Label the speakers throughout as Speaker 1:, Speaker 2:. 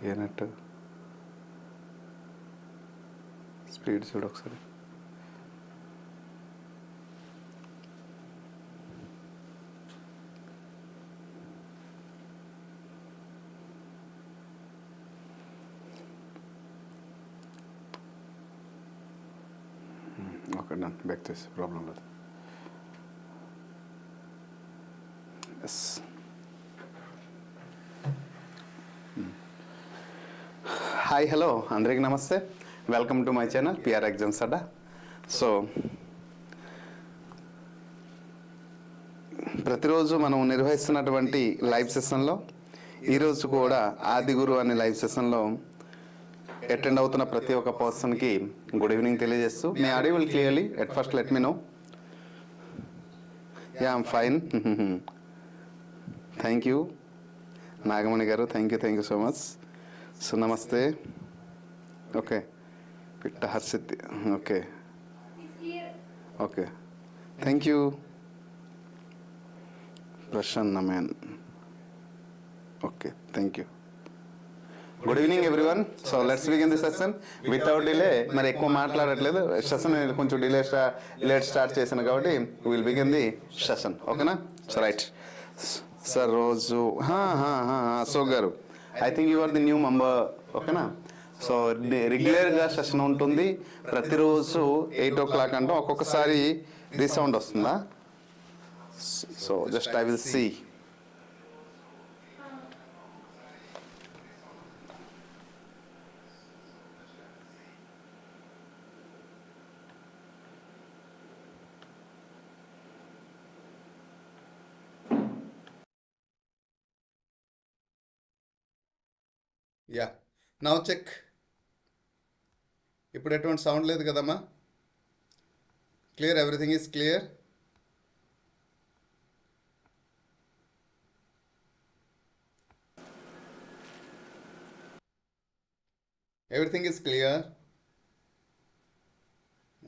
Speaker 1: ఏ net speed చూడు ఒకసారి. Okay done, back చేసి ప్రాబ్లం లేదు. ఎస్. హాయ్, హలో, అందరికి నమస్తే. Welcome to my channel PR exams Adda. So ప్రతిరోజు మనం నిర్వహిస్తున్నటువంటి లైవ్ సెషన్లో ఈరోజు కూడా ఆదిగురు అనే లైవ్ సెషన్లో అటెండ్ అవుతున్న ప్రతి ఒక్క పర్సన్కి గుడ్ ఈవినింగ్ తెలియజేస్తూ, మీ audio will clearly at first let me know. Ya I'm fine. Thank you Nagamani garu, thank you so much. So namaste. Okay, Pitta Harshit. Okay okay, thank you. Prasanna man. Okay, thank you. Good evening everyone. So let's begin the session without delay. మరి ఎక్కువ మాట్లాడట్లేదు, session కొంచెం late start చేశాను కాబట్టి will begin the session. ఓకేనా? So right sir. రోజు Ashok garu, I think you are the new member. ఓకేనా? So రెగ్యులర్గా సెషన్ ఉంటుంది ప్రతిరోజు 8 o'clock అంటాం. ఒక్కొక్కసారి రీసౌండ్ వస్తుందా? So just I will see. Ya, now check. ఇప్పుడు ఎటువంటి సౌండ్ లేదు కదమ్మా? Clear, everything is clear. Everything is clear.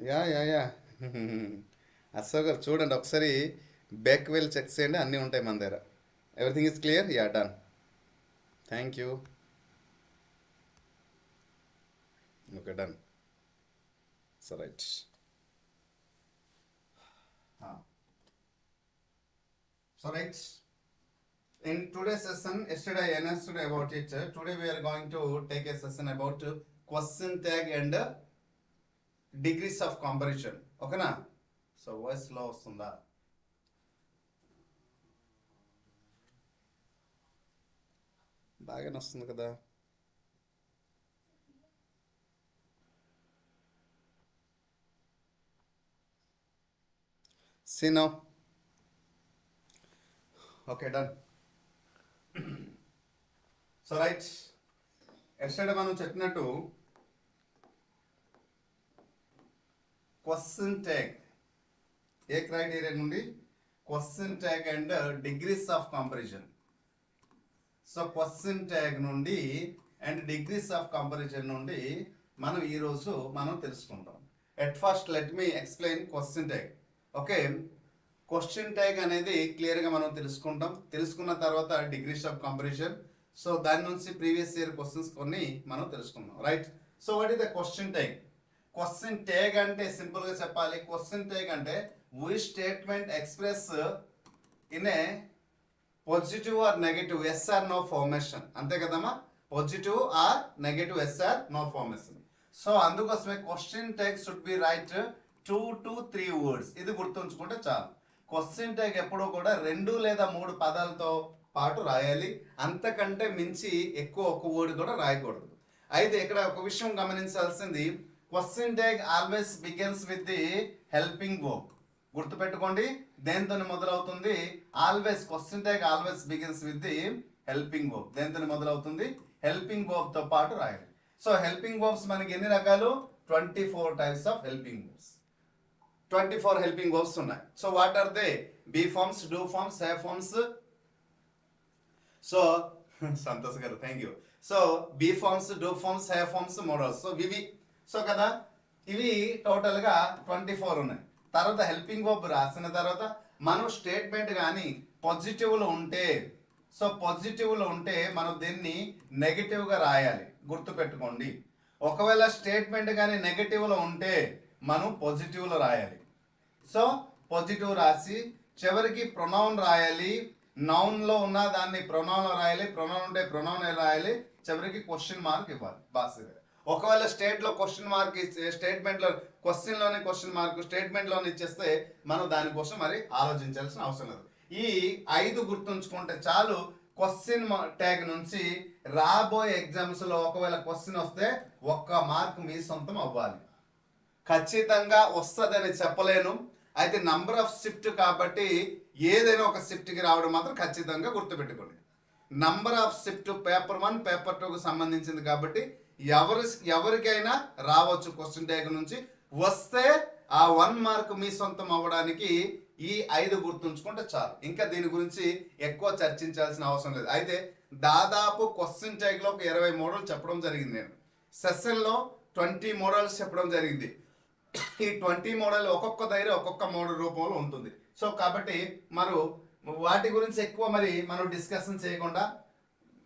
Speaker 1: Ya ya ya Ashok గారు చూడండి ఒకసారి, బ్యాక్ వెల్ చెక్ చేయండి, అన్నీ ఉంటాయి మన దగ్గర. Everything is clear. Yeah, done. Thank you. Okay, done. So right. So right. In today's session, yesterday I announced about it. Today we are going to take a session about question tag and degrees of comparison. Okay na? So voice low vastunda. బాగా వస్తుంది కదా? See now. Okay, done. So right, yesterday మనం చెప్పినట్టు question tag ఏ criteria నుండి question tag and degrees of comparison. So question tag నుండి and degrees of comparison నుండి మనం ఈరోజు తెలుసుకుంటాం. At first let me explain question tag. Okay, question tag అనేది క్లియర్గా మనం తెలుసుకున్న తర్వాత డిగ్రీస్ ఆఫ్ కంపారిజన్. సో దాని నుంచి ప్రీవియస్ ఇయర్ క్వశ్చన్స్ కొన్ని మనం తెలుసుకుందాం. Right. So what is the question tag? Question tag అంటే సింపుల్గా చెప్పాలి, క్వశ్చన్ ట్యాగ్ అంటే which statement express in a positive or negative yes or no formation. అంతే కదమ్మా? Positive or negative yes or no formation. So అందుకోసమే question tag should be right 2 to 3 words. ఇది గుర్తుంచుకుంటే చాలు. క్వశ్చన్ ట్యాగ్ ఎప్పుడూ కూడా 2 లేదా 3 పదాలతో పాటు రాయాలి, అంతకంటే మించి ఎక్కువ ఒక వర్డ్ కూడా రాయకూడదు. అయితే ఇక్కడ ఒక విషయం గమనించాల్సింది, question tag always begins with the helping verb. గుర్తుపెట్టుకోండి, దేంతో మొదలవుతుంది? Always. Question tag always begins with the helping verb. దేంతో మొదలవుతుంది? హెల్పింగ్ వర్బ్ తో పాటు రాయాలి. సో హెల్పింగ్ వర్బ్స్ మనకి ఎన్ని రకాలు? 24 types of helping verbs. 24 helping verbs ఉన్నాయి. So what are they? Be forms, do forms, have forms. So Santosh garu thank you. So be forms, do forms, have forms, modals. So ఇవి so కదా, ఇవి total గా 24 ఉన్నాయి. తర్వాత హెల్పింగ్ వర్బ్ రాసిన తర్వాత మనం స్టేట్మెంట్ కానీ పాజిటివ్ లో ఉంటే సో పాజిటివ్లో ఉంటే మనం దీన్ని నెగిటివ్గా రాయాలి, గుర్తుపెట్టుకోండి. ఒకవేళ స్టేట్మెంట్ కానీ నెగిటివ్లో ఉంటే మనం పాజిటివ్లో రాయాలి. సో పాజిటివ్ రాసి చివరికి ప్రొనౌన్ రాయాలి. నౌన్లో ఉన్న దాన్ని ప్రొనౌన్లో రాయాలి, ప్రొనౌన్ ఉంటే ప్రొనౌన్ రాయాలి, చివరికి క్వశ్చన్ మార్క్ ఇవ్వాలి. బాస్ ఒకవేళ స్టేట్లో క్వశ్చన్ మార్క్ స్టేట్మెంట్లో క్వశ్చన్లోనే క్వశ్చన్ మార్క్ స్టేట్మెంట్లోనే ఇచ్చేస్తే మనం దానికోసం మరి ఆలోచించాల్సిన అవసరం లేదు. ఈ 5 గుర్తుంచుకుంటే చాలు. క్వశ్చన్ ట్యాగ్ నుంచి రాబోయే ఎగ్జామ్స్లో ఒకవేళ క్వశ్చన్ వస్తే 1 మార్క్ మీ సొంతం అవ్వాలి. ఖచ్చితంగా వస్తుందని చెప్పలేను. అయితే నంబర్ ఆఫ్ షిఫ్ట్ కాబట్టి ఏదైనా ఒక షిఫ్ట్కి రావడం మాత్రం ఖచ్చితంగా గుర్తుపెట్టుకోండి. Number of shift paper 1 paper 2కు సంబంధించింది కాబట్టి ఎవరికైనా రావచ్చు క్వశ్చన్ ట్యాగ్ నుంచి. వస్తే ఆ 1 మార్క్ మీ సొంతం అవ్వడానికి ఈ 5 గుర్తుంచుకుంటే చాలు. ఇంకా దీని గురించి ఎక్కువ చర్చించాల్సిన అవసరం లేదు. అయితే దాదాపు క్వశ్చన్ ట్యాగ్లో ఒక 20 మోడల్ చెప్పడం జరిగింది. నేను సెషన్లో 20 మోడల్స్ చెప్పడం జరిగింది. ఈ 20 మోడల్ ఒక్కొక్క దగ్గర ఒక్కొక్క మోడల్ రూపంలో ఉంటుంది. సో కాబట్టి వాటి గురించి ఎక్కువ మనం డిస్కషన్ చేయకుండా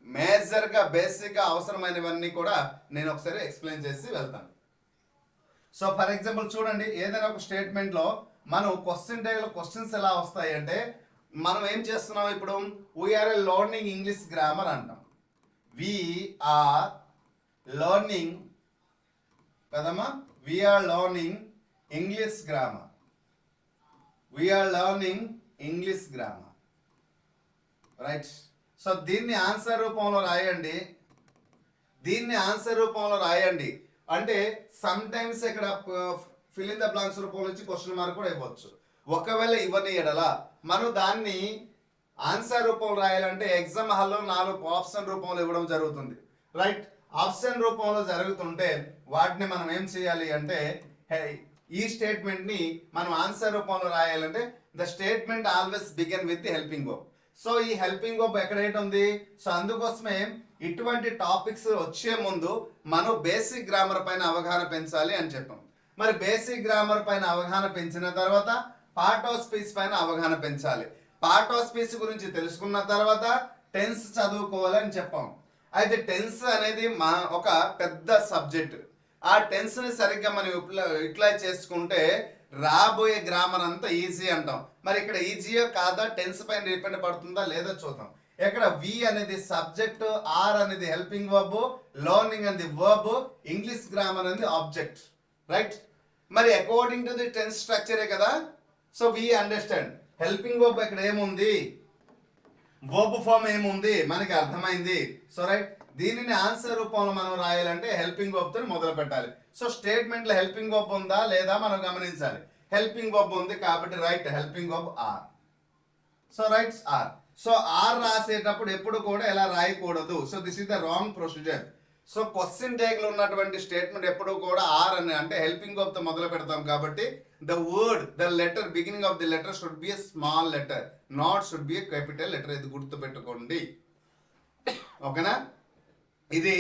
Speaker 1: మేజర్గా బేసిక్గా అవసరమైనవన్నీ కూడా నేను ఒకసారి ఎక్స్ప్లెయిన్ చేసి వెళ్తాను. సో ఫర్ ఎగ్జాంపుల్ చూడండి, ఏదైనా ఒక స్టేట్మెంట్లో మనం క్వశ్చన్ ట్యాగ్లో క్వశ్చన్స్ ఎలా వస్తాయి అంటే మనం ఏం చేస్తున్నాం ఇప్పుడు, వీఆర్ లెర్నింగ్ ఇంగ్లీష్ గ్రామర్ అంటాం. వీఆర్ లెర్నింగ్ కదమ్మా, we are learning English grammar, we are learning English grammar, right. So దీన్ని ఆన్సర్ రూపంలో రాయండి, దీన్ని ఆన్సర్ రూపంలో రాయండి. అంటే సమ్ టైమ్స్ ఇక్కడ ఫిల్ ఇన్ ద బ్లాంక్స్ రూపంలో వచ్చి క్వశ్చన్ మార్క్ కూడా ఇవ్వచ్చు. ఒకవేళ ఇవ్వని ఎడల మనం దాన్ని ఆన్సర్ రూపంలో రాయాలంటే ఎగ్జామ్ హాల్లో 4 ఆప్షన్ రూపంలో ఇవ్వడం జరుగుతుంది, రైట్. ఆప్షన్ రూపంలో జరుగుతుంటే వాటిని మనం ఏం చేయాలి అంటే ఈ స్టేట్మెంట్ ని మనం ఆన్సర్ రూపంలో రాయాలంటే the statement always begin with helping verb. So ఈ హెల్పింగ్ వర్బ్ ఎక్కడైతే ఉంది. సో అందుకోసమే ఇటువంటి టాపిక్స్ వచ్చే ముందు మనం బేసిక్ గ్రామర్ పైన అవగాహన పెంచాలి అని చెప్పాం. మరి బేసిక్ గ్రామర్ పైన అవగాహన పెంచిన తర్వాత పార్ట్ ఆఫ్ స్పీచ్ పైన అవగాహన పెంచాలి. పార్ట్ ఆఫ్ స్పీచ్ గురించి తెలుసుకున్న తర్వాత టెన్స్ చదువుకోవాలి అని చెప్పాం. అయితే టెన్స్ అనేది ఒక పెద్ద సబ్జెక్ట్. ఆ టెన్స్ ని సరిగ్గా మనం యూటిలైజ్ చేసుకుంటే రాబోయే గ్రామర్ అంతా ఈజీ అంటాం. మరి ఇక్కడ ఈజీయో కాదా, టెన్స్ పైన డిపెండ్ పడుతుందా లేదో చూద్దాం. ఇక్కడ వి అనేది సబ్జెక్ట్, ఆర్ అనేది హెల్పింగ్ వర్బ్, లెర్నింగ్ అనేది వర్బ్, ఇంగ్లీష్ గ్రామర్ అనేది ఆబ్జెక్ట్, రైట్. మరి అకార్డింగ్ టు ది టెన్స్ స్ట్రక్చరే కదా. So we understand helping verb ఇక్కడ ఏముంది, వర్బ్ ఫామ్ ఏముంది మనకి అర్థమైంది. సో రైట్, దీనిని ఆన్సర్ రూపంలో మనం రాయాలంటే హెల్పింగ్ వర్బ్ తో మొదలు పెట్టాలి. సో స్టేట్మెంట్ లో హెల్పింగ్ వర్బ్ ఉందా లేదా మనం గమనించాలి. హెల్పింగ్ వర్బ్ ఉంది కాబట్టి right helping verb are. So rights are. So are రాసేటప్పుడు ఎప్పుడు కూడా ఎలా రాయకూడదు. So this is the wrong procedure. So question tag లో ఉన్నటువంటి స్టేట్మెంట్ ఎప్పుడు కూడా ఆర్ అని అంటే హెల్పింగ్ వర్బ్ తో మొదలు పెడతాం కాబట్టి the word the letter beginning of the letter should be a small letter, not should be a capital letter. ఇది గుర్తు పెట్టుకోండి, ఓకేనా. ఇది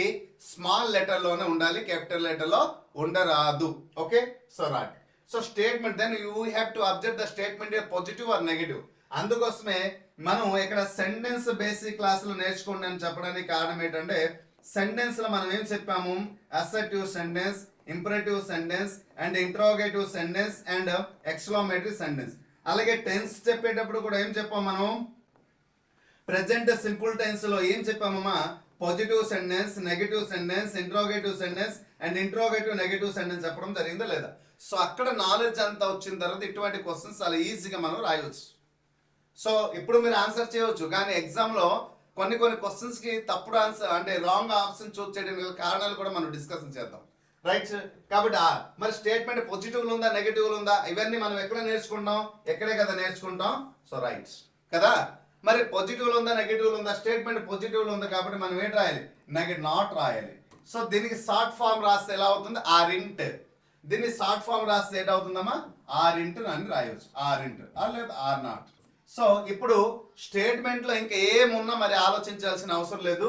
Speaker 1: స్మాల్ లెటర్ లోనే ఉండాలి, క్యాపిటల్ లెటర్ లో ఉండరాదు. Okay, so right. So statement then you have to observe the statement positive or negative. అందుకోసమే మనం ఇక్కడ సెంటెన్స్ బేసిక్ క్లాసులో నేర్చుకోండి అని చెప్పడానికి కారణం ఏంటంటే సెంటెన్స్ లో మనం ఏం చెప్పాము, assertive sentence, imperative sentence and interrogative sentence and exclamatory sentence. అలాగే టెన్స్ చెప్పేటప్పుడు కూడా ఏం చెప్పాము మనం, ప్రెజెంట్ సింపుల్ టెన్స్ లో ఏం చెప్పామమ్మా, positive sentence, negative sentence, interrogative sentence and interrogative negative sentence చెప్పడం జరిగిందా లేదా. సో అక్కడ నాలెడ్జ్ అంతా వచ్చిన తర్వాత ఇటువంటి క్వశ్చన్స్ చాలా ఈజీగా మనం రాయవచ్చు. సో ఇప్పుడు మీరు ఆన్సర్ చేయవచ్చు, కానీ ఎగ్జామ్ లో కొన్ని క్వశ్చన్స్ కి తప్పుడు ఆన్సర్ అంటే రాంగ్ ఆప్షన్ చూస్ చేయడానికి కారణాలు కూడా మనం డిస్కషన్ చేద్దాం, రైట్. కాబట్టి మరి స్టేట్మెంట్ పాజిటివ్ ఉందా నెగటివ్ ఉందా ఇవన్నీ మనం ఎక్కడ నేర్చుకుంటాం, ఎక్కడే కదా నేర్చుకుంటాం. సో రైట్ కదా. మరి పాజిటివ్ ఉందా నెగటివ్ ఉందా, స్టేట్మెంట్ పాజిటివ్ ఉంది కాబట్టి మనం ఏంటి రాయాలి, నెగటివ్ నాట్ రాయాలి. సో దీనికి షార్ట్ ఫామ్ రాస్తే ఎలా అవుతుంది, ఆర్ ఇంట్. దీన్ని షార్ట్ ఫామ్ రాస్తే ఏంటవుతుందమ్మా, ఆర్ ఇంట్ అని రాయవచ్చు, ఆర్ ఇంట్ లేదా ఆర్ నాట్. సో ఇప్పుడు స్టేట్మెంట్ లో ఇంకా ఏమున్నా మరి ఆలోచించాల్సిన అవసరం లేదు.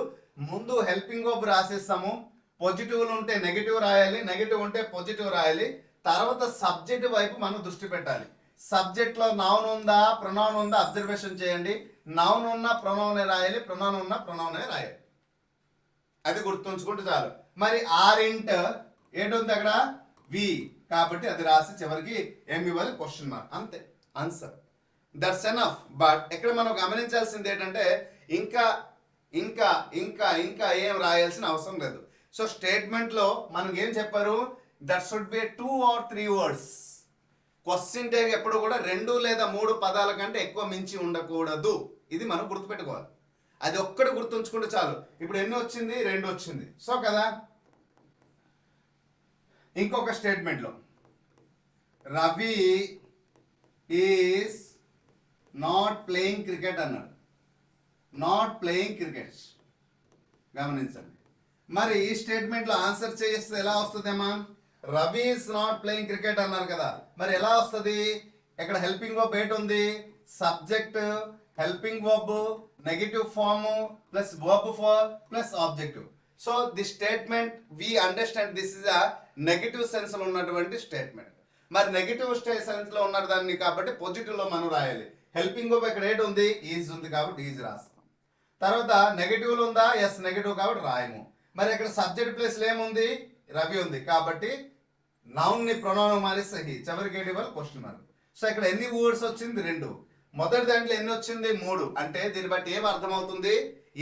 Speaker 1: ముందు హెల్పింగ్ వర్బ్ రాసేస్తాము, పాజిటివ్ ఉంటే నెగటివ్ రాయాలి, నెగటివ్ ఉంటే పాజిటివ్ రాయాలి. తర్వాత సబ్జెక్ట్ వైపు మనం దృష్టి పెట్టాలి. సబ్జెక్ట్ లో నౌన్ ఉందా ప్రొనౌన్ ఉందా అబ్జర్వేషన్ చేయండి. నౌన్ ఉన్న ప్రొనౌనే రాయాలి, ప్రొనౌన్ ఉన్న ప్రొనౌనే రాయాలి. అది గుర్తుంచుకుంటే చాలు. మరి ఆరింట్ ఏంటుంది అక్కడ వి, కాబట్టి అది రాసి చివరికి ఏమి ఇవ్వాలి, క్వశ్చన్ మార్క్, అంతే ఆన్సర్. That's enough. బట్ ఇక్కడ మనం గమనించాల్సింది ఏంటంటే ఇంకా ఇంకా ఇంకా ఇంకా ఏం రాయాల్సిన అవసరం లేదు. సో స్టేట్మెంట్ లో మనకి ఏం చెప్పారు, that should be 2 or 3 words. Question tag ఎప్పుడు కూడా 2 లేదా 3 పదాల కంటే ఎక్కువ మించి ఉండకూడదు. ఇది మనం గుర్తుపెట్టుకోవాలి. అది ఒక్కటి గుర్తుంచుకుంటే చాలు. ఇప్పుడు ఎన్ని వచ్చింది, 2 వచ్చింది. సో కదా, ఇంకొక స్టేట్మెంట్ లో Ravi is not playing cricket అన్నాడు. నాట్ ప్లేయింగ్ క్రికెట్ గమనించండి. మరి ఈ స్టేట్మెంట్ లో ఆన్సర్ చేస్తే ఎలా వస్తుందేమా, Ravi is not playing cricket అన్నారు కదా, మరి ఎలా వస్తుంది, ఇక్కడ హెల్పింగ్ వర్బ్ ఏంటి ఉంది, subject, helping verb, negative form plus verb four plus objective. So the statement we understand this is a negative sense లో ఉన్నటువంటి స్టేట్మెంట్. మరి నెగటివ్ సెన్స్ లో ఉన్న దాన్ని కాబట్టి పాజిటివ్ లో మనం రాయాలి. హెల్పింగ్ వర్బ్ ఇక్కడ ఏంటి ఉంది, ఈజ్ ఉంది కాబట్టి ఈజ్ రాస్తాం. తర్వాత నెగటివ్ లో ఉందా, ఎస్ నెగటివ్ కాబట్టి రాయము. మరి ఇక్కడ సబ్జెక్ట్ ప్లేస్ లో ఏముంది, రవి ఉంది కాబట్టి నౌన్ ని ప్రొనౌన్ మారిస్తే హి, చివరికి ఏంటి ఇవ్వాలి, క్వశ్చన్ మార్క్. సో ఇక్కడ ఎన్ని వర్డ్స్ వచ్చింది, 2. మొదటి దాంట్లో ఎన్ని వచ్చింది, 3. అంటే దీన్ని బట్టి ఏం అర్థమవుతుంది,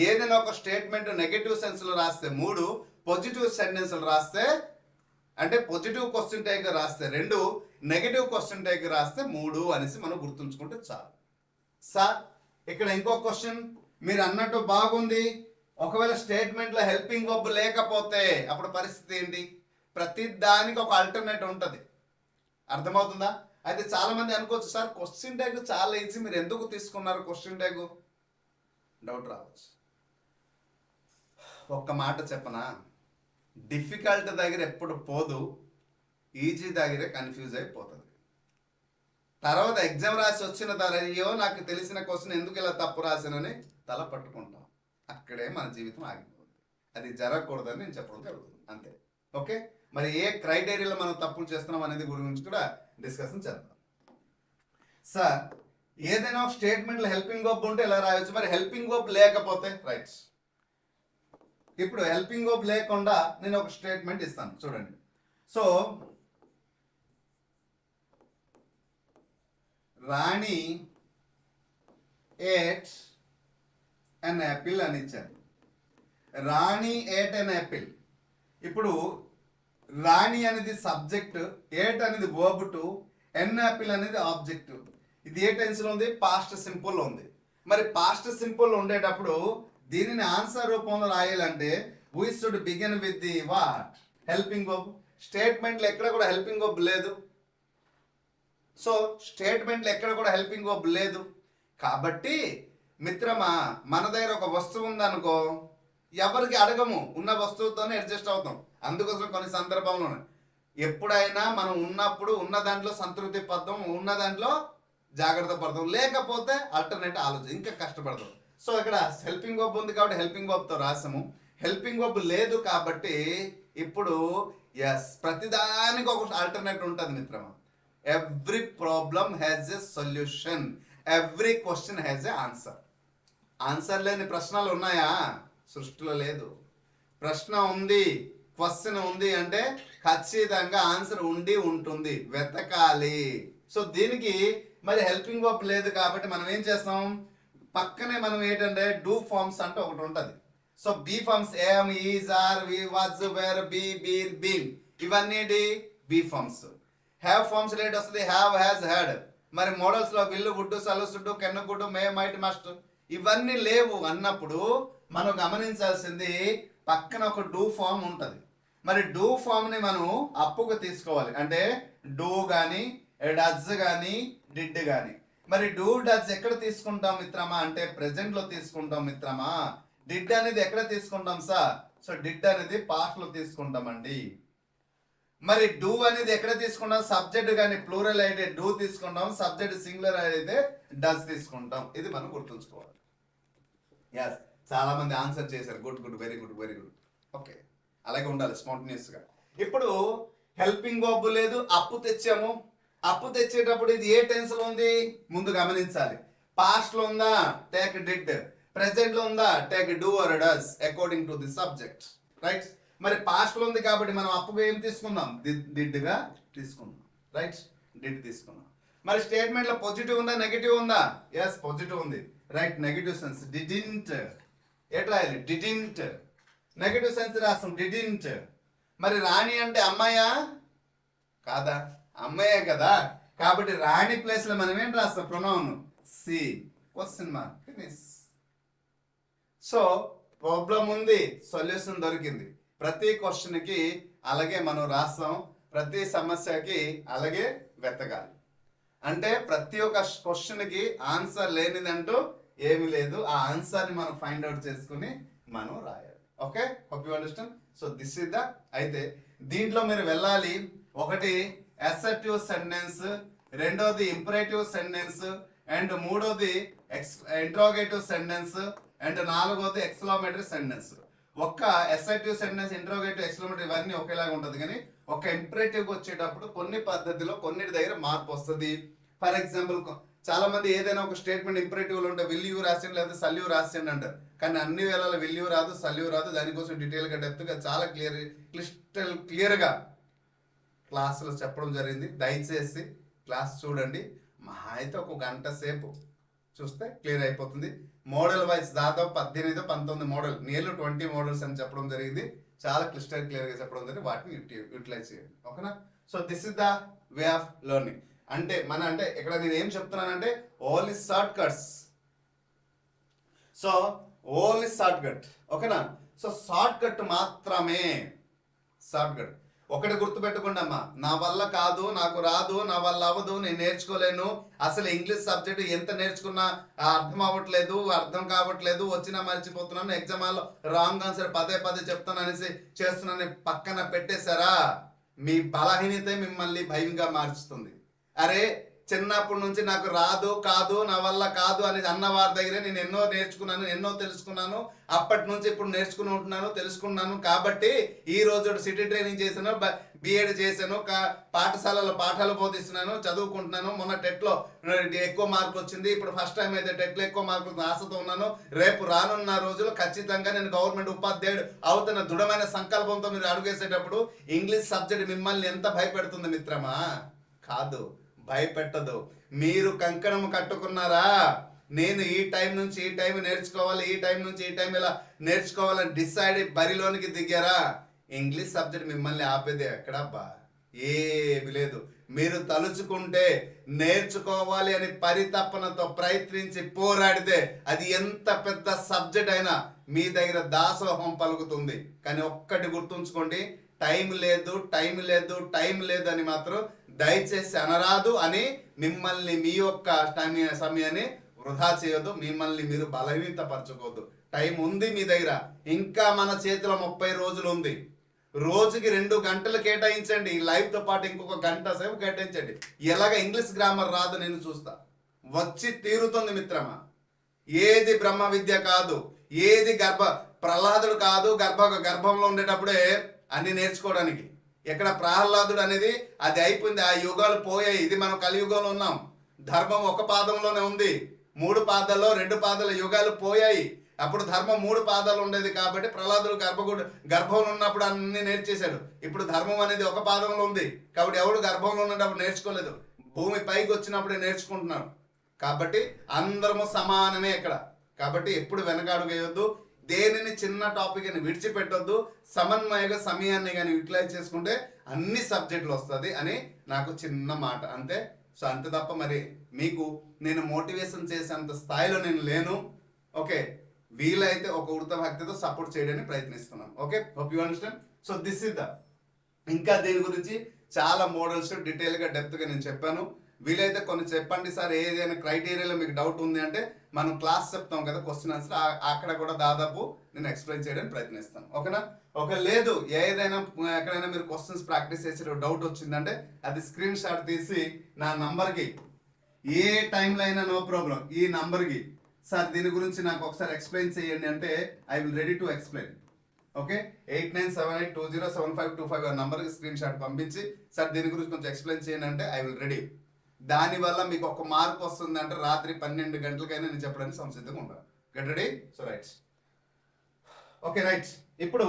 Speaker 1: ఏదైనా ఒక స్టేట్మెంట్ నెగటివ్ సెన్స్ లో రాస్తే 3, పాజిటివ్ సెంటెన్స్ లో రాస్తే అంటే పాజిటివ్ క్వశ్చన్ ట్యాగ్ రాస్తే 2, నెగటివ్ క్వశ్చన్ ట్యాగ్ రాస్తే 3 అనేసి మనం గుర్తుంచుకుంటే చాలు. సార్ ఇక్కడ ఇంకో క్వశ్చన్, మీరు అన్నట్టు బాగుంది, ఒకవేళ స్టేట్మెంట్ లో హెల్పింగ్ వర్బ్ లేకపోతే అప్పుడు పరిస్థితి ఏంటి, ప్రతి దానికి ఒక ఆల్టర్నేట్ ఉంటుంది. అర్థమవుతుందా? అయితే చాలా మంది అనుకోవచ్చు, సార్ క్వశ్చన్ ట్యాగ్ చాలా ఈజీ, మీరు ఎందుకు తీసుకున్నారు క్వశ్చన్ ట్యాగ్, డౌట్ రావచ్చు. ఒక్క మాట చెప్పనా, డిఫికల్ట్ దగ్గర ఎప్పుడు పోదు, ఈజీ దగ్గరే కన్ఫ్యూజ్ అయిపోతుంది. తర్వాత ఎగ్జామ్ రాసి వచ్చిన తర్వాత అయ్యో నాకు తెలిసిన క్వశ్చన్ ఎందుకు ఇలా తప్పు రాశానని తల పట్టుకుంటాం. అక్కడే మన జీవితం ఆగిపోతుంది. అది జరగకూడదని నేను చెప్పడం జరుగుతుంది, అంతే. ఓకే, మరి ఏ క్రైటీరియాలో మనం తప్పులు చేస్తున్నాం అనేది గురించి కూడా డిస్కషన్ చేద్దాం. సార్ ఏదైనా ఒక స్టేట్మెంట్లో హెల్పింగ్ వర్బ్ ఉంటే ఎలా రాయొచ్చు, మరి హెల్పింగ్ వర్బ్ లేకపోతే రైట్స్. ఇప్పుడు హెల్పింగ్ వర్బ్ లేకుండా నేను ఒక స్టేట్మెంట్ ఇస్తాను చూడండి. So Rani ate an apple అని ఇచ్చారు. Rani ate an apple. ఇప్పుడు రాణి అనేది సబ్జెక్ట్, ఏట్ అనేది వర్బ్ టు, ఎన్ యాపిల్ అనేది ఆబ్జెక్ట్. ఇది ఏ టెన్స్ లో ఉంది, పాస్ట్ సింపుల్ లో ఉంది. మరి పాస్ట్ సింపుల్ ఉండేటప్పుడు దీనిని ఆన్సర్ రూపంలో రాయాలంటే we should begin with the what, helping verb. స్టేట్మెంట్లో ఎక్కడ కూడా హెల్పింగ్ వర్బ్ లేదు. సో స్టేట్మెంట్లో ఎక్కడ కూడా హెల్పింగ్ వర్బ్ లేదు కాబట్టి మిత్రమా, మన దగ్గర ఒక వస్తువు ఉందనుకో, ఎవరికి అడగము, ఉన్న వస్తువుతోనే అడ్జస్ట్ అవుతాం. అందుకోసం కొన్ని సందర్భంలో ఎప్పుడైనా మనం ఉన్నప్పుడు ఉన్న దాంట్లో సంతృప్తి పడతాం, ఉన్న దాంట్లో జాగ్రత్త పడతాం, లేకపోతే ఆల్టర్నేట్ ఆలోచన ఇంకా కష్టపడతాం. సో ఇక్కడ హెల్పింగ్ వర్బ్ ఉంది కాబట్టి హెల్పింగ్ వర్బ్తో రాసాము. హెల్పింగ్ వర్బ్ లేదు కాబట్టి ఇప్పుడు ఎస్ ప్రతిదానికి ఒక ఆల్టర్నేట్ ఉంటుంది మిత్రమా. Every problem has a solution, every question has a answer. Answer లేని ప్రశ్నలు ఉన్నాయా, సృష్టిలో లేదు. ప్రశ్న ఉంది, క్వశ్చన్ ఉంది అంటే ఖచ్చితంగా ఆన్సర్ ఉండి ఉంటుంది, వెతకాలి. సో దీనికి మరి హెల్పింగ్ వర్బ్ లేదు కాబట్టి మనం ఏం చేస్తాం, పక్కనే మనం ఏంటంటే డూ ఫార్మ్స్ అంటే ఒకటి ఉంటుంది. So be forms, am, is, are, we, was, were, be, బీర్, బీన్, ఇవన్నీ be forms. Have forms rate వస్తుంది, హ్యావ్, హ్యాజ్, హ్యాడ్. మరి మోడల్స్ లో విల్లు, వుడ్, సలు, సుడ్డు, కెన్ను, గుడ్డు, మే, మైట్, మస్ట్ ఇవన్నీ లేవు అన్నప్పుడు మనం గమనించాల్సింది పక్కన ఒక డూ ఫార్మ్ ఉంటుంది. మరి డూ ఫామ్ ని మనం అప్పుకు తీసుకోవాలి. అంటే డూ గాని, డజ్ గాని, డిడ్ గాని. మరి డూ, డజ్ ఎక్కడ తీసుకుంటాం మిత్రమా అంటే ప్రెజెంట్ లో తీసుకుంటాం మిత్రమా. డిడ్ అనేది ఎక్కడ తీసుకుంటాం సార్, సో డిడ్ అనేది పాస్ట్ లో తీసుకుంటామండి. మరి డూ అనేది ఎక్కడ తీసుకుంటాం, సబ్జెక్ట్ కానీ ప్లూరల్ అయితే డూ తీసుకుంటాం, సబ్జెక్ట్ సింగులర్ అయితే డస్ తీసుకుంటాం. ఇది మనం గుర్తుంచుకోవాలి. ఎస్, చాలా మంది ఆన్సర్ చేశారు, good good, very good, very good. Okay, అలాగే ఉండాలి స్పాంటేనియస్ గా. ఇప్పుడు హెల్పింగ్ వర్బ్ లేదు, అప్పు తెచ్చాము. అప్పు తెచ్చేటప్పుడు ఇది ఏ టెన్స్ లో ఉంది ముందు గమనించాలి. పాస్ట్ లో ఉందా టేక్ డిడ్, ప్రెసెంట్ లో ఉందా take do or does according to the subject, right. మరి పాస్ట్ లో ఉంది కాబట్టి మనం అప్పుగా ఏం తీసుకుందాం, డిడ్ గా తీసుకుందాం, రైట్, డిడ్ తీసుకుందాం. మరి స్టేట్మెంట్ లో పాజిటివ్ ఉందా నెగటివ్ ఉందా, ఎస్ పాజిటివ్ ఉంది, రైట్. నెగటివ్ సెన్స్ డిడింట్, ఎట్లా రాయాలి డిడింట్, నెగటివ్ సెన్స్ రాస్తాం డిడింట్. మరి రాణి అంటే అమ్మాయా కాదా, అమ్మాయే కదా, కాబట్టి రాణి ప్లేస్ లో మనం ఏం రాస్తాం ప్రొనౌన్ సి, question mark, finish. So problem ఉంది, సొల్యూషన్ దొరికింది. ప్రతి క్వశ్చన్ కి అలాగే మనం రాస్తాం, ప్రతి సమస్యకి అలాగే వెతకాలి. అంటే ప్రతి ఒక్క క్వశ్చన్ కి ఆన్సర్ లేనిదంటూ ఏమి లేదు, ఆ ఆన్సర్ ని మనం ఫైండ్ అవుట్ చేసుకుని మనం రాయాలి. Okay, hope you understand. So this is the, అయితే దీంట్లో మీరు వెళ్ళాలి. ఒకటి అసర్టివ్ సెంటెన్స్, రెండోది ఇంపరేటివ్ సెంటెన్స్, అండ్ మూడోది ఇంట్రోగేటివ్ సెంటెన్స్, అండ్ నాలుగోది ఎక్స్క్లమేటరీ సెంటెన్స్. ఒక్క అసర్టివ్ సెంటెన్స్, ఇంట్రోగేటివ్, ఎక్స్క్లమేటరీ ఇవన్నీ ఒకేలాగా ఉంటుంది, కానీ ఒక ఇంపరేటివ్ వచ్చేటప్పుడు కొన్ని పద్ధతిలో కొన్నిటి దగ్గర మార్పు వస్తుంది. ఫర్ ఎగ్జాంపుల్ చాలా మంది ఏదైనా ఒక స్టేట్మెంట్ ఇంపరేటివ్ లో ఉంటే విల్ యూ రాసిండి లేదా సల్ యూ రాసిండి అంటారు, కానీ అన్ని వేళలో విల్ యూ రాదు, సల్ యూ రాదు. దానికోసం డీటెయిల్ గా డెప్త్ గా చాలా క్లియర్ గా క్లాసులు చెప్పడం జరిగింది. దయచేసి క్లాస్ చూడండి, మహా అయితే ఒక గంట సేపు చూస్తే క్లియర్ అయిపోతుంది. మోడల్ వైజ్ దాదాపు 18-19 మోడల్, నియర్లీ 20 మోడల్స్ అని చెప్పడం జరిగింది. చాలా క్లియర్ గా చెప్పడం జరిగింది, వాటిని యూటిలైజ్ చేయండి. ఓకేనా. So this is the way of learning. అంటే అంటే ఇక్కడ నేను ఏం చెప్తున్నానంటే only short cuts, so only short cut. ఓకేనా. సో షార్ట్ కట్ మాత్రమే, షార్ట్ కట్. ఒకటి గుర్తుపెట్టుకోండి అమ్మా, నా వల్ల కాదు, నాకు రాదు, నా వల్ల అవ్వదు, నేను నేర్చుకోలేను, అసలు ఇంగ్లీష్ సబ్జెక్ట్ ఎంత నేర్చుకున్నా అర్థం అవ్వట్లేదు, అర్థం కావట్లేదు, వచ్చినా మర్చిపోతున్నాను, ఎగ్జామ్ హాల్లో రాంగ్ ఆన్సర్ పదే చెప్తాను అనేసి చేస్తున్నాను పక్కన పెట్టేశారా, మీ బలహీనత మిమ్మల్ని భయంగా మార్చుతుంది. అరే చిన్నప్పటి నుంచి నాకు రాదు, కాదు, నా వల్ల కాదు అని అన్నవారి దగ్గరే నేను ఎన్నో నేర్చుకున్నాను, ఎన్నో తెలుసుకున్నాను, అప్పటి నుంచి ఇప్పుడు నేర్చుకుని ఉంటున్నాను, తెలుసుకున్నాను. కాబట్టి ఈ రోజు సిటీ ట్రైనింగ్ చేశాను, బిఎడ్ చేశాను, పాఠశాలలో పాఠాలు బోధిస్తున్నాను, చదువుకుంటున్నాను. మొన్న టెట్లో ఎక్కువ మార్కులు వచ్చింది, ఇప్పుడు ఫస్ట్ టైం అయితే టెట్లో ఎక్కువ మార్కులు ఆశతో ఉన్నాను. రేపు రానున్న రోజుల్లో ఖచ్చితంగా నేను గవర్నమెంట్ ఉపాధ్యాయుడు అవుతున్న దృఢమైన సంకల్పంతో మీరు అడుగేసేటప్పుడు ఇంగ్లీష్ సబ్జెక్ట్ మిమ్మల్ని ఎంత భయపెడుతుంది మిత్రమా? కాదు, భయపెట్టదు. మీరు కంకణం కట్టుకున్నారా, నేను ఈ టైం నుంచి ఈ టైం నేర్చుకోవాలి, ఈ టైం నుంచి ఈ టైం ఇలా నేర్చుకోవాలని డిసైడ్ బరిలోనికి దిగారా, ఇంగ్లీష్ సబ్జెక్ట్ మిమ్మల్ని ఆపేది ఎక్కడబ్బా? ఏమి లేదు. మీరు తలుచుకుంటే నేర్చుకోవాలి అని పరితపనతో ప్రయత్నించి పోరాడితే అది ఎంత పెద్ద సబ్జెక్ట్ అయినా మీ దగ్గర దాసోహం పలుకుతుంది. కానీ ఒక్కటి గుర్తుంచుకోండి, టైం లేదు, టైం లేదు, టైం లేదు అని మాత్రం దయచేసి అనరాదు. అని మిమ్మల్ని మీ యొక్క సమయాన్ని వృధా చేయొద్దు, మిమ్మల్ని మీరు బలహీనపరచుకోవద్దు. టైం ఉంది మీ దగ్గర, ఇంకా మన చేతిలో 30 రోజులు ఉంది. రోజుకి 2 గంటలు కేటాయించండి, ఈ లైవ్ తో పాటు ఇంకొక గంట సేపు కేటాయించండి. ఎలాగ ఇంగ్లీష్ గ్రామర్ రాదు నేను చూస్తా, వచ్చి తీరుతుంది మిత్రమా. ఏది బ్రహ్మ విద్య కాదు, ఏది ప్రహ్లాదుడు కాదు గర్భంలో ఉండేటప్పుడే అన్ని నేర్చుకోవడానికి. ఎక్కడ ప్రహ్లాదుడు అనేది అది అయిపోయింది, ఆ యుగాలు పోయాయి. ఇది మనం కలియుగంలో ఉన్నాం. ధర్మం ఒక పాదంలోనే ఉంది, 3 పాదాల్లో 2 పాదాల యుగాలు పోయాయి. అప్పుడు ధర్మం 3 పాదాలు ఉండేది కాబట్టి ప్రహ్లాదుడు గర్భంలో ఉన్నప్పుడు అన్ని నేర్చేశాడు. ఇప్పుడు ధర్మం అనేది ఒక పాదంలో ఉంది కాబట్టి ఎవడు గర్భంలో ఉన్నప్పుడు నేర్చుకోలేదు, భూమి పైకి వచ్చినప్పుడే నేర్చుకుంటున్నారు. కాబట్టి అందరము సమానమే ఇక్కడ. కాబట్టి ఎప్పుడు వెనకాడుగు వేయొద్దు, దేనిని చిన్న టాపిక్ అని విడిచిపెట్టొద్దు. సమన్వయంగా సమయాన్ని కానీ యూటిలైజ్ చేసుకుంటే అన్ని సబ్జెక్టులు వస్తుంది అని నాకు చిన్న మాట, అంతే. సో అంతే తప్ప మరి మీకు నేను మోటివేషన్ చేసేంత స్థాయిలో నేను లేను. ఓకే, వీలైతే ఒక ఉడత భక్తితో సపోర్ట్ చేయడానికి ప్రయత్నిస్తున్నాను. Okay, hope you understand. So this is the, ఇంకా దీని గురించి చాలా మోడల్స్ డీటెయిల్ గా డెప్త్ గా నేను చెప్పాను. వీలైతే కొన్ని చెప్పండి సార్, ఏదైనా క్రైటీరియాలో మీకు డౌట్ ఉంది అంటే మనం క్లాస్ చెప్తాం కదా, క్వశ్చన్ ఆన్సర్, అక్కడ కూడా దాదాపు నేను ఎక్స్ప్లెయిన్ చేయడానికి ప్రయత్నిస్తాను. ఓకేనా. ఓకే, లేదు ఏదైనా ఎక్కడైనా మీరు క్వశ్చన్స్ ప్రాక్టీస్ చేసే డౌట్ వచ్చిందంటే అది స్క్రీన్ షాట్ తీసి నా నంబర్కి ఏ టైంలో అయినా నో ప్రాబ్లం, ఈ నంబర్కి సార్ దీని గురించి నాకు ఒకసారి ఎక్స్ప్లెయిన్ చేయండి అంటే I will ready to explain. Okay, 8978207525 నంబర్కి స్క్రీన్ షాట్ పంపించి సార్ దీని గురించి కొంచెం ఎక్స్ప్లెయిన్ చేయండి అంటే ఐ విల్ రెడీ. దానివల్ల మీకు ఒక మార్క్ వస్తుంది అంటే రాత్రి 12 గంటలకైనా నేను చెప్పడానికి సంసిద్ధంగా ఉంటాను. Get ready? So right. Okay right. ఇప్పుడు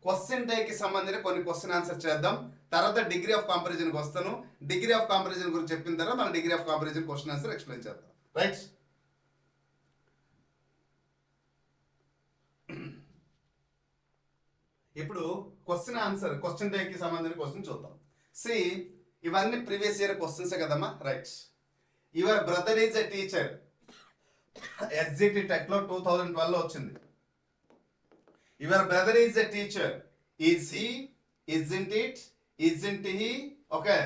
Speaker 1: క్వశ్చన్ టైకి సంబంధించిన కొన్ని క్వశ్చన్ ఆన్సర్ చేద్దాం. తర్వాత డిగ్రీ ఆఫ్ కంపారిజన్కి వస్తాను. డిగ్రీ ఆఫ్ కంపారిజన్ గురించి చెప్పిన తర్వాత మన degree of comparison question answer explain చేద్దాం. రైట్. ఇప్పుడు క్వశ్చన్ టైకి సంబంధించిన క్వశ్చన్ చూద్దాం. సి ఇవన్నీ ప్రీవియస్ ఇయర్ క్వశ్చన్స్ కదమ్మా. Right. Your brother is a teacher. SGT tech లో 2012 లో వచ్చింది. Your brother is a teacher. Is he, isn't it, isn't he, okay,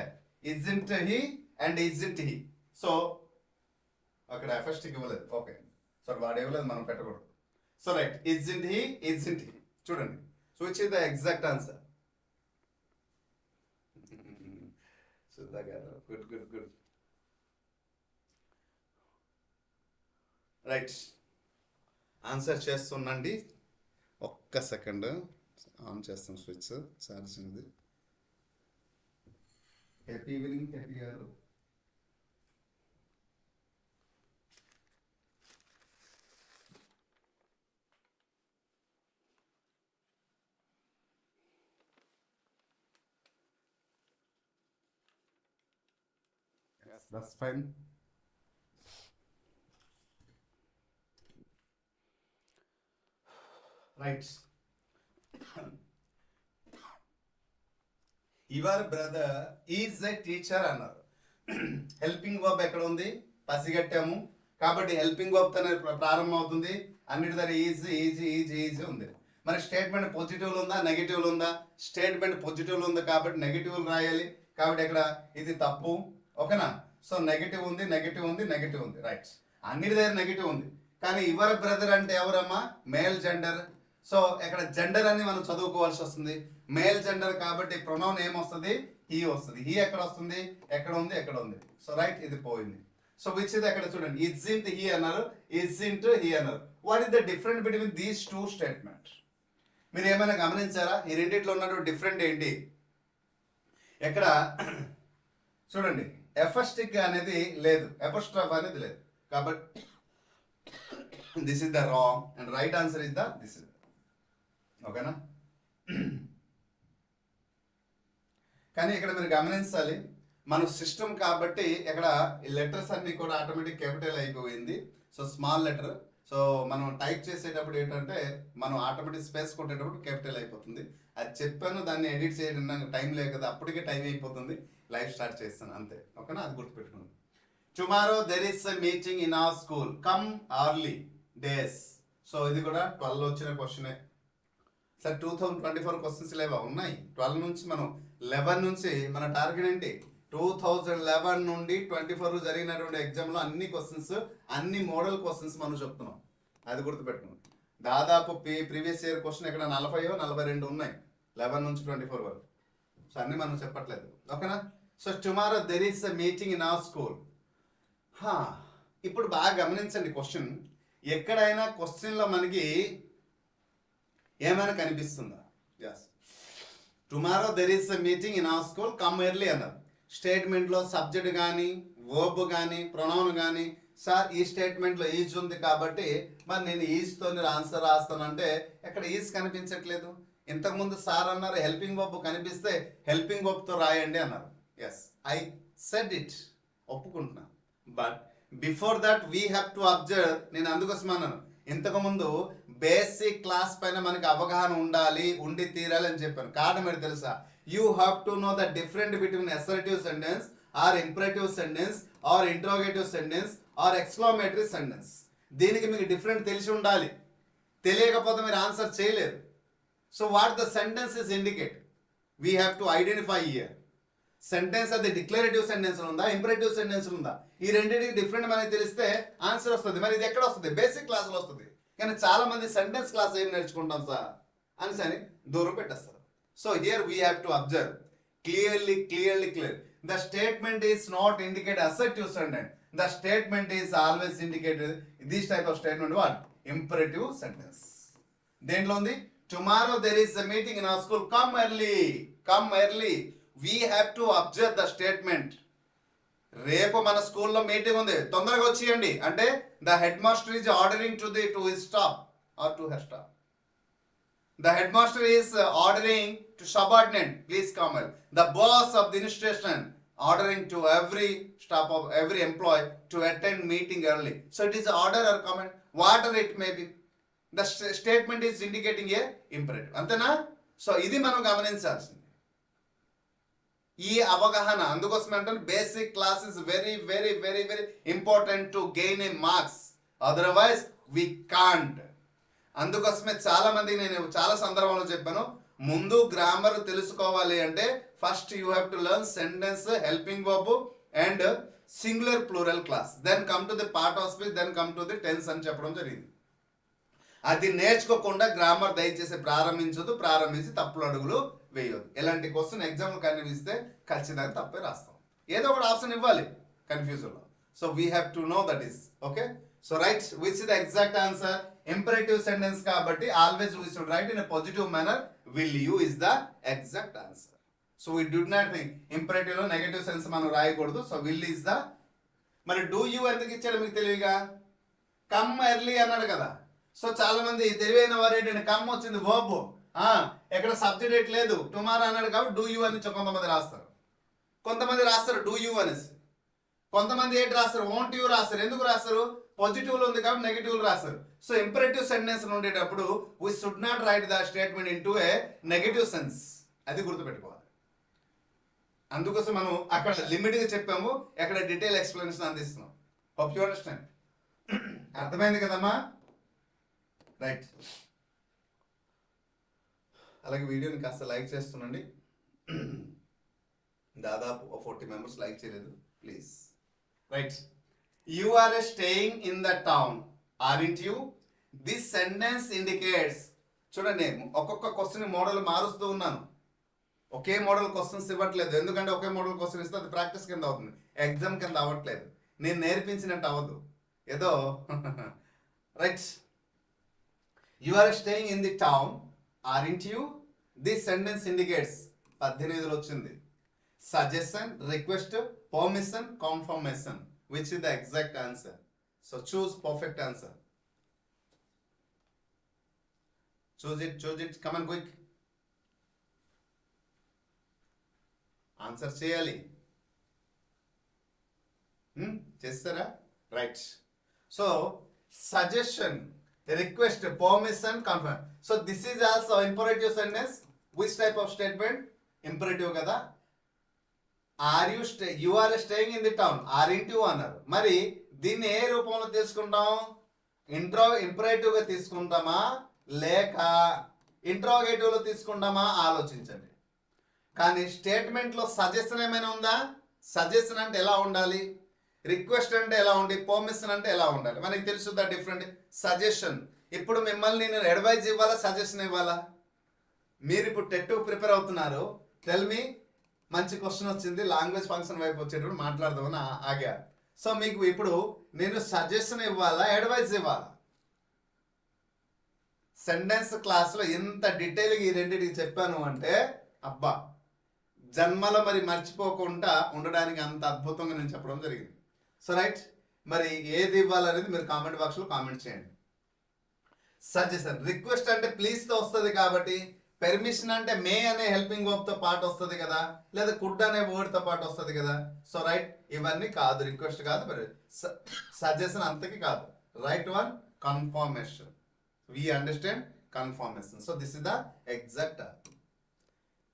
Speaker 1: isn't he and isn't he. So అక్కడ ఎఫెస్ట్కి ఇవ్వలేదు. Okay, so వాడు ఇవ్వలేదు, మనం పెట్టకూడదు. So right, isn't he, isn't he. చూడండి, so which is the exact answer? Sudha గారు, good good good. Right, answer చేస్తుండండి. ఒక్క సెకండ్ ఆన్ చేస్తాం స్విచ్ ఛార్జింగ్ది. హ్యాపీ ఈవినింగ్ హ్యాపీ గారు. Yes, that's fine. Right. Your brother is a teacher అన్నారు. Helping verb ఎక్కడ ఉంది? పసిగట్టాము కాబట్టి హెల్పింగ్ వర్బ్ తోనే ప్రారంభం అవుతుంది. అన్నిటి దగ్గర ఈజ్ ఈజ్ ఈజ్ ఈజ్ ఉంది. మరి స్టేట్మెంట్ పాజిటివ్ ఉందా నెగటివ్ ఉందా? స్టేట్మెంట్ పాజిటివ్ ఉంది కాబట్టి నెగటివ్ రాయాలి. కాబట్టి ఇక్కడ ఇది తప్పు. ఓకేనా? సో నెగటివ్ ఉంది, నెగటివ్ ఉంది, నెగటివ్ ఉంది. రైట్, అన్నిటి దగ్గర నెగటివ్ ఉంది. కానీ యువర్ బ్రదర్ అంటే ఎవరమ్మా? Male gender. సో ఇక్కడ జెండర్ అని మనం చదువుకోవాల్సి వస్తుంది. మేల్ జెండర్ కాబట్టి ప్రొనౌన్ ఏమొస్తుంది? హీ వస్తుంది. హీ ఎక్కడ వస్తుంది? ఎక్కడ ఉంది? ఎక్కడ ఉంది? సో రైట్, ఇది పోయింది. సో విచ్ ఇది ఎక్కడ చూడండి, ఇజ్ంట్ హీ అన్నారు, ఇజ్ంట్ హీ అన్నారు. What is the difference between these two statement? మీరు ఏమైనా గమనించారా? ఈ రెండిట్లో ఉన్నటువంటి డిఫరెంట్ ఏంటి? ఎక్కడ చూడండి, ఎఫస్టిక్ అనేది లేదు, ఎపోస్ట్రాఫ్ అనేది లేదు. కాబట్టి this is the wrong and right answer is the this is. ఓకేనా? కానీ ఇక్కడ మీరు గమనించాలి, మన సిస్టమ్ కాబట్టి ఇక్కడ లెటర్స్ అన్ని కూడా ఆటోమేటిక్ క్యాపిటల్ అయిపోయింది. So small letter. సో మనం టైప్ చేసేటప్పుడు ఏంటంటే మనం ఆటోమేటిక్ స్పేస్ కొట్టేటప్పుడు క్యాపిటల్ అయిపోతుంది. అది చెప్పాను, దాన్ని ఎడిట్ చేయడం నాకు టైం లేదు కదా, అప్పటికే టైం అయిపోతుంది, లైవ్ స్టార్ట్ చేస్తాను అంతే. ఓకేనా? అది గుర్తుపెట్టుకోండి. Tomorrow there is a meeting in our school, come early days. So ఇది కూడా 12 వచ్చిన క్వశ్చనే. సార్ 2024 క్వశ్చన్స్ లేవా? ఉన్నాయి. 12 నుంచి మనం 11 నుంచి మన టార్గెట్ ఏంటి? 2011 నుండి 24 జరిగినటువంటి ఎగ్జామ్లో అన్ని క్వశ్చన్స్, అన్ని మోడల్ క్వశ్చన్స్ మనం చెప్తున్నాం. అది గుర్తుపెట్టుకున్నాం. దాదాపు ప్రీవియస్ ఇయర్ క్వశ్చన్ ఇక్కడ 40-42 ఉన్నాయి 11 నుంచి 24 వరకు. సో అన్ని మనం చెప్పట్లేదు. ఓకేనా? So tomorrow there is a meeting in our school. ఇప్పుడు బాగా గమనించండి, క్వశ్చన్ ఎక్కడైనా క్వశ్చన్లో మనకి ఏమైనా కనిపిస్తుందా? Yes, tomorrow there is a meeting in our school, come early అన్నారు. స్టేట్మెంట్లో సబ్జెక్ట్ కానీ వర్బ్ కానీ ప్రొనౌన్ కానీ, సార్ ఈ స్టేట్మెంట్లో ఈజ్ ఉంది కాబట్టి మరి నేను ఈజ్తో ఆన్సర్ రాస్తానంటే ఎక్కడ ఈజ్ కనిపించట్లేదు. ఇంతకుముందు సార్ అన్నారు హెల్పింగ్ వర్బ్ కనిపిస్తే హెల్పింగ్ వర్బ్తో రాయండి అన్నారు. ఎస్, ఐ సెడ్ ఇట్, ఒప్పుకుంటున్నా. But before that we have to observe. నేను అందుకోసం అన్నాను, ఇంతకుముందు బేసిక్ క్లాస్ పైన మనకి అవగాహన ఉండి తీరాలి అని చెప్పాను. కారణం ఏంటి తెలుసా? You have to know the different between assertive sentence or imperative sentence or interrogative sentence or exclamatory sentence. దీనికి మీకు డిఫరెంట్ తెలిసి ఉండాలి. తెలియకపోతే మీరు ఆన్సర్ చేయలేరు. So what the sentences indicate, we have to identify here. Sentence అది declarative sentence ఉందా, imperative sentence ఉందా? ఈ రెండింటికి డిఫరెంట్ మనకి తెలిస్తే ఆన్సర్ వస్తుంది. మరి ఇది ఎక్కడ వస్తుంది? బేసిక్ క్లాస్లో వస్తుంది. కానీ చాలా మంది సెంటెన్స్ క్లాస్ ఏం నేర్చుకుంటాం సార్ అని దూరం పెట్టేస్తారు. So here we have to observe clear. The statement is not indicate assertive sentence. The statement is always indicated this type of statement what? Imperative sentence. దేంట్లో ఉంది? Tomorrow there is a meeting in our school. Come early. We have to observe the statement. రేపు మన స్కూల్లో meeting ఉంది, తొందరగా వచ్చేయండి అంటే the headmaster is ordering to his staff or to her staff. The headmaster is ordering to subordinate, please come. The boss of the institution ordering to every staff of every employee to attend meeting early. So it is order or comment, whatever it may be. The statement is indicating a imperative. అంతేనా? సో ఇది మనం గమనించాల్సింది. ఈ అవగాహన అందుకోసం అంటే basic class is very very very very important to gain a marks, otherwise we can't. అందుకోసమే చాలా మందికి నేను చాలా సందర్భంలో చెప్పాను, ముందు గ్రామర్ తెలుసుకోవాలి అంటే first you have to learn sentence, helping verb and singular plural class, then come to the part of speech, then come to the tense అని చెప్పడం జరిగింది. అది నేర్చుకోకుండా గ్రామర్ దయచేసి ప్రారంభించి తప్పులు అడుగులు వేయొద్దు. ఎలాంటి క్వశ్చన్ ఎగ్జామ్లు కనిపిస్తే ఖచ్చితంగా తప్పే రాస్తాం, ఏదో ఒకటి ఆప్షన్ ఇవ్వాలి కన్ఫ్యూజన్లో. So we have to know that is okay. So right, which is the exact answer? Imperative sentence కాబట్టి always we should write in a positive manner. Will you is the exact answer. So we do not think imperative లో negative sense మనం రాయకూడదు. So will is the, మరి do you ఎందుకు ఇచ్చాడు మీకు తెలివిగా? Come early అన్నాడు కదా. సో చాలా మంది తెలివైన వారు ఏంటంటే కమ్ వచ్చింది వర్బ్, ఎక్కడ సబ్జెక్ట్ లేదు, టుమారో అన్నాడు కాబట్టి డూ యూ అని కొంతమంది రాస్తారు, కొంతమంది రాస్తారు డూ యూ అనేసి, కొంతమంది ఏంటి రాస్తారు వాంట్ యూ రాస్తారు. ఎందుకు రాస్తారు? పాజిటివ్ లో ఉంది కాబట్టి నెగిటివ్ రాస్తారు. సో ఇంపరేటివ్ సెంటెన్స్ ఉండేటప్పుడు we should not right the statement in to A negative sense, అది గుర్తుపెట్టుకోవాలి. అందుకోసం మనం అక్కడ లిమిట్ గా చెప్పాము, ఎక్కడ డీటెయిల్ ఎక్స్ప్లెనేషన్ అందిస్తున్నాం. Hope you understand. అర్థమైంది కదమ్మా? రైట్. అలాగే వీడియోని కాస్త లైక్ చేస్తుండండి. దాదాపు 40 మెంబర్స్ లైక్ చేయలేదు, please. Right. You are staying in the town, aren't you? This sentence indicates, చూడండి ఒక్కొక్క క్వశ్చన్ మోడల్ మారుస్తూ ఉన్నాను, ఒకే మోడల్ క్వశ్చన్స్ ఇవ్వట్లేదు. ఎందుకంటే ఒకే మోడల్ క్వశ్చన్ ఇస్తే అది ప్రాక్టీస్ కింద అవుతుంది, ఎగ్జామ్ కింద అవ్వట్లేదు, నేను నేర్పించినట్టు అవ్వదు ఏదో. Right. You are staying in the town, aren't you? This sentence indicates 18లో వచ్చింది. Suggestion, request, permission, confirmation. Which is the exact answer? So choose perfect answer. Choose it. Come on, quick. Answer cheyali. Chestara? Right. So suggestion, request, permission, confirm. So this is also imperative sentence. Which type of statement? Imperative kada. You are staying in the town, aren't you అన్నారు. మరి దీన్ని ఏ రూపంలో తీసుకుంటాం? Imperative గా తీసుకుంటామా లేక interrogative లో తీసుకుంటామా ఆలోచించండి. కానీ స్టేట్మెంట్ లో సజెషన్ ఏమైనా ఉందా? సజెషన్ అంటే ఎలా ఉండాలి, రిక్వెస్ట్ అంటే ఎలా ఉండి, పర్మిషన్ అంటే ఎలా ఉండాలి, మనకి తెలుసుదా డిఫరెంట్. సజెషన్, ఇప్పుడు మిమ్మల్ని నేను అడ్వైజ్ ఇవ్వాలా, సజెషన్ ఇవ్వాలా? మీరు ఇప్పుడు టెట్ ప్రిపేర్ అవుతున్నారు, టెల్ మీ, మంచి క్వశ్చన్ వచ్చింది, లాంగ్వేజ్ ఫంక్షన్ వైపు వచ్చేటప్పుడు మాట్లాడదామని ఆగా. సో మీకు ఇప్పుడు నేను సజెషన్ ఇవ్వాలా, అడ్వైజ్ ఇవ్వాలా? సెంటెన్స్ క్లాస్లో ఎంత డీటెయిల్గా ఈ రెండింటికి చెప్పాను అంటే అబ్బా, జన్మలో మరి మర్చిపోకుండా ఉండడానికి అంత అద్భుతంగా నేను చెప్పడం జరిగింది. సో రైట్, మరి ఏది ఇవ్వాలనేది మీరు కామెంట్ బాక్స్లో కామెంట్ చేయండి. సజెషన్, రిక్వెస్ట్ అంటే ప్లీజ్తో వస్తుంది కాబట్టి, పెర్మిషన్ అంటే మే అనే హెల్పింగ్ వర్బ్ తో పాటు వస్తుంది కదా, లేదా కుడ్ అనే వర్డ్ తో పాటు వస్తుంది కదా. సో రైట్, ఇవన్నీ కాదు, రిక్వెస్ట్ కాదు, మరి సజెషన్ అంతకి కాదు. Right one, confirmation. We understand confirmation. So this is the exact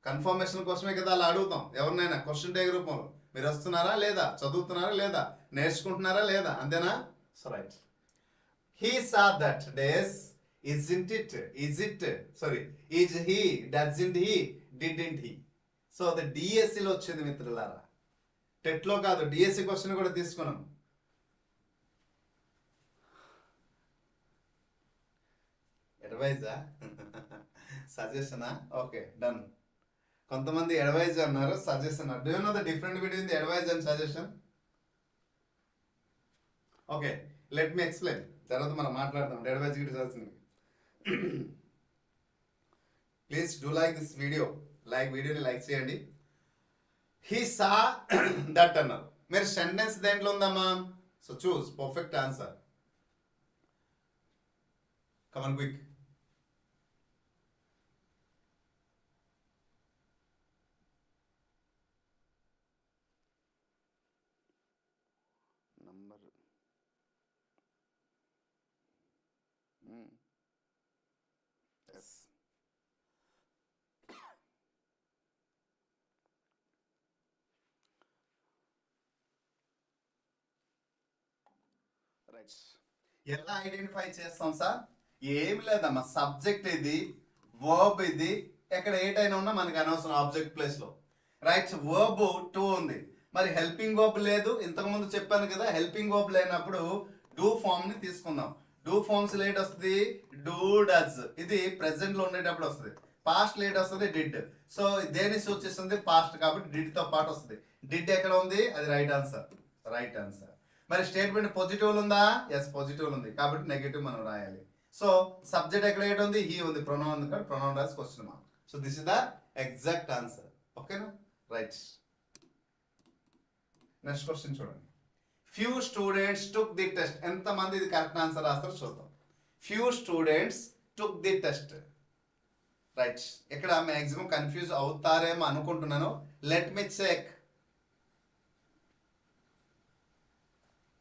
Speaker 1: confirmation కోసమే కదా అలా అడుగుతాం ఎవరినైనా క్వశ్చన్ టేక్ రూపంలో. మీరు వస్తున్నారా లేదా, చదువుతున్నారా లేదా, నేర్చుకుంటున్నారా లేదా, అంతేనా? So right. He saw that days, isn't it, is it, sorry, is he, doesn't he, didn't he. So అది డిఎస్సిలో వచ్చింది మిత్రులారా, టెట్లో కాదు. డిఎస్సి క్వశ్చన్ కూడా తీసుకున్నాం. అడ్వైజా, సజెషనా? Okay, done. కొంతమంది అడ్వైజ్ అన్నారు, suggestion. Do you know the difference between the advise and suggestion? Okay, let me explain, తర్వాత మనం మాట్లాడదాం advise get suggestion. Please do like this video, వీడియోని లైక్ చేయండి. హీ సా దట్ అన్నారు, మీరు సెంటెన్స్ దేంట్లో ఉందమ్మా? So choose perfect answer. Come on quick. Number S. Right. ఎలా ఐడెంటిఫై చేస్తాం సార్? ఏమి లేదమ్మా, సబ్జెక్ట్ ఇది, వర్బ్ ఇది, ఎక్కడ ఏటైనా ఉన్నా మనకు అనవసరం ఆబ్జెక్ట్ ప్లేస్ లో. రైట్. వర్బ్ టు ఉంది, మరి హెల్పింగ్ వర్బ్ లేదు. ఇంతకు ముందు చెప్పాను కదా, హెల్పింగ్ వర్బ్ లేనప్పుడు డూ ఫామ్ ని తీసుకుందాం. డూ ఫార్మ్స్ లేట్ వస్తుంది, డూ డస్. ఇది ప్రెసెంట్ లో ఉండేటప్పుడు వస్తుంది. పాస్ట్ లేట్ వస్తుంది, డిడ్. సో దేని సూచిస్తుంది? పాస్ట్, కాబట్టి డిడ్ తో పాటు వస్తుంది. డిడ్ ఎక్కడ ఉంది? అది రైట్ ఆన్సర్. Right answer. మరి స్టేట్మెంట్ పాజిటివ్ ఉందా? ఎస్, పాజిటివ్ ఉంది, కాబట్టి నెగటివ్ మనం రాయాలి. సో సబ్జెక్ట్ ఎక్కడ ఏట ఉంది? హీ ఉంది. ప్రొనౌన్ ఉంది కాబట్టి ప్రొనౌన్ రాసి question mark. So this is the exact answer. ఓకేనా? రైట్. నెక్స్ట్ క్వశ్చన్ చూడండి. Few students took the test. ఎంతమంది ఇది కరెక్ట్ ఆన్సర్ రాస్తారో చూద్దాం. Few students took the test. Right. ఇక్కడ మాక్సిమం కన్ఫ్యూజ్ అవుతారేమో అనుకుంటున్నాను. Let me check.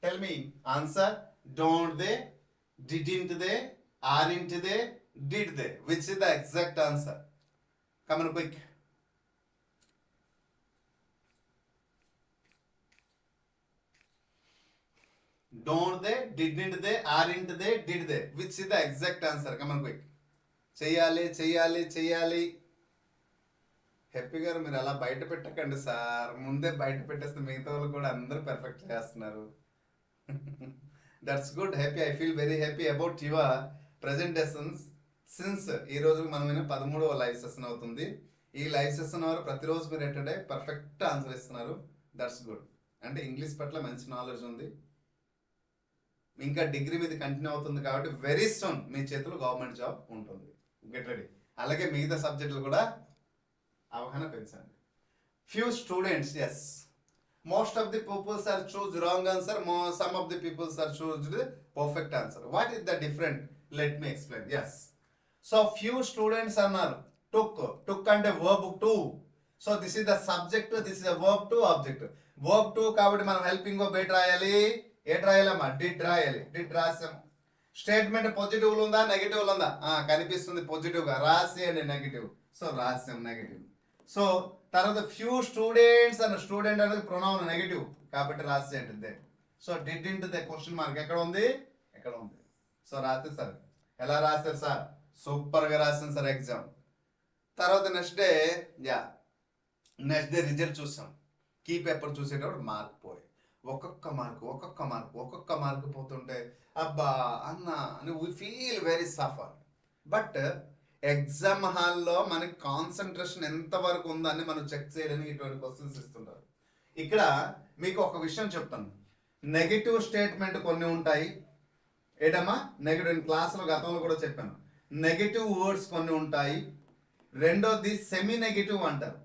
Speaker 1: Tell me answer. Don't they, didn't they, aren't they, did they? Which is the exact answer? Come on quick. Don't they, didn't they, aren't they, did they? Which is the exact answer? Come on quick. చెయ్యాలి చెయ్యాలి చెయ్యాలి. Happy గారు మీరు అలా బయట పెట్టకండి sir. ముందే బయట పెట్టేస్తే మిగతా వాళ్ళు కూడా అందరూ పర్ఫెక్ట్ చేస్తున్నారు. That's good. Happy. I feel very happy about your presentations. Since ఈ రోజు మనం 13వ లైవ్ సెషన్ అవుతుంది. ఈ లైవ్ సెషన్ వారు ప్రతిరోజు మీరు ఎట్టడే పర్ఫెక్ట్ ఆన్సర్ ఇస్తున్నారు. That's good. అంటే ఇంగ్లీష్ పట్ల మంచి నాలెడ్జ్ ఉంది. ఇంకా డిగ్రీ మీద కంటిన్యూ అవుతుంది కాబట్టి వెరీ సూన్ మీ చేతిలో గవర్నమెంట్ జాబ్ ఉంటుంది. Get ready. అలాగే మిగతా సబ్జెక్టులు కూడా అవగాహన పెంచండి. Few students, yes, most of the pupils are choose wrong answer, some of the pupils are choose the perfect answer. What is the difference? Let me explain. Yes, so few students are took ante verb to. So this is the subject, this is a verb to object. Verb to కాబట్టి మనం helping verb ఎట్ రాయాలి? ఎట్ రాయాలమ్మా? did రాయాలి. did రాసాం. Statement positive ఉందా negative ఉందా? కనిపిస్తుంది పాజిటివ్ గా, రాసేయండి నెగటివ్. సో రాసాం నెగటివ్. సో తర్వాత ఫ్యూ స్టూడెంట్స్ అన్న, స్టూడెంట్ అనేది ప్రొనౌన్ నెగటివ్ కాబట్టి రాసేయండి. So did the question mark ఎక్కడ ఉంది? ఎక్కడ ఉంది? సో రాస్తే సార్ ఎలా రాస్తారు సార్? సూపర్ గా రాసాను సార్ ఎగ్జామ్. తర్వాత నెక్స్ట్ డే రిజల్ట్ చూసాం. కీ పేపర్ చూసేటప్పుడు మార్క్ పోయి ఒక్కొక్క మార్క్ పోతుంటే అబ్బా అన్న we feel very suffer. But exam హాల్లో మనకి కాన్సన్ట్రేషన్ ఎంత వరకు ఉందని మనం చెక్ చేయడానికి ఇటువంటి క్వశ్చన్స్ ఇస్తుంటారు. ఇక్కడ మీకు ఒక విషయం చెప్తాను. నెగిటివ్ స్టేట్మెంట్ కొన్ని ఉంటాయి. ఏటమ్మా? నెగిటివ్. క్లాస్లో గతంలో కూడా చెప్పాను. నెగిటివ్ వర్డ్స్ కొన్ని ఉంటాయి. రెండోది సెమీ నెగిటివ్ అంటారు.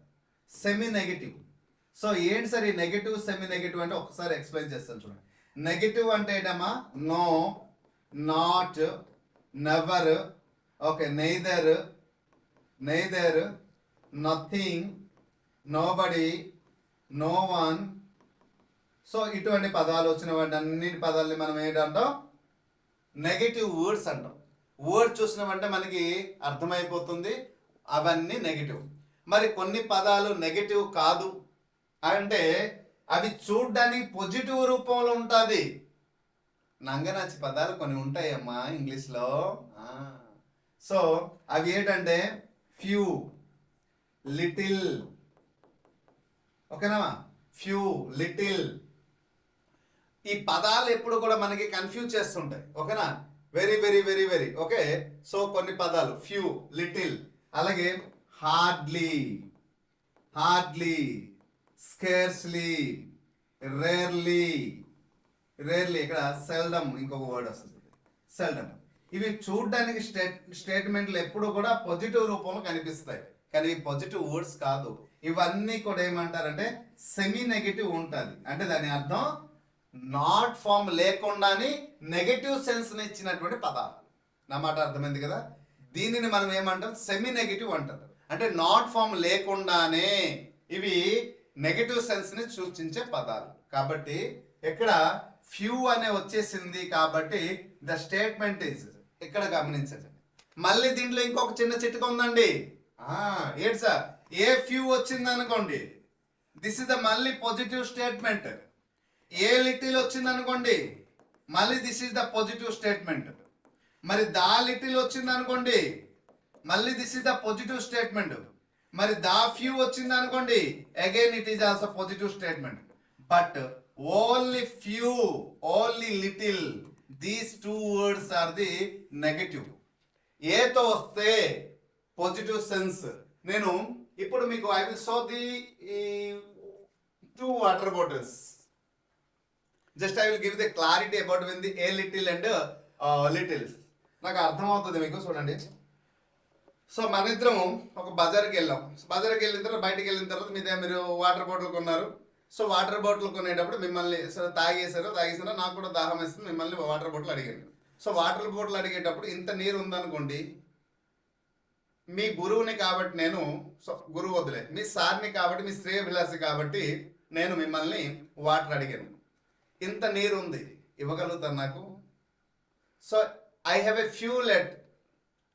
Speaker 1: Semi negative. సో ఏంటి సార్ ఈ నెగిటివ్ సెమీ నెగిటివ్ అంటే ఒకసారి ఎక్స్ప్లెయిన్ చేస్తాను చూడండి. నెగిటివ్ అంటే ఏటమ్మా? No, not, never, okay, neither, nothing, nobody, no one. So ఇటువంటి పదాలు వచ్చిన వాటి అన్నిటి పదాలని మనం ఏంటంటాం? నెగిటివ్ వర్డ్స్ అంటాం. వర్డ్ చూసినామంటే మనకి అర్థమైపోతుంది అవన్నీ నెగిటివ్. మరి కొన్ని పదాలు నెగిటివ్ కాదు అంటే అవి చూడ్డానికి పాజిటివ్ రూపంలో ఉంటుంది. నంగనాచి పదాలు కొన్ని ఉంటాయమ్మా ఇంగ్లీష్లో. సో అవి ఏంటంటే ఫ్యూ, లిటిల్, ఓకేనా? Few, little. ఈ పదాలు ఎప్పుడు కూడా మనకి కన్ఫ్యూజ్ చేస్తుంటాయి. ఓకేనా? Very very very very okay. So కొన్ని పదాలు ఫ్యూ, లిటిల్, అలాగే హార్డ్లీ, స్కేర్స్లీ, రేర్లీ, ఇక్కడ సెల్డమ్ ఇంకొక వర్డ్ వస్తుంది, సెల్డమ్. ఇవి చూడడానికి స్టేట్మెంట్లు ఎప్పుడు కూడా పాజిటివ్ రూపంలో కనిపిస్తాయి, కానీ ఇవి పాజిటివ్ వర్డ్స్ కాదు. ఇవన్నీ కూడా ఏమంటారంటే సెమీ నెగటివ్ ఉంటుంది. అంటే దాని అర్థం నాట్ ఫామ్ లేకుండానే నెగటివ్ సెన్స్ ఇచ్చినటువంటి పదాలు. నా మాట అర్థమైంది కదా. దీనిని మనం ఏమంటాం, సెమీ నెగటివ్ అంటారు. అంటే నాట్ ఫామ్ లేకుండానే ఇవి నెగటివ్ సెన్స్ ని సూచించే పదాలు. కాబట్టి ఇక్కడ ఫ్యూ అనే వచ్చేసింది కాబట్టి ద స్టేట్మెంట్ ఇస్, ఇక్కడ గమనించండి. మళ్ళీ దీంట్లో ఇంకొక చిన్న చిట్కా ఉందండి. ఏంటి సార్, ఏ ఫ్యూ వచ్చింది అనుకోండి, దిస్ ఇస్ ద మళ్ళీ పాజిటివ్ స్టేట్మెంట్. ఏ లిటిల్ వచ్చింది అనుకోండి, మళ్ళీ this is the positive statement. మరి దా లిటిల్ వచ్చింది అనుకోండి, మళ్ళీ this is the positive statement. మరి దా ఫ్యూ వచ్చింది అనుకోండి, again it is also positive statement. But only few, only little, these two words are the negative. ఏతో వస్తే positive sense. నేను ఇప్పుడు మీకు I will show the 2 water bottles. Just I will give the clarity about win the a little and littles. నాకు అర్థమవుతుంది మీకు. చూడండి, so మన ఇద్దరం ఒక బజార్కి వెళ్ళాం. బజార్కి వెళ్ళిన తర్వాత బయటకు వెళ్ళిన తర్వాత మీరు వాటర్ బాటిల్ కొన్నారు. సో వాటర్ బాటిల్ కొనేటప్పుడు మిమ్మల్ని తాగేసారో నాకు కూడా దాహం వేస్తుంది, మిమ్మల్ని వాటర్ బాటిల్ అడిగాను. సో వాటర్ బాటిల్ అడిగేటప్పుడు ఇంత నీరు ఉందనుకోండి, మీ గురువుని కాబట్టి నేను, సో గురువు వద్దులే, మీ సార్ని కాబట్టి, మీ శ్రేయ విలాసి కాబట్టి నేను మిమ్మల్ని వాటర్ అడిగాను. ఇంత నీరు ఉంది, ఇవ్వగలుగుతాను నాకు? So I have a few let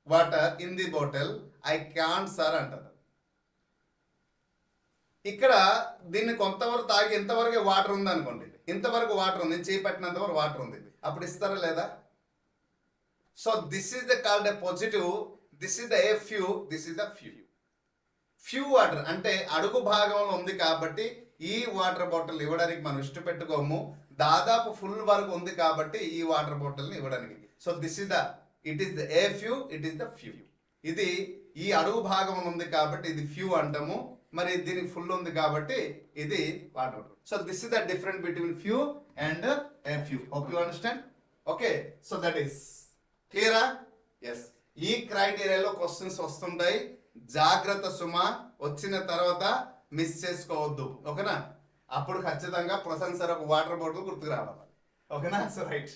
Speaker 1: water in the bottle, I can sir అంటారు. ఇక్కడ దీన్ని కొంతవరకు తాగి ఇంతవరకు వాటర్ ఉంది అనుకోండి, ఇంతవరకు వాటర్ ఉంది, చేపట్టినంత వరకు వాటర్ ఉంది, అప్పుడు ఇస్తారా లేదా? So this is the called a positive, this is the a few, this is the few. Few water అంటే అడుగు భాగంలో ఉంది కాబట్టి ఈ వాటర్ బాటిల్ ఇవ్వడానికి మనం ఇష్టపెట్టుకోము. దాదాపు ఫుల్ వరకు ఉంది కాబట్టి ఈ వాటర్ బాటిల్ని ఇవ్వడానికి. So this is the, it is the a few, it is the few. ఇది ఈ అడుగు భాగం ఉంది కాబట్టి ఇది ఫ్యూ అంటాము. మరి దీనికి ఫుల్ ఉంది కాబట్టి ఇది water. So this is the difference between few and a few. Hope you understand. Okay, so that is క్లియరా? ఎస్. ఈ క్రైటీరియాలో క్వశ్చన్స్ వస్తుంటాయి. జాగ్రత్త సుమా, వచ్చిన తర్వాత మిస్ చేసుకోవద్దు. ఓకేనా? అప్పుడు ఖచ్చితంగా ప్రశాంత్ సార్ ఒక వాటర్ బాటిల్ గుర్తుకు రావాలి. ఓకేనా? సో రైట్,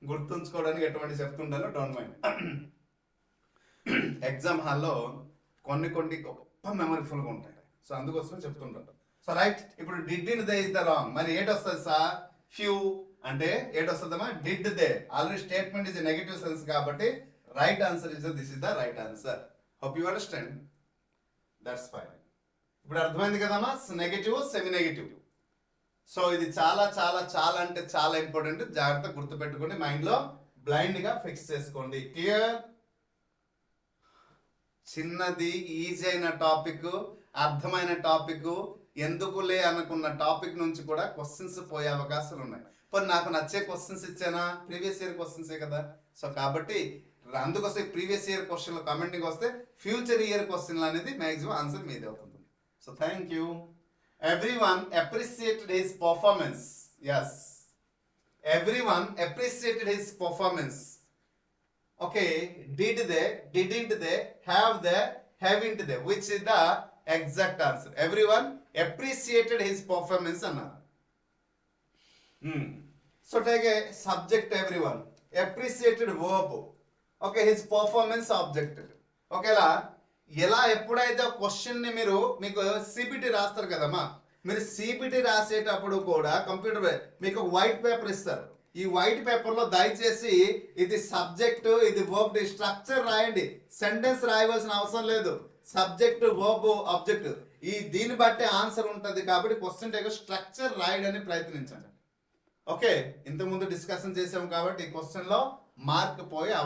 Speaker 1: గుర్తుంచుకోవడానికి ఎటువంటి చెప్తుంటానో డోంట్ మైండ్. ఎగ్జామ్ హాల్లో కొన్ని గొప్ప మెమరీఫుల్గా ఉంటాయి. సో అందుకోసం చెప్తుంటారు. సో రైట్, ఇప్పుడు did in they is the wrong. మరి ఏటి వస్తుంది సార్? ఫ్యూ అంటే ఏటి వస్తుందమ్మా? Did they. Already statement is negative sense కాబట్టి right answer is this is the right answer. Hope you understand. That's fine. ఇప్పుడు అర్థమైంది కదమ్మా, నెగటివ్, సెమీ నెగటివ్. సో ఇది చాలా చాలా చాలా అంటే చాలా ఇంపార్టెంట్. జాగ్రత్త గుర్తుపెట్టుకోండి, మైండ్లో బ్లైండ్గా ఫిక్స్ చేసుకోండి. క్లియర్? చిన్నది, ఈజీ అయిన టాపిక్, అర్థమైన టాపిక్, ఎందుకులే అనుకున్న టాపిక్ నుంచి కూడా క్వశ్చన్స్ పోయే అవకాశాలు ఉన్నాయి. మరి నాకు నచ్చే క్వశ్చన్స్ ఇచ్చానా? ప్రీవియస్ ఇయర్ క్వశ్చన్సే కదా. సో కాబట్టి అందుకోసం ప్రీవియస్ ఇయర్ క్వశ్చన్లు కమెంటింగ్ వస్తే ఫ్యూచర్ ఇయర్ క్వశ్చన్లు అనేది మ్యాక్సిమం ఆన్సర్ మీదే అవుతుంది. So thank you. Everyone appreciated his performance. Yes, everyone appreciated his performance. Okay, did they, didn't they, have they, haven't they? Which is the exact answer? Everyone appreciated his performance. So take a subject, everyone. Appreciated verb. Okay, his performance object. Okay la. ఎలా ఎప్పుడైతే క్వశ్చన్ని మీకు CPT రాస్తారు కదమ్మా, మీరు CPT రాసేటప్పుడు కూడా computer మీకు వైట్ పేపర్ ఇస్తారు. ఈ వైట్ పేపర్లో దయచేసి ఇది సబ్జెక్ట్, ఇది వర్బ్ స్ట్రక్చర్ రాయండి. సెంటెన్స్ రాయవలసిన అవసరం లేదు. సబ్జెక్ట్, వర్బ్, ఆబ్జెక్ట్, ఈ దీన్ని బట్టి ఆన్సర్ ఉంటుంది. కాబట్టి క్వశ్చన్ టైప్ స్ట్రక్చర్ రాయడానికి ప్రయత్నించండి. ఓకే, ఇంతకుముందు డిస్కషన్ చేసాం కాబట్టి ఈ క్వశ్చన్లో మార్క్ పోయే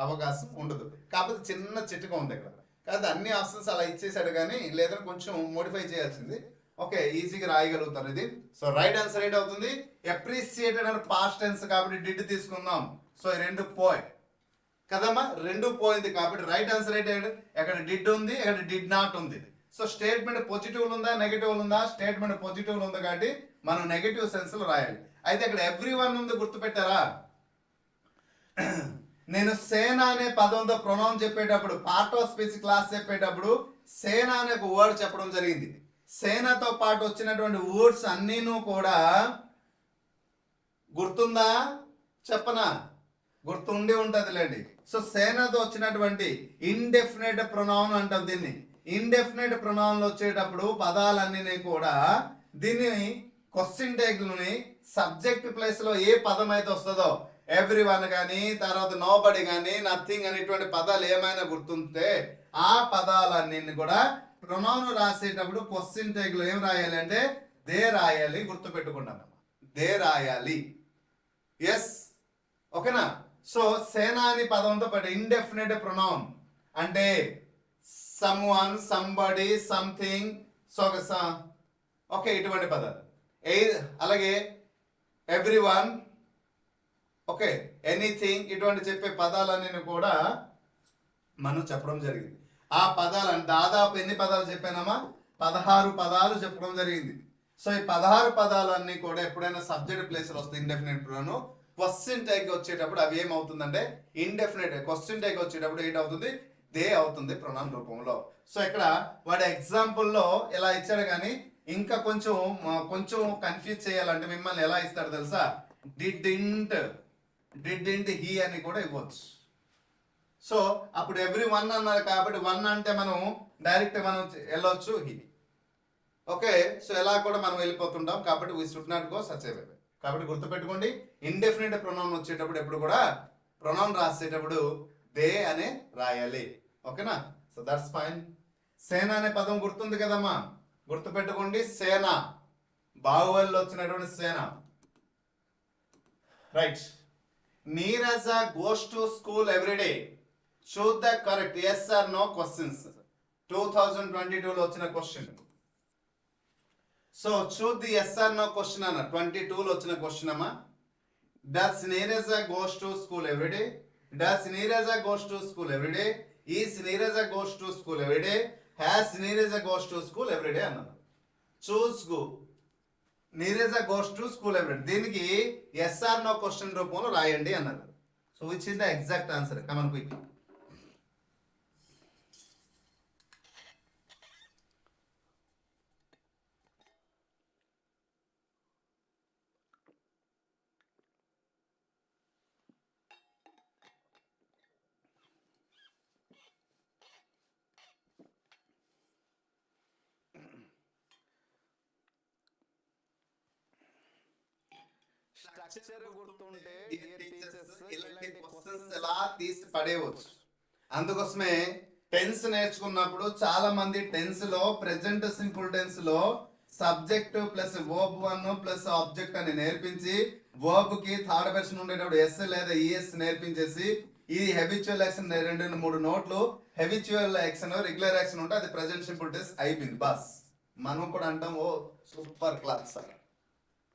Speaker 1: అవకాశం ఉండదు. కాకపోతే చిన్న చిట్కా ఉంది ఇక్కడ. కాదు అన్ని ఆప్షన్స్ అలా ఇచ్చేసాడు కానీ లేదని కొంచెం మోడిఫై చేయాల్సింది. ఓకే, ఈజీగా రాయగలుగుతారు ఇది. సో రైట్ ఆన్సర్ ఏంటి అవుతుంది? అప్రిసియేటెడ్ అని పాస్ట్ టెన్స్ కాబట్టి డిడ్ తీసుకుందాం. సో ఈ రెండు పోయి కదమ్మా, రెండు పోయింది కాబట్టి రైట్ ఆన్సర్ ఏంటి? ఎక్కడ డిడ్ ఉంది, ఎక్కడ డిడ్ నాట్ ఉంది. సో స్టేట్మెంట్ పాజిటివ్ ఉందా, నెగటివ్ ఉందా? స్టేట్మెంట్ పాజిటివ్ ఉంది కాబట్టి మనం నెగటివ్ సెన్స్ లో రాయాలి. అయితే ఇక్కడ ఎవ్రీ వన్ ఉంది, గుర్తుపెట్టారా? నేను సేన అనే పదంతో ప్రొనౌన్ చెప్పేటప్పుడు, పార్ట్ ఆఫ్ స్పీచ్ క్లాస్ చెప్పేటప్పుడు సేన అనే ఒక వర్డ్ చెప్పడం జరిగింది. సేనతో పాటు వచ్చినటువంటి వర్డ్స్ అన్నీను కూడా గుర్తుందా చెప్పనా? గుర్తుండి ఉంటదిలేండి. సో సేనతో వచ్చినటువంటి ఇండెఫినెట్ ప్రొనౌన్ అంటాం దీన్ని. ఇండెఫినెట్ ప్రొనౌన్ లో వచ్చేటప్పుడు పదాలన్నీ కూడా దీన్ని క్వశ్చన్ ట్యాగ్ లోని సబ్జెక్ట్ ప్లేస్ లో ఏ పదం అయితే వస్తుందో ఎవ్రీ వన్ కానీ తర్వాత నోబడి కానీ నథింగ్ అనేటువంటి పదాలు ఏమైనా గుర్తుంటే ఆ పదాలన్నీ కూడా ప్రొనౌన్ రాసేటప్పుడు క్వశ్చన్ ట్యాగ్ లో ఏం రాయాలి అంటే దే రాయాలి. గుర్తుపెట్టుకున్నాను, దే రాయాలి. ఎస్, ఓకేనా? సో సేన అని పదంతో పాటు ఇండెఫినెట్ ప్రొనౌన్ అంటే some one, somebody, something, so okay ఇటువంటి పదాలు. అలాగే ఎవ్రీ వన్, ఓకే, ఎనీథింగ్, ఇటువంటి చెప్పే పదాలన్నీ కూడా మనం చెప్పడం జరిగింది. ఆ పదాలను దాదాపు ఎన్ని పదాలు చెప్పానమ్మా? 16 పదాలు చెప్పడం జరిగింది. సో ఈ 16 పదాలన్నీ కూడా ఎప్పుడైనా సబ్జెక్ట్ ప్లేస్ లో వస్తాయి ఇండెఫినెట్ ప్రొనౌన్. క్వశ్చన్ ట్యాగ్ వచ్చేటప్పుడు అవి ఏమవుతుందంటే ఇండెఫినెట్. క్వశ్చన్ ట్యాగ్ వచ్చేటప్పుడు ఏంటవుతుంది? దే అవుతుంది ప్రొనౌన్ రూపంలో. సో ఇక్కడ వాడి ఎగ్జాంపుల్లో ఇలా ఇచ్చాడు, కానీ ఇంకా కొంచెం కన్ఫ్యూజ్ చేయాలంటే మిమ్మల్ని ఎలా ఇస్తాడు తెలుసా? డిడ్డింట్ హీ అని కూడా ఇవ్వచ్చు. సో అప్పుడు ఎవ్రీ వన్ అన్నారు కాబట్టి వన్ అంటే మనం డైరెక్ట్ మనం వెళ్ళొచ్చు హీ. ఓకే, సో ఎలా కూడా మనం వెళ్ళిపోతుంటాం కాబట్టి we should not go such a way. కాబట్టి గుర్తుపెట్టుకోండి, ఇండెఫినిట్ ప్రొనౌన్ వచ్చేటప్పుడు ఎప్పుడు కూడా ప్రొనౌన్ రాసేటప్పుడు దే అనే రాయాలి. ఓకేనా? So that's fine. సేన అనే పదం గుర్తుంది కదమ్మా? గుర్తుపెట్టుకోండి, సేన బాహుబలిలో వచ్చినటువంటి Sena. Right. Neeraja goes to school everyday. Choose the correct yes or no questions. 2022 లో వచ్చిన question. So choose the yes or no question అన్న 22 లో వచ్చిన క్వశ్చన్ అమ్మా. Does Neeraja goes to school everyday? Does Neeraja goes to school everyday? Is Neeraja goes to school everyday? Has Neeraja goes to school everyday అన్నారు. Choose go Neeraja goes to school everyday, దీనికి yes or no question రూపంలో రాయండి అన్నారు. So which is the exact answer? Come on quick. Structure గుర్తుంటే ఇలాంటి questions ఎలా తీసి పడేయవచ్చు. అందుకోసమే టెన్స్ నేర్చుకున్నప్పుడు చాలా మంది టెన్స్ లో ప్రెజెంట్ సింపుల్ టెన్స్ లో subject plus verb 1 plus object అని నేర్పించి వర్బ్ కి థర్డ్ పర్సన్ ఉండేటప్పుడు ఎస్ లేదా ఈఎస్ నేర్పించేసి ఇది హెబిచువల్ యాక్షన్ 2-3 నోట్లు హెబిచువల్ యాక్షన్ రెగ్యులర్ యాక్షన్ ఉంటే అది ప్రెజెంట్ సింపుల్ టెన్స్ అయిపోయింది. బస్ మనం కూడా అంటాం ఓ సూపర్ క్లాస్ సార్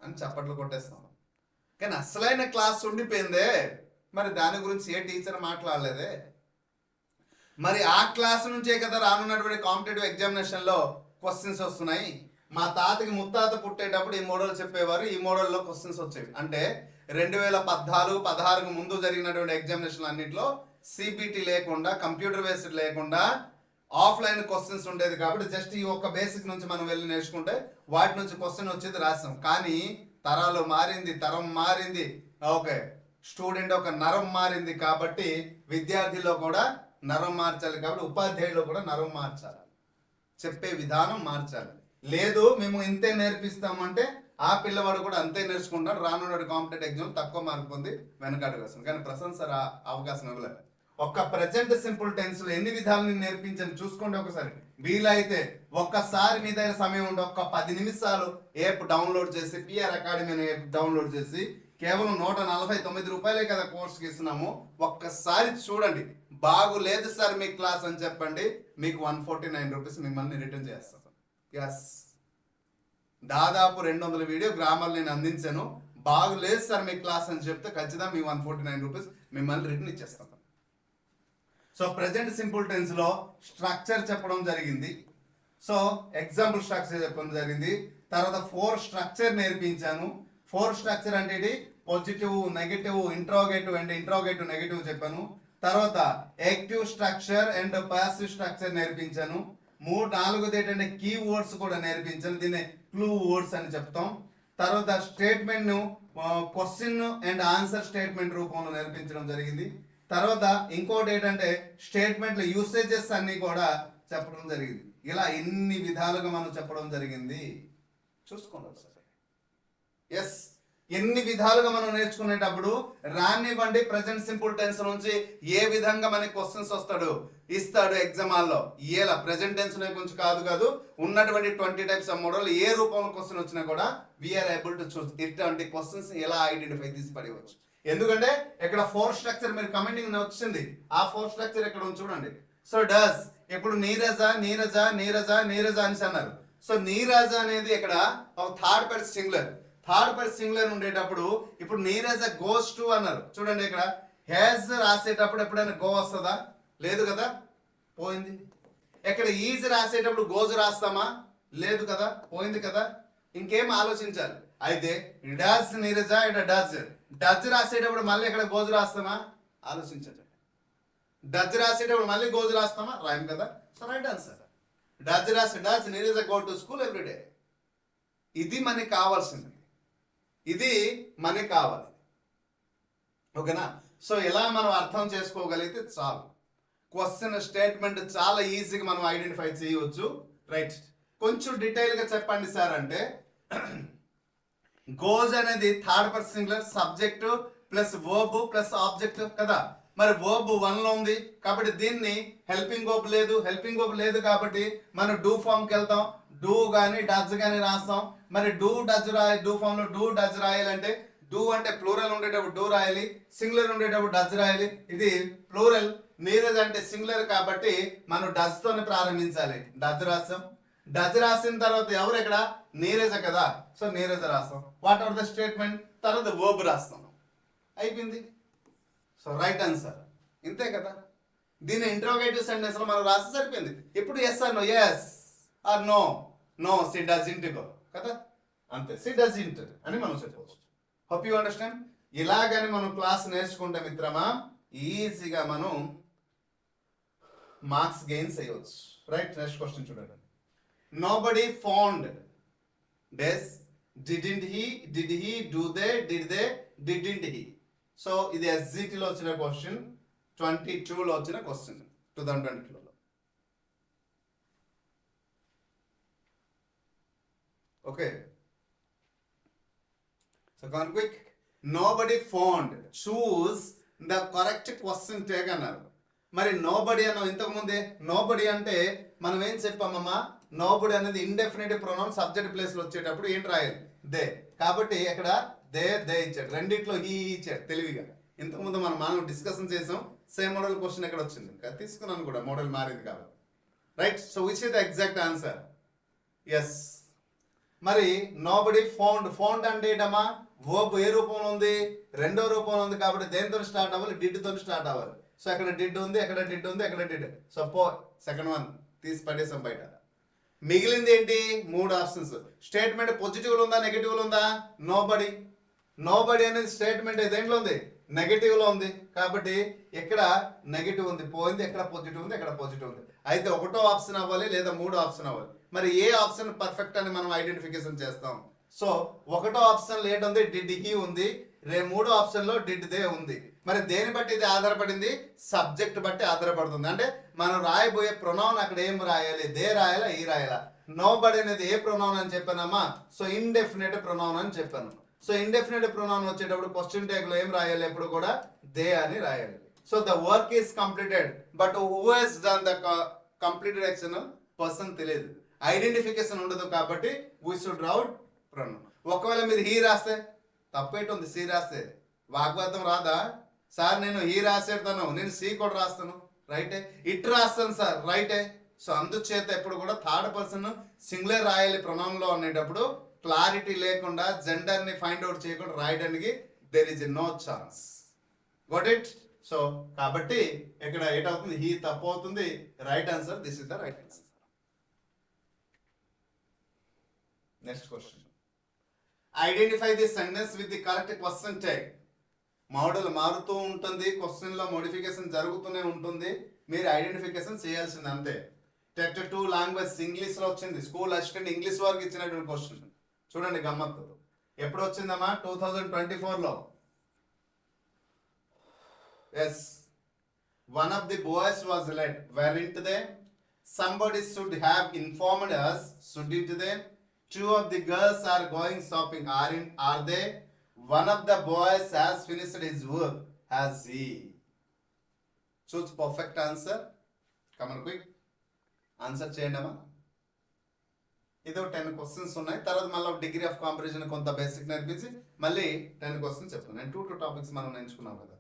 Speaker 1: అని చప్పట్లు కొట్టేస్తాం. కానీ అసలైన క్లాస్ ఉండిపోయిందే, మరి దాని గురించి ఏ టీచర్ మాట్లాడలేదే. మరి ఆ క్లాస్ నుంచే కదా రానున్నటువంటి కాంపిటేటివ్ ఎగ్జామినేషన్ లో క్వశ్చన్స్ వస్తున్నాయి. మా తాతకి ముత్తాత పుట్టేటప్పుడు ఈ మోడల్ చెప్పేవారు, ఈ మోడల్లో క్వశ్చన్స్ వచ్చేవి. అంటే 2014-16 ముందు జరిగినటువంటి ఎగ్జామినేషన్ అన్నింటిలో సిబిటి లేకుండా కంప్యూటర్ బేస్డ్ లేకుండా ఆఫ్లైన్ క్వశ్చన్స్ ఉండేది. కాబట్టి జస్ట్ ఈ ఒక్క బేసిక్ నుంచి మనం వెళ్ళి నేర్చుకుంటే వాటి నుంచి క్వశ్చన్ వచ్చేది రాస్తాం. కానీ తరాలు మారింది, తరం మారింది, ఓకే, స్టూడెంట్ ఒక నరం మారింది. కాబట్టి విద్యార్థిలో కూడా నరం మార్చాలి, కాబట్టి ఉపాధ్యాయులు కూడా నరం మార్చాలి, చెప్పే విధానం మార్చాలి. లేదు మేము ఇంతే నేర్పిస్తామంటే ఆ పిల్లవాడు కూడా అంతే నేర్చుకుంటాడు, రానున్న కాంపిటేటివ్ ఎగ్జామ్ తక్కువ మార్కు పొంది వెనకాడుకు వస్తుంది. కానీ ప్రశంస అవకాశం ఇవ్వలేదు. ఒక్క ప్రెజెంట్ సింపుల్ టెన్స్ లో ఎన్ని విధాలను నేర్పించని చూసుకోండి ఒకసారి. వీలైతే ఒక్కసారి మీ దగ్గర సమయం ఉంటే ఒక్క 10 నిమిషాలు యాప్ డౌన్లోడ్ చేసి పిఆర్ అకాడమీ అనే యాప్ డౌన్లోడ్ చేసి కేవలం 149 రూపాయలే కదా కోర్సుకి ఇస్తున్నాము. ఒక్కసారి చూడండి, బాగులేదు సార్ మీ క్లాస్ అని చెప్పండి, మీకు 149 రూపీస్ మిమ్మల్ని రిటర్న్ చేస్తాం. ఎస్, దాదాపు 200 వీడియో గ్రామర్ నేను అందించాను. బాగులేదు సార్ మీ క్లాస్ అని చెప్తే ఖచ్చితంగా మీ 149 రూపీస్ మిమ్మల్ని రిటర్న్ ఇచ్చేస్తాం. సో ప్రెజెంట్ సింపుల్ టెన్స్ లో స్ట్రక్చర్ చెప్పడం జరిగింది. సో ఎగ్జాంపుల్ స్ట్రక్చర్ చెప్పడం జరిగింది. తర్వాత 4 స్ట్రక్చర్ నేర్పించాను. 4 స్ట్రక్చర్ అంటే ఇది positive, negative, interrogative and interrogative negative చెప్పాను. తర్వాత active structure and passive structure నేర్పించాను. నాలుగోది ఏంటంటే కీ వర్డ్స్ కూడా నేర్పించాను, దీన్ని క్లూ వర్డ్స్ అని చెప్తాం. తర్వాత స్టేట్మెంట్ ను క్వశ్చన్ అండ్ ఆన్సర్ స్టేట్మెంట్ రూపంలో నేర్పించడం జరిగింది. తర్వాత ఇంకోటి ఏంటంటే స్టేట్మెంట్ల యూసేజెస్ అన్ని కూడా చెప్పడం జరిగింది. ఇలా ఎన్ని విధాలుగా మనం చెప్పడం జరిగింది చూసుకోండి ఒకసారి. ఎస్, ఎన్ని విధాలుగా మనం నేర్చుకునేటప్పుడు రానివ్వండి ప్రజెంట్ సింపుల్ టెన్స్ నుంచి ఏ విధంగా మనకి క్వశ్చన్స్ ఇస్తాడు ఎగ్జామ్ హాల్లో. ఇలా ప్రెజెంట్ టెన్స్ గురించి కాదు ఉన్నటువంటి 20 టైప్స్ ఆఫ్ మోడల్ ఏ రూపంలో క్వశ్చన్ వచ్చినా కూడా వీఆర్ ఏబుల్ టు చూస్ ఇట్లాంటి క్వశ్చన్స్ ఎలా ఐడెంటిఫై తీసి పడవచ్చు. ఎందుకంటే ఇక్కడ 4 స్ట్రక్చర్ మీరు కమెంటింగ్ వచ్చింది, ఆ 4 స్ట్రక్చర్ ఇక్కడ ఉంది చూడండి. సో డస్ ఇప్పుడు నీరజ నీరజ నీరజ నీరజ అని అన్నారు. సో నీరజ అనేది ఇక్కడ third person singular. Third person singular ఉండేటప్పుడు ఇప్పుడు నీరజ గోస్ టు అన్నారు చూడండి. ఇక్కడ హ్యాజ్ రాసేటప్పుడు ఎప్పుడైనా గో వస్తుందా? లేదు కదా, పోయింది. ఇక్కడ ఈజ్ రాసేటప్పుడు గోజ్ రాస్తామా? లేదు కదా, పోయింది కదా. ఇంకేం ఆలోచించాలి. అయితే డస్ నీరజ ఇక్కడ డజ్ రాసేటప్పుడు మళ్ళీ ఇక్కడ గోజ్ రాస్తామా? ఆలోచించండి. డజ్ రాసేటప్పుడు మళ్ళీ గోజ్ రాస్తామా? రాయం కదా. So right answer. Does Neeraja go to school everyday. ఇది మనకి కావాల్సింది, ఇది మనకి కావాలి. ఓకేనా? సో ఇలా మనం అర్థం చేసుకోగలిగితే చాలు. క్వశ్చన్ స్టేట్మెంట్ చాలా ఈజీగా మనం ఐడెంటిఫై చేయవచ్చు. రైట్, కొంచెం డీటెయిల్ గా చెప్పండి సార్ అంటే గోజ్ అనేది third person singular, subject plus verb plus object కదా. మరి వర్బ్ 1 లో ఉంది కాబట్టి దీన్ని హెల్పింగ్ వర్బ్ లేదు కాబట్టి మనం డూ ఫామ్ కి వెళ్తాం. డూ గానీ డజ్ గానీ రాస్తాం. మరి డూ ఫామ్ లో డూ డజ్ రాయాలంటే డూ అంటే ప్లూరల్ ఉండేటప్పుడు డూ రాయాలి, సింగులర్ ఉండేటప్పుడు డజ్ రాయాలి. ఇది ప్లూరల్. నీరజ్ అంటే సింగులర్ కాబట్టి మనం డజ్ తోనే ప్రారంభించాలి. డజ్ రాస్తాం. డజ్ రాసిన తర్వాత ఎవరు ఇక్కడ? నీరజ కదా. సో నీరజ రాస్తాం. వాట్ ఆర్ ద స్టేట్మెంట్, తర్వాత వర్బ్ రాస్తాం. అయిపోయింది. So right answer. ఇంతే కదా. దీని ఇంట్రోగేటివ్ సెంటెన్స్ లో మనం రాస్తే సరిపోయింది. ఇప్పుడు yes or no, yes or no, no she doesn't go కదా. అంతే, సి డజంట్ అని మనం చెప్పవచ్చు. Hope you understand. ఇలాగని మనం క్లాస్ నేర్చుకుంటే మిత్రమా ఈజీగా మనం మార్క్స్ గెయిన్ చేయవచ్చు. రైట్, నెక్స్ట్ క్వశ్చన్ చూడండి. Nobody found does, didn't he, did he, do they, did they, didn't he. So ఇది SGT లో వచ్చిన క్వశ్చన్, 22 లో వచ్చిన క్వశ్చన్ 2022లో. Okay, so come quick. Nobody found, choose the correct question take అన్నారు. మరి నోబడీ అన్న ఇంతకు ముందే నోబడీ అంటే మనం ఏం చెప్పామమ్మా? నోబడీ అనేది ఇండెఫినిటివ్ ప్రొనౌన్ సబ్జెక్ట్ ప్లేస్ లో వచ్చేటప్పుడు ఏంటి రాయాలి? దే. కాబట్టి ఇక్కడ దే ఇచ్చాడు, రెండిట్లో హీ ఇచ్చాడు తెలివిగా. ఇంతకుముందు మనం డిస్కషన్ చేసాం. సేమ్ మోడల్ క్వశ్చన్ ఎక్కడ వచ్చింది తీసుకున్నాను కూడా, మోడల్ మారింది కాబట్టి. Right, so which is the exact answer? Yes. మరి నోబడీ ఫౌండ్ అంటే ఏంటమ్మా? వర్బ్ ఏ రూపంలో ఉంది? రెండో రూపంలో ఉంది కాబట్టి దేనితో స్టార్ట్ అవ్వాలి? డిడ్ తో స్టార్ట్ అవ్వాలి. సో అక్కడ డిడ్ ఉంది, ఎక్కడ డిడ్ ఉంది, ఎక్కడ డిడ్. సో సెకండ్ వన్ తీసి పడేసాం బయట. మిగిలింది ఏంటి? 3 ఆప్షన్స్. స్టేట్మెంట్ పాజిటివ్ ఉందా, నెగటివ్ ఉందా? నోబడీ అనేది స్టేట్మెంట్ దేంట్లో ఉంది? నెగటివ్ లో ఉంది కాబట్టి ఎక్కడ నెగటివ్ ఉంది, పోయింది. ఎక్కడ పాజిటివ్ ఉంది, ఎక్కడ పాజిటివ్ ఉంది. అయితే ఒకటో ఆప్షన్ అవ్వాలి లేదా 3 ఆప్షన్ అవ్వాలి. మరి ఏ ఆప్షన్ పర్ఫెక్ట్ అని మనం ఐడెంటిఫికేషన్ చేస్తాం? సో ఒకటో ఆప్షన్ లేట్ ఉంది, డిడ్ హీ ఉంది. 3వ ఆప్షన్ లో డిడ్ దే ఉంది. మరి దేని బట్టి ఇది ఆధారపడింది? సబ్జెక్ట్ బట్టి ఆధారపడుతుంది. అంటే మనం రాయబోయే ప్రొనౌన్ అక్కడ ఏం రాయాలి? దే రాయాలా, ఈ రాయాలా? నోబడీ అనేది ఏ ప్రొనౌన్ అని చెప్పానమ్మా? సో ఇండెఫినిట్ ప్రొనౌన్ అని చెప్పాను. సో ఇండెఫినిట్ ప్రొనౌన్ వచ్చేటప్పుడు క్వశ్చన్ ట్యాగ్ లో ఏం రాయాలి? ఎప్పుడు కూడా దే అని రాయాలి. So the work is completed but who has done the completed action person తెలియదు, ఐడెంటిఫికేషన్ ఉండదు కాబట్టి వీ షుడ్ రౌట్ ప్రొనౌన్. ఒకవేళ మీరు హీ రాస్తే తప్పేటుంది, సి రాస్తే వాగ్వాదం రాదా? సార్ నేను హీ రాసేస్తాను, నేను సి కూడా రాస్తాను, రైటే. ఇట్ రాస్తాను సార్, రైటే. సో అందుచేత ఎప్పుడు కూడా థర్డ్ పర్సన్ సింగులర్ రాయాలి ప్రొనౌన్ లో అనేటప్పుడు. క్లారిటీ లేకుండా జెండర్ ని ఫైండ్ అవుట్ చేయకుండా రాయడానికి there is no chance. Got it? So కాబట్టి ఇక్కడ ఏటవుతుంది? హీ తప్పు అవుతుంది. Right answer, this is the right answer. Next question. Identify the sentence with the correct question tag. Model మారుతూ ఉంటుంది, క్వశ్చన్ లో మోడిఫికేషన్ జరుగుతూనే ఉంటుంది, మీరు ఐడెంటిఫికేషన్ చేయాల్సింది అంతే. టెట్ 2 లాంగ్వేజ్ ఇంగ్లీష్ లో వచ్చింది. స్కూల్ అసిస్టెంట్ ఇంగ్లీష్ వరకు ఇచ్చినటువంటి క్వశ్చన్. చూడండి గమ్మత్తు. ఎప్పుడు వచ్చిందమ్మా? 2024లో. Yes, one of the boys was late. Weren't they? Somebody should have informed us, shouldn't they? Two of the girls are going shopping. Are they? One of the boys has finished his work. Has he? Choose perfect answer. Come on quick. Answer చేయండి అమ్మా. ఇదో 10 questions ఉన్నాయి. తర్వాత మళ్ళీ degree of competition కొంత basic నేర్పించి మళ్ళీ 10 questions చెప్తాను. నేను 2 టాపిక్స్ మనం నేర్చుకున్నాం కదా.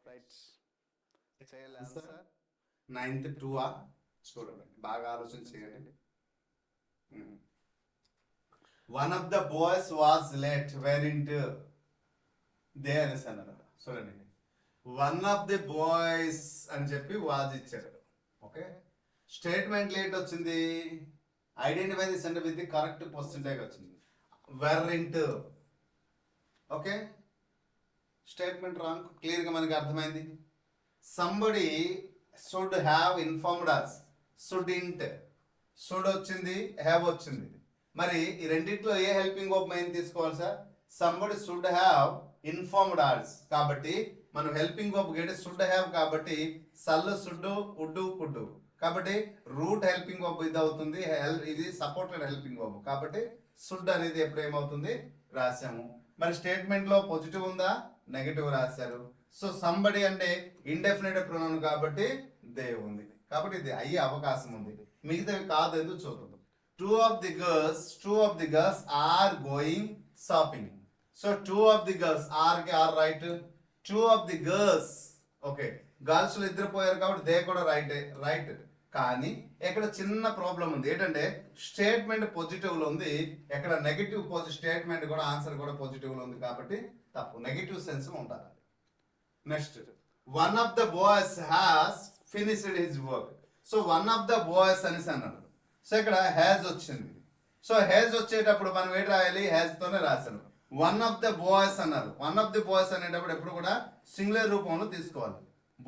Speaker 1: రైట్, చేయాలి ఆన్సర్. 9th 2 చూడండి, బాగా ఆలోచన చేయండి. One of the boys was late, weren't they అనేసి అన్నారు. చూడండి, వన్ ఆఫ్ ది బాయ్స్ అని చెప్పి వాజ్ ఇచ్చారు. ఓకే, స్టేట్మెంట్ లేట్ వచ్చింది. Identify the centre with the correct percentage వచ్చింది. వెరెంట్. Okay, statement wrong. క్లియర్గా మనకి అర్థమైంది. Somebody should have informed us. Shouldn't. Should వచ్చింది, హ్యావ్ వచ్చింది. మరి ఈ రెండింటిలో ఏ హెల్పింగ్ వర్బ్ మెయిన్ తీసుకోవాలి sir? Somebody should have informed us. కాబట్టి మనం హెల్పింగ్ వర్బ్ గేట్ షుడ్ హ్యావ్ కాబట్టి సల్లు షుడ్ వుడ్ కుడ్. కాబట్టి రూట్ హెల్పింగ్ వర్బ్ ఇది అవుతుంది. ఇది సపోర్టెడ్ హెల్పింగ్ వర్బ్ కాబట్టి షుడ్ అనేది ఎప్పుడు ఏమవుతుంది? రాసాము. మరి స్టేట్మెంట్ లో పాజిటివ్ ఉందా, నెగటివ్ రాశారు. సో సంబడి అంటే ఇండెఫినిట్ ప్రొనౌన్ కాబట్టి దే ఉంది. కాబట్టి ఇది అయ్యే అవకాశం ఉంది. మిగతావి కాదు, ఎందుకు చూద్దాం. Two of the girls are going shopping. So two of the girls are కి are right. Two of the girls, okay, girls లో ఇద్దరు పోయారు కాబట్టి దే కూడా రైట్. కానీ ఇక్కడ చిన్న ప్రాబ్లం ఉంది. ఏంటంటే స్టేట్మెంట్ పాజిటివ్ లో ఉంది, ఇక్కడ నెగటివ్ స్టేట్మెంట్ కూడా ఆన్సర్ కూడా పాజిటివ్ లో ఉంది కాబట్టి తప్పు. నెగటివ్ సెన్స్ ఉంటారు. Next, one of the boys has finished his work. So one of the boys అనేసి అన్నాడు. సో ఇక్కడ హ్యాజ్ వచ్చింది. సో హ్యాజ్ వచ్చేటప్పుడు మనం ఏంటి రాయాలి? హ్యాజ్ తోనే రాశాను. వన్ ఆఫ్ ద బాయ్స్ అన్నారు. వన్ ఆఫ్ ది బాయ్స్ అనేటప్పుడు ఎప్పుడు కూడా సింగులర్ రూపంలో తీసుకోవాలి.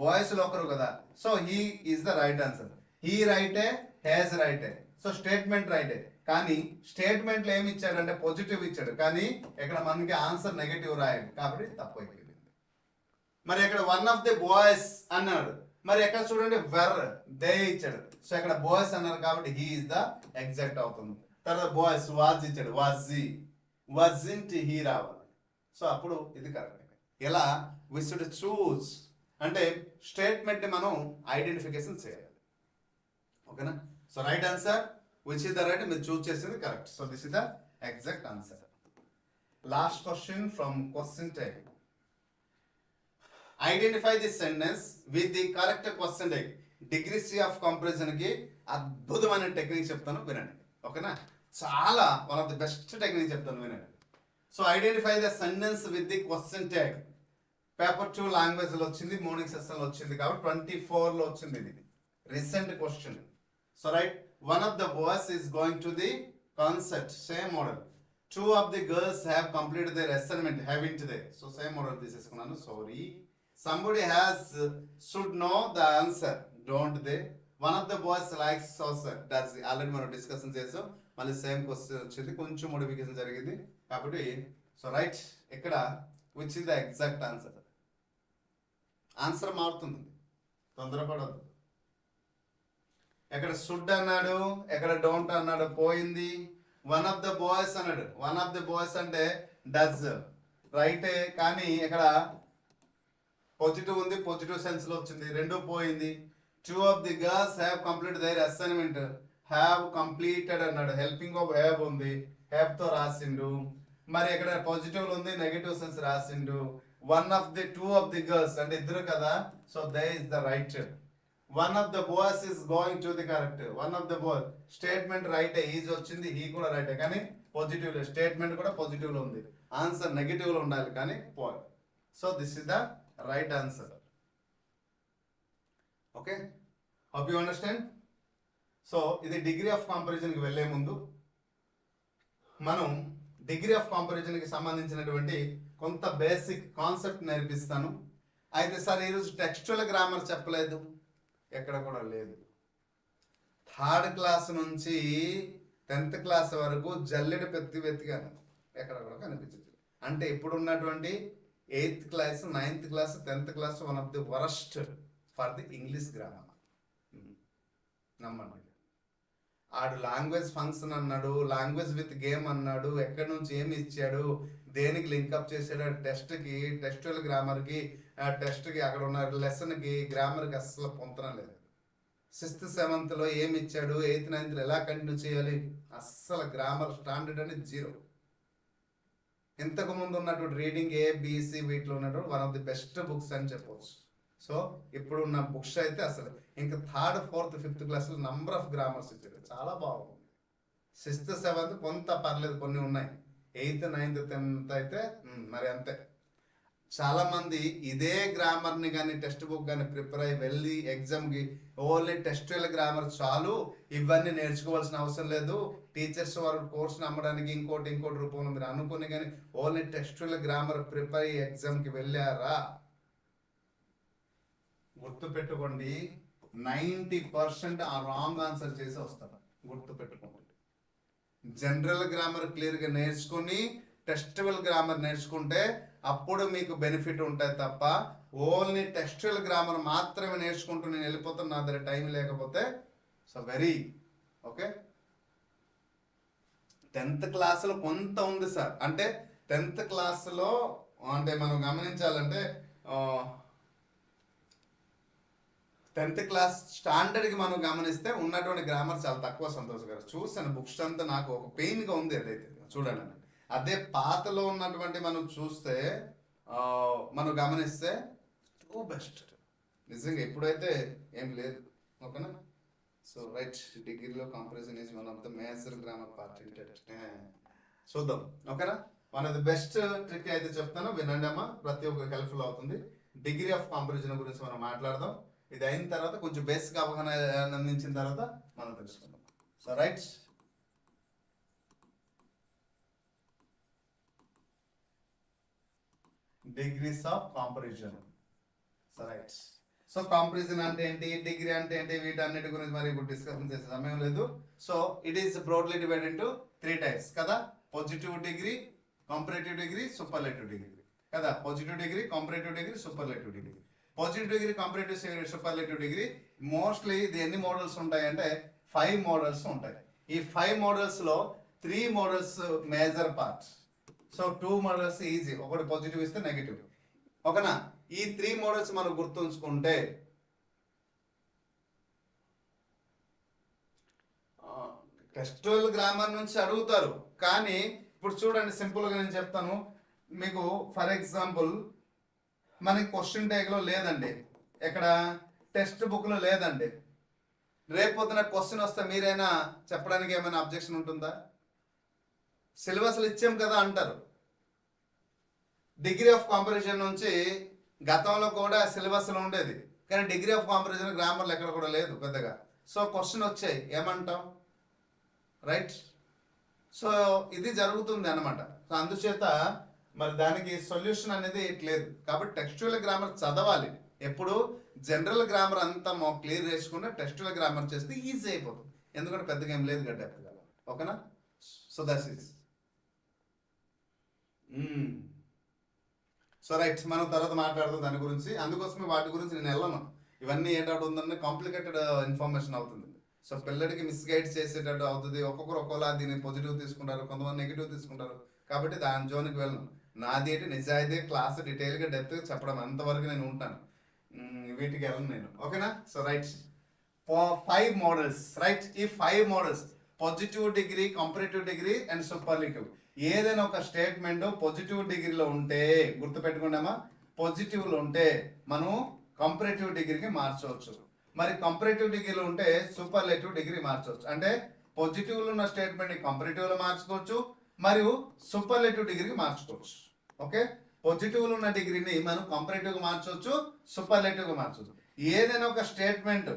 Speaker 1: బాయ్స్ లో ఒకరు కదా. So he is the right answer. He రైటే, హ్యాజ్ రైటే. సో స్టేట్మెంట్ రైటే. కానీ స్టేట్మెంట్ లో ఏమి ఇచ్చాడంటే పాజిటివ్ ఇచ్చాడు. కానీ ఇక్కడ మనకి ఆన్సర్ నెగటివ్ రాయాలి కాబట్టి తప్పు అయిపోయింది. మరి ఇక్కడ వన్ ఆఫ్ ది బాయ్స్ అన్నాడు. మరి ఎక్కడ చూడండి వెర్ దే ఇచ్చాడు. సో ఇక్కడ బాయ్స్ అన్నారు కాబట్టి హీ ఇస్ ద ఎగ్జాక్ట్ అవుతుంది. తర్వాత బాయ్స్ వాజ్ ఇచ్చాడు. వాజింట్ హీ రావాలి. సో అప్పుడు ఇది కరెక్ట్. ఇలా వి షుడ్ చూస్ అంటే స్టేట్మెంట్ మనం ఐడెంటిఫికేషన్ చేయాలి. ఓకేనా? So right answer which is the right, మీరు చూస్ చేసింది correct. So this is the exact answer. Last question from question type. Identify the sentence with the correct percentage. Degrees of comparison కి అద్భుతమైన technique చెప్తాను, వినండి. ఓకేనా? చాలా one of the best technique చెప్తాను, వినండి. So identify the sentence with the question tag. Paper 2 language లో వచ్చింది, మార్నింగ్ సెషన్ లో వచ్చింది కాబట్టి 24 లో వచ్చింది. ఇది recent question. So right, one of the boys is going to the concert. Same model. Two of the girls have completed there assignment. Haven't they. So same model తీసేసుకున్నాను, sorry. Somebody should know the answer, don't they? One of the boys likes saucer. That's already మనం discussion చేసాం. మళ్ళీ same question వచ్చింది, కొంచెం modification జరిగింది కాబట్టి. So right, ఇక్కడ which is the exact answer. Answer మారుతుంది, తొందరపడద్దు. ఎక్కడ షుడ్ అన్నాడు, ఎక్కడ డోంట్ అన్నాడు, పోయింది. వన్ ఆఫ్ ద బాయ్స్ అన్నాడు. వన్ ఆఫ్ ద బాయ్స్ అంటే డస్ రైటే. కానీ ఇక్కడ పాజిటివ్ ఉంది, పాజిటివ్ సెన్స్ లో వచ్చింది, రెండు పోయింది. Two of the girls have completed there assignment. Have completed అన్నాడు. హెల్పింగ్ ఆఫ్ హ్యావ్ ఉంది, హ్యావ్ తో రాసిండు. మరి ఇక్కడ పాజిటివ్ ఉంది, నెగటివ్ సెన్స్ రాసిండు. One of the two of the girls అంటే ఇద్దరు కదా, so they is the right. One of the boys is going to the correct. One of the boy statement right, is వచ్చింది, he కూడా right, కానీ positive లో statement కూడా positive లో ఉంది, ఆన్సర్ నెగిటివ్ లో ఉండాలి కానీ పోయి. So this is the right answer. Okay, hope you understand. So ఇది డిగ్రీ ఆఫ్ కంపారిజన్ కి వెళ్లే ముందు మనం డిగ్రీ ఆఫ్ కంపారిజన్ కి సంబంధించినటువంటి కొంత బేసిక్ కాన్సెప్ట్ నేర్పిస్తాను. అయితే సార్ ఈరోజు టెక్స్చువల్ గ్రామర్ చెప్పలేదు, ఎక్కడ కూడా లేదు. థర్డ్ క్లాస్ నుంచి 10th క్లాస్ వరకు జల్లెడ వెతికాను, ఎక్కడ కూడా కనిపించదు. అంటే ఇప్పుడు ఉన్నటువంటి 8th class, 9th class, 10th class one of the worst for the English grammar. నమ్మండి, ఆడు లాంగ్వేజ్ ఫంక్షన్ అన్నాడు, లాంగ్వేజ్ విత్ గేమ్ అన్నాడు, ఎక్కడి నుంచి ఏమి ఇచ్చాడు, దేనికి లింకప్ చేసాడు, టెస్ట్కి, టెక్స్చువల్ గ్రామర్కి, టెస్ట్కి, అక్కడ ఉన్న లెసన్కి, గ్రామర్కి అస్సలు పొంతనం లేదు. 6th 7th లో ఏమి ఇచ్చాడు, 8th 9th ఎలా కంటిన్యూ చేయాలి, అస్సలు గ్రామర్ స్టాండర్డ్ అనేది 0. ఇంతకు ముందు ఉన్నటువంటి రీడింగ్ ABC వీటిలో ఉన్నటువంటి one of the best books అని చెప్పవచ్చు. సో ఇప్పుడు ఉన్న బుక్స్ అయితే అసలు ఇంకా 3rd 4th 5th క్లాస్ లో నంబర్ ఆఫ్ గ్రామర్స్ ఇచ్చారు, చాలా బాగుంది. 6th 7th కొంత పర్లేదు, కొన్ని ఉన్నాయి. 8th 9th 10th అయితే మరి అంతే. చాలా మంది ఇదే గ్రామర్ ని కానీ టెక్స్ట్ బుక్ కానీ ప్రిపేర్ అయ్యి వెళ్ళి ఎగ్జామ్ కి ఓన్లీ టెక్స్చువల్ గ్రామర్ చాలు, ఇవన్నీ నేర్చుకోవాల్సిన అవసరం లేదు, టీచర్స్ వారు కోర్సును అమ్మడానికి ఇంకోటి రూపంలో మీరు అనుకుని కానీ ఓన్లీ టెక్స్చువల్ గ్రామర్ ప్రిపేర్ అయ్యి ఎగ్జామ్ కి వెళ్ళారా, గుర్తుపెట్టుకోండి 90% ఆ రాంగ్ ఆన్సర్ చేసి వస్తారు. గుర్తుపెట్టుకోండి, జనరల్ గ్రామర్ క్లియర్ గా నేర్చుకుని టెక్స్చువల్ గ్రామర్ నేర్చుకుంటే అప్పుడు మీకు బెనిఫిట్ ఉంటాయి తప్ప ఓన్లీ టెక్స్చువల్ గ్రామర్ మాత్రమే నేర్చుకుంటూ నేను వెళ్ళిపోతాను, నా దగ్గర టైం లేకపోతే. So very okay. 10th క్లాస్లో కొంత ఉంది సార్, అంటే 10th క్లాస్లో అంటే మనం గమనించాలంటే 10th క్లాస్ స్టాండర్డ్కి మనం గమనిస్తే ఉన్నటువంటి గ్రామర్ చాలా తక్కువ. సంతోష్ గారు చూసాను బుక్స్ అంతా, నాకు ఒక పెయిన్గా ఉంది అదైతే చూడండి. అదే పాతలో ఉన్నటువంటి మనం చూస్తే మనం గమనిస్తే టూ బెస్ట్ నిజంగా, ఎప్పుడైతే ఏం లేదు. ఓకేనా. సో రైట్, డిగ్రీలో comparison is one of the major grammar part. చూద్దాం. ఓకేనా. One of the best trick అయితే చెప్తాను, వినండి అమ్మా, ప్రతి ఒక్కరికి హెల్ప్ఫుల్ అవుతుంది. డిగ్రీ ఆఫ్ కంపారిజన్ గురించి మనం మాట్లాడదాం. ఇది అయిన తర్వాత కొంచెం బేసిక్ అవగాహన అందించిన తర్వాత మనం తెలుసుకుందాం. So right, degrees of comparison. So right, so comparison అంటే ఏంటి, డిగ్రీ అంటే ఏంటి, వీటన్నిటి గురించి మరి ఇప్పుడు డిస్కషన్ చేసే సమయం లేదు. So it is broadly divided into 3 types కదా, positive degree, comparative degree, superlative degree కదా. Positive degree, comparative degree, superlative degree. Positive degree, comparative degree, superlative degree mostly ఇది ఎన్ని మోడల్స్ ఉంటాయంటే 5 మోడల్స్ ఉంటాయి. ఈ 5 మోడల్స్ లో 3 models major parts. So 2 models easy, ఒకటి positive ఇస్తే నెగిటివ్. ఓకేనా. ఈ 3 మోడల్స్ మనం గుర్తుంచుకుంటే టెక్స్చువల్ గ్రామర్ నుంచి అడుగుతారు, కానీ ఇప్పుడు చూడండి సింపుల్ గా నేను చెప్తాను మీకు. ఫర్ ఎగ్జాంపుల్ మనకి క్వశ్చన్ ట్యాగ్ లో లేదండి, ఎక్కడ టెక్స్ట్ బుక్ లో లేదండి, రేపొద్దున క్వశ్చన్ వస్తే మీరైనా చెప్పడానికి ఏమైనా అబ్జెక్షన్ ఉంటుందా? సిలబస్లు ఇచ్చాం కదా అంటారు. డిగ్రీ ఆఫ్ కంపారిజన్ నుంచి గతంలో కూడా సిలబస్లో ఉండేది, కానీ డిగ్రీ ఆఫ్ కంపారిజన్ గ్రామర్లు ఎక్కడ కూడా లేదు పెద్దగా. సో క్వశ్చన్ వచ్చాయి, ఏమంటాం? రైట్. సో ఇది జరుగుతుంది అనమాట. సో అందుచేత మరి దానికి సొల్యూషన్ అనేది లేదు. కాబట్టి టెక్స్చువల్ గ్రామర్ చదవాలి. ఎప్పుడు జనరల్ గ్రామర్ అంతా మాకు క్లియర్ చేసుకుంటే టెక్స్చువల్ గ్రామర్ చేస్తే ఈజీ అయిపోతుంది, ఎందుకంటే పెద్దగా ఏం లేదు గడ్డ. ఓకేనా. So that's it. So right, మనం తర్వాత మాట్లాడదాం దాని గురించి. అందుకోసమే వాటి గురించి నేను వెళ్ళను. ఇవన్నీ ఏంటంటే ఉందంటే కాంప్లికేటెడ్ ఇన్ఫర్మేషన్ అవుతుంది. సో పిల్లడికి మిస్గైడ్ చేసేటట్టు అవుతుంది. ఒక్కొక్కరు ఒక్కోలా దీన్ని పాజిటివ్ తీసుకుంటారు, కొంతమంది నెగిటివ్ తీసుకుంటారు. కాబట్టి దాని జోన్కి వెళ్ళను. నాది ఏంటి నిజాయితీ, క్లాస్ డీటెయిల్గా డెప్త్గా చెప్పడం, అంతవరకు నేను ఉంటాను, వీటికి వెళ్ళను నేను. ఓకేనా. So right, 5 models. రైట్, ఈ 5 models positive degree, comparative degree and superlative. ఏదైనా ఒక స్టేట్మెంట్ పాజిటివ్ డిగ్రీలో ఉంటే గుర్తుపెట్టుకోండి అమ్మా, పాజిటివ్లు ఉంటే మనం కంపరేటివ్ డిగ్రీకి మార్చవచ్చు. మరి కంపరేటివ్ డిగ్రీలు ఉంటే సూపర్లేటివ్ డిగ్రీ మార్చవచ్చు. అంటే పాజిటివ్లు ఉన్న స్టేట్మెంట్ ని కంపరేటివ్ లో మార్చుకోవచ్చు మరియు సూపర్లేటివ్ డిగ్రీకి మార్చుకోవచ్చు. ఓకే, పాజిటివ్లు ఉన్న డిగ్రీని మనం కంపరేటివ్ గా మార్చవచ్చు, సూపర్లేటివ్ గా మార్చవచ్చు. ఏదైనా ఒక స్టేట్మెంట్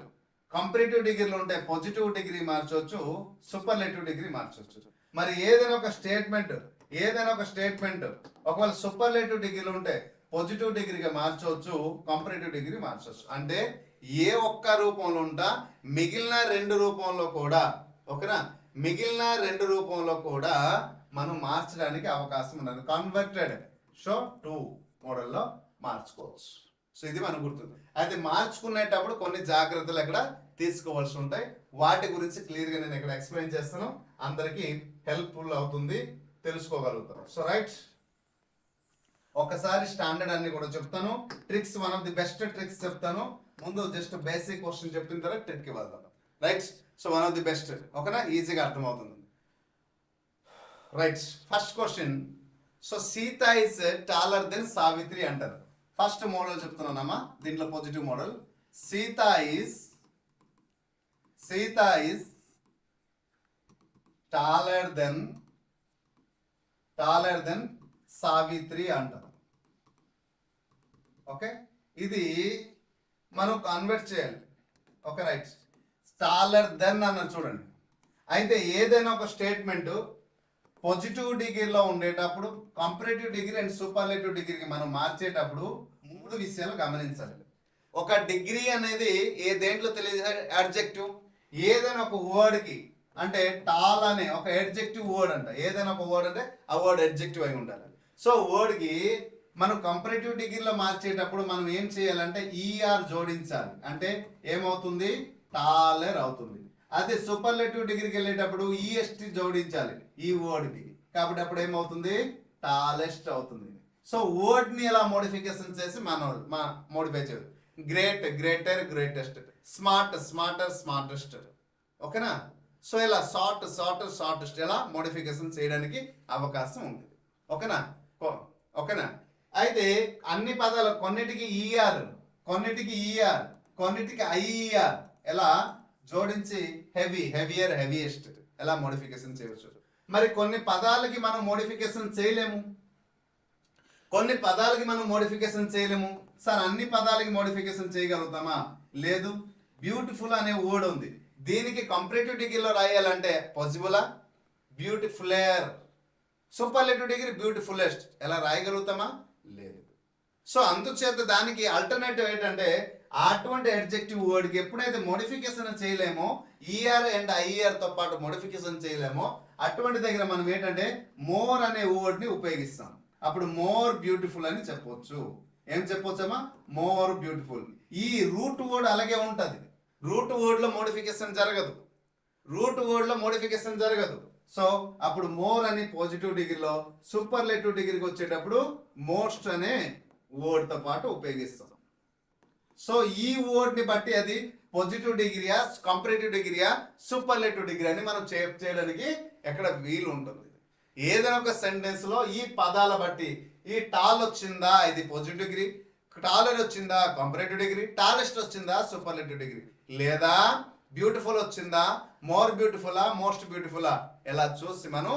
Speaker 1: కంపరేటివ్ డిగ్రీలో ఉంటే పాజిటివ్ డిగ్రీ మార్చవచ్చు, సూపర్లేటివ్ డిగ్రీ మార్చవచ్చు. మరి ఏదైనా ఒక స్టేట్మెంట్ ఒకవేళ సూపర్లేటివ్ డిగ్రీలో ఉంటే పాజిటివ్ డిగ్రీగా మార్చవచ్చు, కంపరేటివ్ డిగ్రీ మార్చవచ్చు. అంటే ఏ ఒక్క రూపంలో ఉంటా మిగిలిన రెండు రూపంలో కూడా, ఓకేనా, మిగిలిన రెండు రూపంలో కూడా మనం మార్చడానికి అవకాశం ఉన్నది. కన్వర్టెడ్ సో టు మోడల్లో మార్చుకోవచ్చు. సో ఇది మన గుర్తు. అయితే మార్చుకునేటప్పుడు కొన్ని జాగ్రత్తలు ఇక్కడ తీసుకోవాల్సి ఉంటాయి. వాటి గురించి క్లియర్ గా నేను ఇక్కడ ఎక్స్ప్లెయిన్ చేస్తాను, అందరికి హెల్ప్ఫుల్ అవుతుంది, తెలుసుకోగలుగుతారు. సో రైట్, ఒకసారి స్టాండర్డ్ అన్ని కూడా చెప్తాను, tricks one of the best tricks చెప్తాను. ముందు జస్ట్ బేసిక్ క్వశ్చన్ చెప్పిన తర్వాత ట్రిక్ కి వెళ్దాం. Right, so one of the best, ఓకేనా, ఈజీగా అర్థమవుతుంది. Right, first question. So Sita is taller than Savitri అంటారు. ఫస్ట్ మోడల్ చెప్తున్నానమ్మా, దీంట్లో positive model. Sita is taller than Savitri అంటారు. ఓకే, ఇది మనం కన్వర్ట్ చేయాలి. ఓకే రైట్, టాలర్ దెన్ అన్నది చూడండి. అయితే ఏదైనా ఒక స్టేట్మెంట్ పాజిటివ్ డిగ్రీలో ఉండేటప్పుడు కంపరేటివ్ డిగ్రీ అండ్ సూపర్లేటివ్ డిగ్రీకి మనం మార్చేటప్పుడు మూడు విషయాలు గమనించాలి. ఒక డిగ్రీ అనేది ఏ దేంట్లో తెలియజే అడ్జెక్టివ్, ఏదైనా ఒక వర్డ్ కి, అంటే టాల్ అనే ఒక అడ్జెక్టివ్ వర్డ్ అంట, ఏదైనా ఒక వర్డ్ అంటే ఆ వర్డ్ అడ్జెక్టివ్ అయి ఉండాలి. సో వర్డ్ కి మనం కంపరేటివ్ డిగ్రీలో మార్చేటప్పుడు మనం ఏం చేయాలంటే ఈఆర్ జోడించాలి. అంటే ఏమవుతుంది, టాలర్ అవుతుంది. అదే సూపర్లేటివ్ డిగ్రీకి వెళ్ళేటప్పుడు ఈఎస్టీ జోడించాలి ఈ వర్డ్ కి, కాబట్టి అప్పుడు ఏమవుతుంది, టాలెస్ట్ అవుతుంది. సో వర్డ్ ని ఎలా మోడిఫికేషన్ చేసి మోడిఫై చేయదు. Great, greater, greatest, smart, smarter, smartest. ఓకేనా, సో ఇలా షార్టెస్ట్ ఎలా మోడిఫికేషన్ చేయడానికి అవకాశం ఉంది. ఓకేనా, ఓకేనా. అయితే అన్ని పదాలు కొన్నిటికి ఈఆర్, కొన్నిటికి ఐఈఆర్ ఎలా జోడించి హెవీ, హెవియర్, హెవియెస్ట్ ఎలా మోడిఫికేషన్ చేయవచ్చు. మరి కొన్ని పదాలకి మనం మోడిఫికేషన్ చేయలేము. సార్ అన్ని పదాలకి మోడిఫికేషన్ చేయగలుగుతామా? లేదు. బ్యూటిఫుల్ అనే వర్డ్ ఉంది, దీనికి కంపరేటివ్ డిగ్రీలో రాయాలంటే పాసిబులా? బ్యూటిఫుల్లర్. సూపర్లేటివ్ డిగ్రీ బ్యూటిఫుల్లెస్ట్ ఎలా రాయగలుగుతామా? లేదు. సో అందుచేత దానికి ఆల్టర్నేటివ్ ఏంటంటే అటువంటి అడ్జెక్టివ్ వర్డ్ కి ఎప్పుడైతే మోడిఫికేషన్ చేయలేమో, ఈఆర్ అండ్ ఐఆర్ తో పాటు మోడిఫికేషన్ చేయలేమో, అటువంటి దగ్గర మనం ఏంటంటే మోర్ అనే వర్డ్ ని ఉపయోగిస్తాం. అప్పుడు మోర్ బ్యూటిఫుల్ అని చెప్పొచ్చు. ఏం చెప్పొచ్చమ్మా? More beautiful. ఈ రూట్ వర్డ్ అలాగే ఉంటది, రూట్ వర్డ్ లో మోడిఫికేషన్ జరగదు. సో అప్పుడు మోర్ అని పాజిటివ్ డిగ్రీలో, సూపర్లేటివ్ డిగ్రీకి వచ్చేటప్పుడు మోస్ట్ అనే వర్డ్ తో పాటు ఉపయోగిస్తాం. సో ఈ వర్డ్ ని బట్టి అది పాజిటివ్ డిగ్రీయా, కంపరేటివ్ డిగ్రీయా, సూపర్లేటివ్ డిగ్రీ అని మనం చేయడానికి ఎక్కడ వీలు ఉంటుంది. ఏదైనా ఒక సెంటెన్స్ లో ఈ పదాల బట్టి ఈ టాల్ వచ్చిందా ఇది పాజిటివ్ డిగ్రీ, టాలర్ వచ్చిందా కంపరేటివ్ డిగ్రీ, టాలెస్ట్ వచ్చిందా సూపర్లేటివ్ డిగ్రీ, లేదా బ్యూటిఫుల్ వచ్చిందా మోర్ బ్యూటిఫులా, మోస్ట్ బ్యూటిఫులా, ఎలా చూసి మనం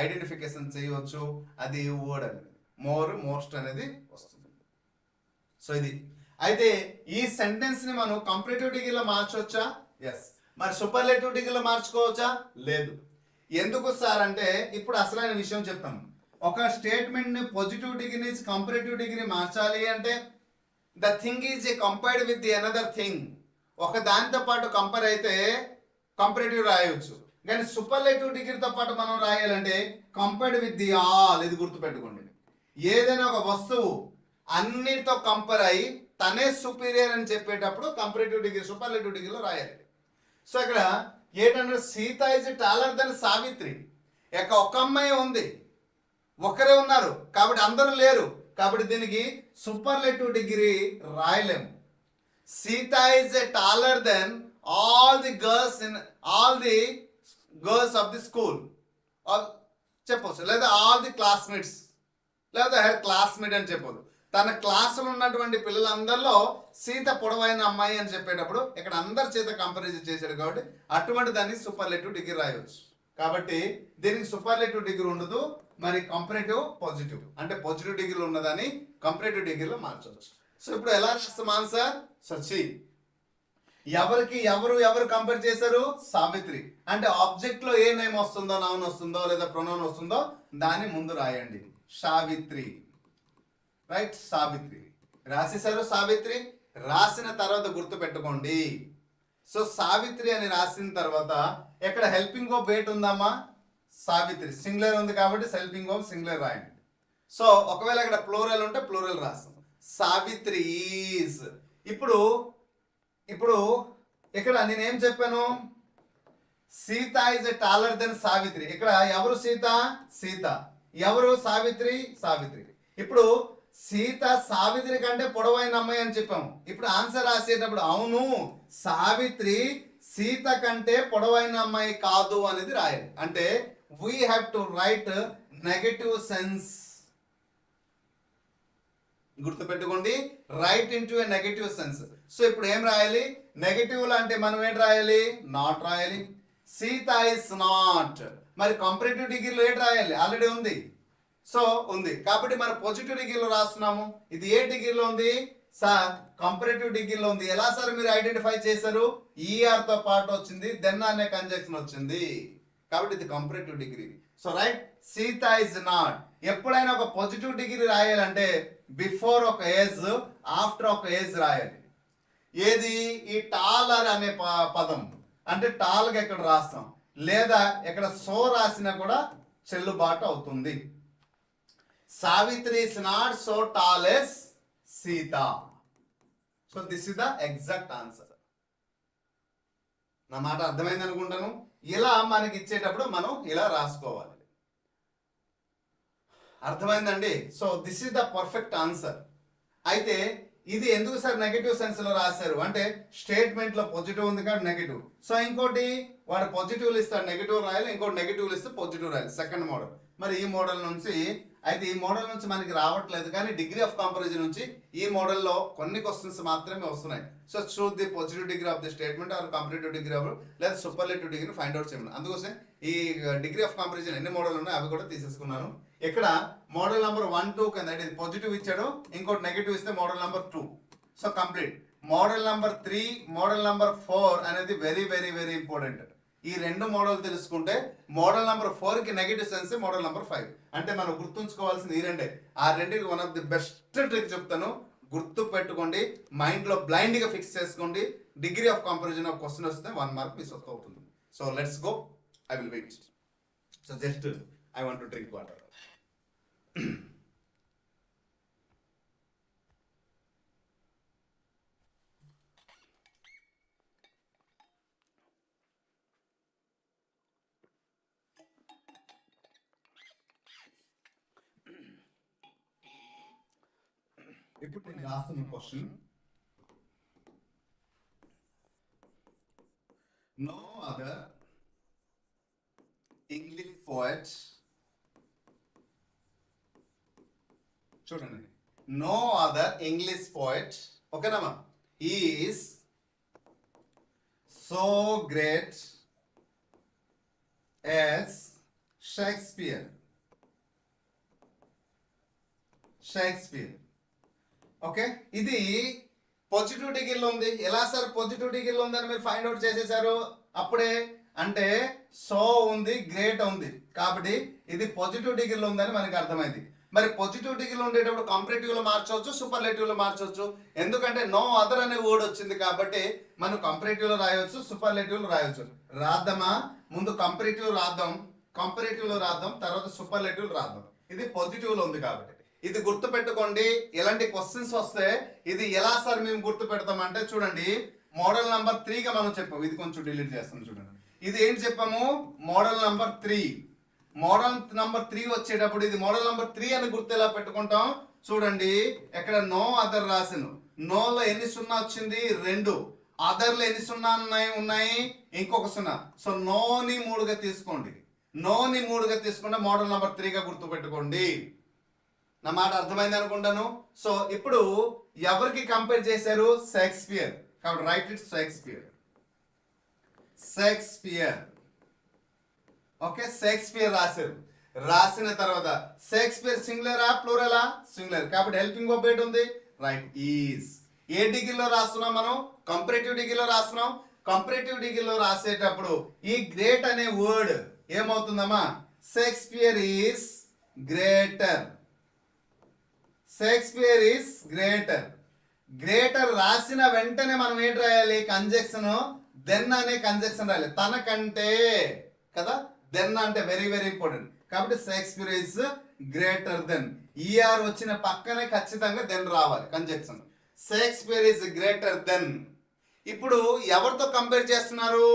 Speaker 1: ఐడెంటిఫికేషన్ చేయవచ్చు. అది వర్డ్ అనేది మోర్, మోస్ట్ అనేది వస్తుంది. సో ఇది. అయితే ఈ సెంటెన్స్ ని మనం కంపరేటివ్ డిగ్రీలో మార్చవచ్చా? ఎస్. మరి సూపర్లేటివ్ డిగ్రీలో మార్చుకోవచ్చా? లేదు. ఎందుకు సార్ అంటే ఇప్పుడు అసలైన విషయం చెప్తాను. ఒక స్టేట్మెంట్ ని పాజిటివ్ డిగ్రీ నుంచి కంపరేటివ్ డిగ్రీ మార్చాలి అంటే the thing is compared with the another thing. ఒక దానితో పాటు కంపేర్ అయితే కంపరేటివ్ రాయవచ్చు, కానీ సూపర్లేటివ్ డిగ్రీతో పాటు మనం రాయాలంటే కంపేర్డ్ విత్ ది ఆల్. ఇది గుర్తుపెట్టుకోండి. ఏదైనా ఒక వస్తువు అన్నిటితో కంపేర్ అయ్యి తనే సుపీరియర్ అని చెప్పేటప్పుడు కంపరేటివ్ డిగ్రీ, సూపర్లేటివ్ డిగ్రీలో రాయాలి. సో ఇక్కడ ఏంటంటే Sita is taller than Savitri. ఒక అమ్మాయి ఉంది, ఒకరే ఉన్నారు కాబట్టి అందరూ లేరు, కాబట్టి దీనికి సూపర్లేటివ్ డిగ్రీ రాయలేము. Sita is taller than all the girls of the school చెప్పొచ్చు, లేదా ఆల్ ది క్లాస్మేట్స్, లేదా హెర్ క్లాస్మేట్ అని చెప్పొచ్చు. తన క్లాసులో ఉన్నటువంటి పిల్లలందరిలో సీత పొడవైన అమ్మాయి అని చెప్పేటప్పుడు ఇక్కడ అందరి చేత కంపారిజన్ చేశాడు కాబట్టి అటువంటి దాన్ని సూపర్లేటివ్ డిగ్రీ రాయవచ్చు. కాబట్టి దీనికి సూపర్లేటివ్ డిగ్రీ ఉండదు, మరి కంపరేటివ్ పాజిటివ్ అంటే పాజిటివ్ డిగ్రీలో ఉన్నదాన్ని కంపరేటివ్ డిగ్రీలో మార్చవచ్చు. సో ఇప్పుడు ఎలా రాస్తాం ఆన్సర్? సచి ఎవరికి ఎవరు కంపేర్ చేశారు? సావిత్రి. అంటే ఆబ్జెక్ట్ లో ఏ నేమ్ వస్తుందో, నౌన్ వస్తుందో లేదా ప్రొనౌన్ వస్తుందో దాన్ని ముందు రాయండి. సావిత్రి, రైట్? సావిత్రి రాసేశారు. సావిత్రి రాసిన తర్వాత గుర్తు పెట్టుకోండి. సో సావిత్రి అని రాసిన తర్వాత ఎక్కడ హెల్పింగ్ వర్బ్ వెయిట్ ఉందమ్మా? సావిత్రి సింగులర్ ఉంది కాబట్టి హెల్పింగ్ వర్బ్ సింగులర్ రాయండి. సో ఒకవేళ ఇక్కడ ప్లూరల్ ఉంటే ప్లూరల్ రాస్తాం. సావిత్రి ఈజ్. ఇప్పుడు ఇక్కడ నేనేం చెప్పాను? Sita is taller than Savitri. ఇక్కడ ఎవరు సీత? సీత. ఎవరు సావిత్రి? సావిత్రి. ఇప్పుడు సీత సావిత్రి కంటే పొడవైన అమ్మాయి అని చెప్పాము. ఇప్పుడు ఆన్సర్ రాసేటప్పుడు అవును సావిత్రి సీత కంటే పొడవైన అమ్మాయి కాదు అనేది రాయాలి. అంటే we have to right negative sense. గుర్తుపెట్టుకోండి, right into A negative sense. So ఇప్పుడు ఏం రాయాలి? నెగటివ్ లో అంటే మనం ఏంటి రాయాలి? నాట్ రాయాలి. Sita is not. మరి కంపరేటివ్ డిగ్రీలో ఏంటి రాయాలి? ఆల్రెడీ ఉంది. సో ఉంది కాబట్టి మనం పాజిటివ్ డిగ్రీలో రాస్తున్నాము. ఇది ఏ డిగ్రీలో ఉంది సార్? కంపరేటివ్ డిగ్రీలో ఉంది. ఎలా సార్ మీరు ఐడెంటిఫై చేశారు? ఈఆర్ తో పాటు వచ్చింది, దెన్ అనే కంజంక్షన్ వచ్చింది కాబట్టి ఇది comparative degree. So right, Sita is not. ఎప్పుడైనా ఒక పాజిటివ్ డిగ్రీ రాయాలంటే బిఫోర్ ఒక ఏజ్, ఆఫ్టర్ ఒక ఏజ్ రాయాలి. ఏది? ఈ టాలర్ అనే పదం అంటే టాల్ గా ఇక్కడ రాస్తాం, లేదా ఇక్కడ సో రాసినా కూడా చెల్లుబాటు అవుతుంది. Savitri is not so tall as Sita. So this is the exact answer. నా మాట అర్థమైంది అనుకుంటాను. ఇలా మనకి ఇచ్చేటప్పుడు మనం ఇలా రాసుకోవాలి. అర్థమైందండి? So this is the perfect answer. అయితే ఇది ఎందుకు సార్ నెగటివ్ సెన్స్ లో రాశారు అంటే స్టేట్మెంట్ లో పాజిటివ్ ఉంది కాబట్టి నెగటివ్. సో ఇంకోటి వాడు పాజిటివ్ ఇస్తాడు నెగటివ్ రాయాలి, ఇంకోటి నెగటివ్ ఇస్తే పాజిటివ్ రాయాలి. Second model. మరి ఈ మోడల్ నుంచి అయితే ఈ మోడల్ నుంచి మనకి రావట్లేదు, కానీ డిగ్రీ ఆఫ్ కంపారిజన్ నుంచి ఈ మోడల్లో కొన్ని క్వశ్చన్స్ మాత్రమే వస్తున్నాయి. So choose the positive degree of the statement or comparative degree of లేదా సూపర్లేటివ్ డిగ్రీని ఫైండ్ అవుట్ చేయమని. అందుకోసం ఈ డిగ్రీ ఆఫ్ కంపారిజన్ ఎన్ని మోడల్ ఉన్నాయో అవి కూడా తీసేసుకున్నాను. ఇక్కడ మోడల్ నెంబర్ 1, 2 కింద అంటే పాజిటివ్ ఇచ్చాడు, ఇంకోటి నెగటివ్ ఇస్తే model number 2. So complete. Model number 3, model number 4 అనేది వెరీ వెరీ వెరీ ఇంపార్టెంట్. ఈ రెండు మోడల్ తెలుసుకుంటే మోడల్ నెంబర్ 4 కి నెగటివ్ సెన్స్, మోడల్ నెంబర్ 5 అంటే మనం గుర్తుంచుకోవాల్సింది ఈ రెండే. ఆ రెండింటికి one of the best trick చెప్తాను, గుర్తు పెట్టుకోండి, మైండ్ లో బ్లైండ్ గా ఫిక్స్ చేసుకోండి. Degree of comparison of question వస్తే 1 మార్క్ మిస్ అవుతుంది. So let's go, I will wait. So just I want to drink water. ఇప్పుడు నేను రాస్తున్న question, no other English poet, చూడండి, నో అదర్ ఇంగ్లీష్ పోయట్ ఓకేనా is so great as Shakespeare. Okay, ఇది positive డిగ్రీలో ఉంది. ఎలా సార్ పాజిటివ్ డిగ్రీలో ఉందని మీరు ఫైండ్ అవుట్ చేసేసారు అప్పుడే? అంటే సో ఉంది, గ్రేట్ ఉంది, కాబట్టి ఇది పాజిటివ్ డిగ్రీలో ఉందని మనకి అర్థమైంది. మరి పాజిటివ్ డిగ్రీలో ఉండేటప్పుడు కంపరేటివ్ లో మార్చవచ్చు, సూపర్లేటివ్ లో మార్చవచ్చు. ఎందుకంటే నో అదర్ అనే వర్డ్ వచ్చింది కాబట్టి మనం కంపరేటివ్ లో రాయవచ్చు, సూపర్లేటివ్ లో రాయవచ్చు. రాద్దామా? ముందు కంపరేటివ్ రాద్దాం, కంపరేటివ్ లో రాద్దాం, తర్వాత సూపర్లేటివ్ రాద్దాం. ఇది పాజిటివ్ లో ఉంది కాబట్టి ఇది గుర్తు పెట్టుకోండి. ఎలాంటి క్వశ్చన్స్ వస్తే ఇది ఎలా సార్ మేము గుర్తు పెడతామంటే చూడండి, మోడల్ నంబర్ 3 గా మనం చెప్పాము. ఇది కొంచెం డిలీట్ చేస్తాం చూడండి. ఇది ఏం చెప్పాము? Model number 3. మోడల్ నంబర్ 3 వచ్చేటప్పుడు ఇది మోడల్ నంబర్ 3 అని గుర్తు ఎలా పెట్టుకుంటాం? చూడండి, ఎక్కడ నో అదర్ రాసాను. నోలో ఎన్ని సున్నా వచ్చింది? 2. అదర్లో ఎన్ని సున్నా ఉన్నాయి? ఇంకొక సున్నా. సో నోని 3గా తీసుకోండి. నోని 3గా తీసుకుంటే మోడల్ నంబర్ 3గా గుర్తు పెట్టుకోండి. నా మాట అర్థమైంది అనుకుంటాను. సో ఇప్పుడు ఎవరికి కంపేర్ చేశారు? షేక్స్పియర్. కాబట్టి right it Shakespeare. Shakespeare. Okay, Shakespeare రాశారు. రాసిన తర్వాత షేక్స్పియర్ సింగులరా ప్లూరలా? సింగులర్. కాబట్టి హెల్పింగ్ వర్బ్ ఏంటి ఉంది? Right, is. ఏ డిగ్రీలో రాస్తున్నాం మనం? కంపరేటివ్ డిగ్రీలో రాస్తున్నాం. కంపరేటివ్ డిగ్రీలో రాసేటప్పుడు ఈ గ్రేట్ అనే వర్డ్ ఏమవుతుందమ్మా? Shakespeare is greater. Shakespeare is greater. Greater రాసిన వెంటనే మనం ఏంటి రాయాలి? కంజక్షన్ దెన్ అనే కంజక్షన్ రాయాలి. తనకంటే కదా, దెన్ అంటే వెరీ వెరీ ఇంపార్టెంట్. కాబట్టి Shakespeare is greater than. E R వచ్చిన పక్కనే ఖచ్చితంగా దెన్ రావాలి conjunction. Shakespeare is greater than. ఇప్పుడు ఎవరితో కంపేర్ చేస్తున్నారు?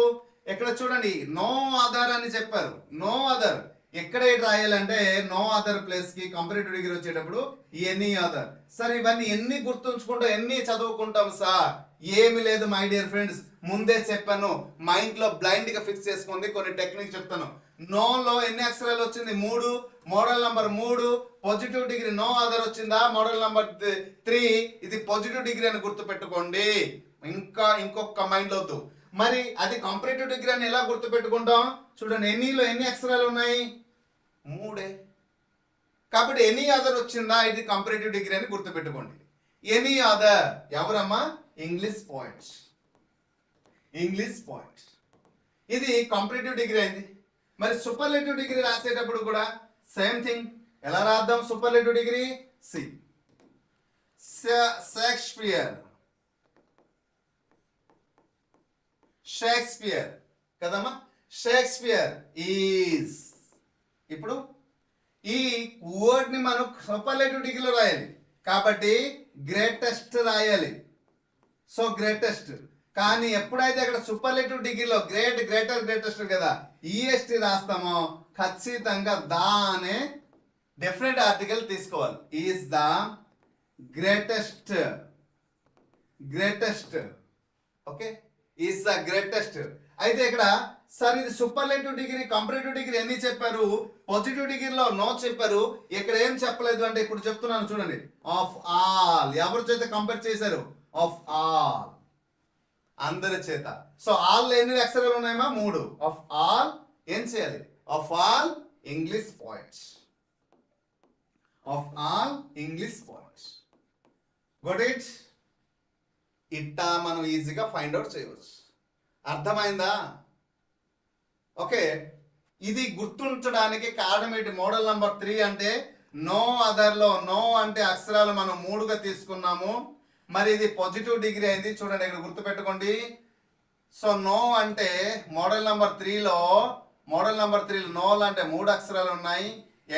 Speaker 1: ఇక్కడ చూడండి, నో అదర్ అని చెప్పారు. నో అదర్ ఎక్కడ రాయాలంటే నో అదర్ ప్లేస్ కి కంపరేటివ్ డిగ్రీ వచ్చేటప్పుడు ఎనీ అదర్. సార్ ఇవన్నీ ఎన్ని గుర్తుంచుకుంటాం, ఎన్ని చదువుకుంటాం సార్? ఏమి లేదు మై డియర్ ఫ్రెండ్స్, ముందే చెప్పాను. మైండ్ లో బ్లైండ్ గా ఫిక్స్ చేసుకుంది. కొన్ని టెక్నిక్ చెప్తాను. నో లో ఎన్ని అక్షరాలు వచ్చింది? 3. Model number 3 positive degree. No other వచ్చిందా? మోడల్ నంబర్ 3 ఇది పాజిటివ్ డిగ్రీ అని గుర్తు పెట్టుకోండి. ఇంకా ఇంకొక మైండ్ వద్దు. మరి అది కంపరేటివ్ డిగ్రీ అని ఎలా గుర్తు పెట్టుకుంటాం? చూడండి, ఎనీలో ఎన్ని అక్షరాలు ఉన్నాయి? 3. కాబట్టి ఎనీ అదర్ వచ్చిందా? ఇది కంపరేటివ్ డిగ్రీ అని గుర్తు పెట్టుకోండి. ఎనీ అదర్ ఎవరమ్మా? English point. ఇంగ్లీష్ పాయింట్ ఇది కంపరేటివ్ డిగ్రీ అయింది. మరి సూపర్లేటివ్ డిగ్రీ రాసేటప్పుడు కూడా సేమ్ థింగ్. ఎలా రాద్దాం superlative degree? See. Shakespeare. Shakespeare కదమ్మా? Shakespeare is. ఇప్పుడు ఈ వర్డ్ ని మనం సూపర్లేటివ్ డిగ్రీలో రాయాలి కాబట్టి గ్రేటెస్ట్ రాయాలి. So greatest. కానీ ఎప్పుడైతే అక్కడ సూపర్లేటివ్ డిగ్రీలో గ్రేట్, గ్రేటర్, గ్రేటెస్ట్ కదా ఈఎస్టీ రాస్తామో ఖచ్చితంగా దా అనే డెఫినెట్ ఆర్టికల్ తీసుకోవాలి. Is the greatest. Greatest. Okay, is the greatest. అయితే ఇక్కడ సార్ ఇది సూపర్లేటివ్ డిగ్రీ, కంపరేటివ్ డిగ్రీ ఎన్ని చెప్పారు? పాజిటివ్ డిగ్రీలో నో చెప్పారు. ఇక్కడ ఏం చెప్పలేదు అంటే ఇప్పుడు చెప్తున్నాను చూడండి. Of all. ఎవరి చేత కంపేర్ చేశారు? ఆఫ్ ఆల్, అందరి చేత. సో ఆల్ ఎన్ని అక్షరాలు ఉన్నాయమ్మా? 3. ఆఫ్ ఆల్ ఏం చేయాలి? Of all English points. Of all English points. Got it? ఇట్టా మనం ఈజీగా ఫైండ్ అవుట్ చేయవచ్చు. అర్థమైందా? ఓకే, ఇది గుర్తుంచడానికి కారణం ఏంటి? మోడల్ నంబర్ 3 అంటే నో అదర్ లో నో అంటే అక్షరాలు మనం 3గా తీసుకున్నాము. మరి ఇది పాజిటివ్ డిగ్రీ అయింది. చూడండి ఇక్కడ గుర్తుపెట్టుకోండి. సో నో అంటే మోడల్ నంబర్ 3లో నోలో అంటే 3 అక్షరాలు ఉన్నాయి.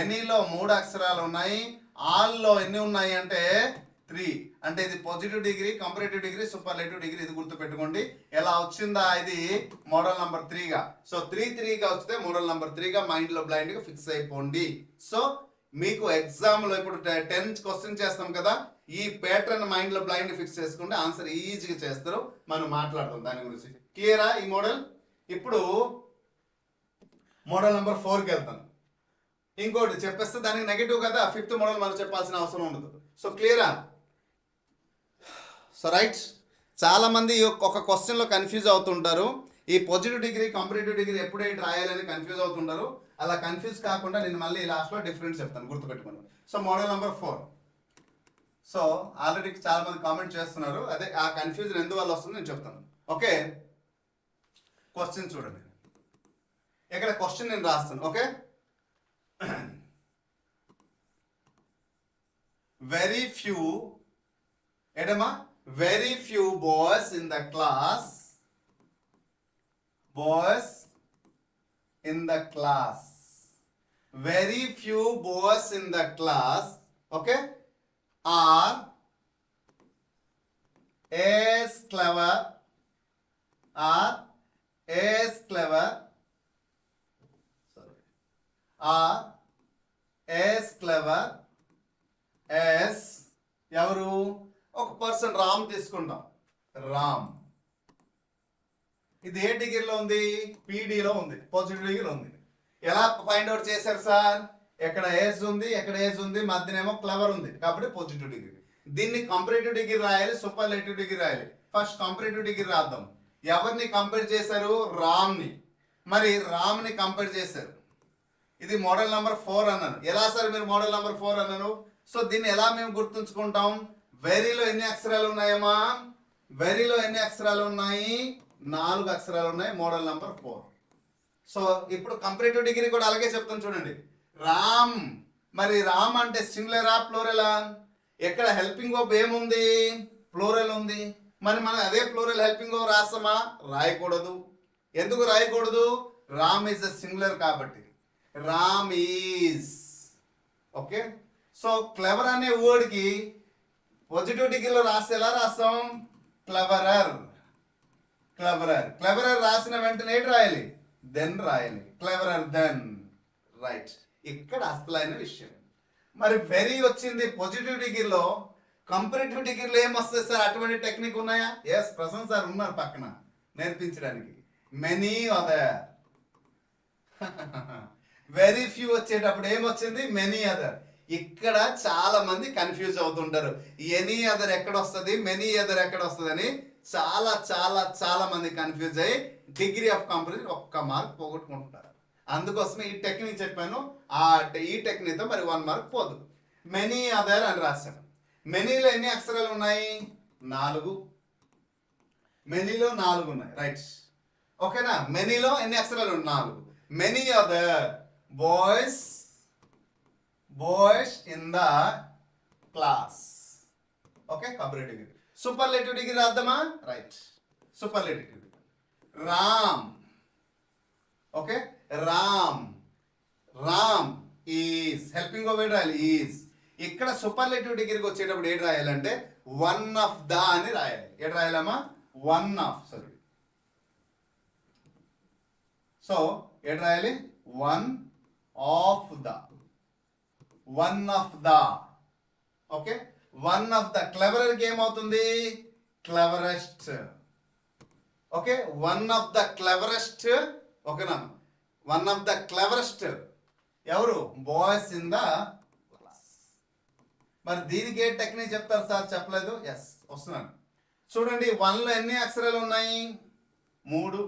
Speaker 1: ఎనీలో 3 అక్షరాలు ఉన్నాయి. ఆల్లో ఎన్ని ఉన్నాయి అంటే 3. అంటే ఇది positive degree, comparative degree, superlative degree. ఇది గుర్తుపెట్టుకోండి. ఎలా వచ్చిందా? ఇది మోడల్ నంబర్ 3గా. సో 3గా వస్తే మోడల్ నంబర్ 3గా మైండ్ లో బ్లైండ్ గా ఫిక్స్ అయిపోండి. సో మీకు ఎగ్జామ్ లో ఇప్పుడు 10 క్వశ్చన్ చేస్తాం కదా, ఈ ప్యాటర్న్ మైండ్ లో బ్లైండ్ ఫిక్స్ చేసుకుంటే ఆన్సర్ ఈజీగా చేస్తారు. మనం మాట్లాడతాం దాని గురించి. క్లియరా ఈ మోడల్? ఇప్పుడు మోడల్ నంబర్ 4కి వెళ్తాను. ఇంకోటి చెప్పేస్తే దానికి నెగటివ్ కదా, 5th మోడల్ మనం చెప్పాల్సిన అవసరం ఉండదు. సో క్లియరా? సో రైట్, చాలా మంది ఒక క్వశ్చన్ లో కన్ఫ్యూజ్ అవుతుంటారు. ఈ పాజిటివ్ డిగ్రీ, కంపరేటివ్ డిగ్రీ ఎప్పుడు ఏంటి రాయాలని కన్ఫ్యూజ్ అవుతుంటారు. అలా కన్ఫ్యూజ్ కాకుండా నేను మళ్ళీ లాస్ట్ లో డిఫరెన్స్ చెప్తాను, గుర్తుపెట్టుకోండి. So model number 4. So already చాలా మంది కామెంట్ చేస్తున్నారు. అదే ఆ కన్ఫ్యూజన్ ఎందువల్ల వస్తుందో నేను చెప్తాను. ఓకే, క్వశ్చన్ చూడండి. ఇక్కడ క్వశ్చన్ నేను రాస్తాను. ఓకే, వెరీ ఫ్యూ ఎడమా very few boys in the class very few boys in the class okay are as clever as ఎవరు? ఒక పర్సన్ రామ్ తీసుకుంటాం. రామ్ ఇది ఏ డిగ్రీలో ఉంది? పీడీలో ఉంది, పాజిటివ్ డిగ్రీలో ఉంది. ఎలా ఫైండ్ అవుట్ చేశారు సార్? ఎక్కడ ఏజ్ ఉంది, ఎక్కడ ఏజ్ ఉంది, మధ్యనేమో క్లవర్ ఉంది, కాబట్టి పాజిటివ్ డిగ్రీ. దీన్ని కంపరేటివ్ డిగ్రీ రాయాలి, సూపర్లేటివ్ డిగ్రీ రాయాలి. ఫస్ట్ కంపరేటివ్ డిగ్రీ రాద్దాం. ఎవరిని కంపేర్ చేశారు? రామ్ని. మరి రామ్ని కంపేర్ చేశారు. ఇది మోడల్ నెంబర్ 4 అన్నాను. ఎలా సార్ మీరు మోడల్ నెంబర్ 4 అన్నారు? సో దీన్ని ఎలా మేము గుర్తుంచుకుంటాం? వెరీలో ఎన్ని అక్షరాలు ఉన్నాయమ్మా? వెరీలో ఎన్ని అక్షరాలు ఉన్నాయి? 4 అక్షరాలు ఉన్నాయి. Model number 4. సో ఇప్పుడు కంపరేటివ్ డిగ్రీ కూడా అలాగే చెప్తాను చూడండి. రామ్, మరి రామ్ అంటే సింగులరా ప్లూరలా? ఎక్కడ హెల్పింగ్ వర్బ్ ఏముంది? ప్లూరల్ ఉంది. మరి మనం అదే ప్లూరల్ హెల్పింగ్ వర్బ్ రాస్తామా? రాయకూడదు. ఎందుకు రాయకూడదు? రామ్ ఈజ్ అ సింగులర్ కాబట్టి. Ram is. Okay, so clever అనే వర్డ్కి పాజిటివ్ డిగ్రీలో రాస్తే ఎలా రాస్తాం? క్లెవరర్. క్లెవరర్. క్లెవరర్ రాసిన వెంటనే ఏంటి రాయాలి? దెన్ రాయాలి. Cleverer than. రైట్. ఇక్కడ అసలైన విషయం. మరి వెరీ వచ్చింది పాజిటివ్ డిగ్రీలో, కంపరేటివ్ డిగ్రీలో ఏమొస్తుంది సార్? అటువంటి టెక్నిక్ ఉన్నాయా? ఎస్, ప్రసన్న సార్ ఉన్నారు పక్కన నేర్పించడానికి. Many other. వెరీ ఫ్యూ వచ్చేటప్పుడు ఏమొచ్చింది? Many other. ఇక్కడ చాలా మంది కన్ఫ్యూజ్ అవుతుంటారు. ఎనీ అదర్ ఎక్కడ వస్తుంది, మెనీ అదర్ ఎక్కడ వస్తుంది అని చాలా చాలా చాలా మంది కన్ఫ్యూజ్ అయ్యి డిగ్రీ ఆఫ్ కంపరేషన్ ఒక్క మార్క్ పోగొట్టుకుంటున్నారు. అందుకోసమే ఈ టెక్నిక్ చెప్పాను. ఈ టెక్నిక్ తో మరి 1 మార్క్ పోదు. మెనీ అదర్ అని రాశాను. మెనీలో ఎన్ని అక్షరాలు ఉన్నాయి? 4. మెనీలో 4 ఉన్నాయి. రైట్, ఓకేనా? మెనీలో ఎన్ని అక్షరాలు? 4. Many other boys in the class. Okay, comparative degree. Superlative degree రాద్దామా? Right, superlative degree. Ram. Okay, Ram is. Helping verb ఏంటి రాయాలి? ఈజ్. ఇక్కడ సూపర్లేటివ్ డిగ్రీకి వచ్చేటప్పుడు ఏంటి రాయాలంటే 1 ఆఫ్ ద అని రాయాలి. ఏంటి రాయాలమ్మా? 1 ఆఫ్. సారీ, సో ఏంటి రాయాలి? 1 of the. 1 of the. Okay, 1 of the. క్లెవరర్కి ఏమవుతుంది? Cleverest. Okay, 1 of the cleverest. ఓకేనా? 1 ఆఫ్ ద క్లెవరెస్ట్ ఎవరు? Boys in the class. మరి దీనికి ఏ టెక్నిక్ చెప్తారు సార్? చెప్పలేదు. ఎస్, వస్తున్నాను చూడండి. 1లో ఎన్ని అక్షరాలు ఉన్నాయి? 3.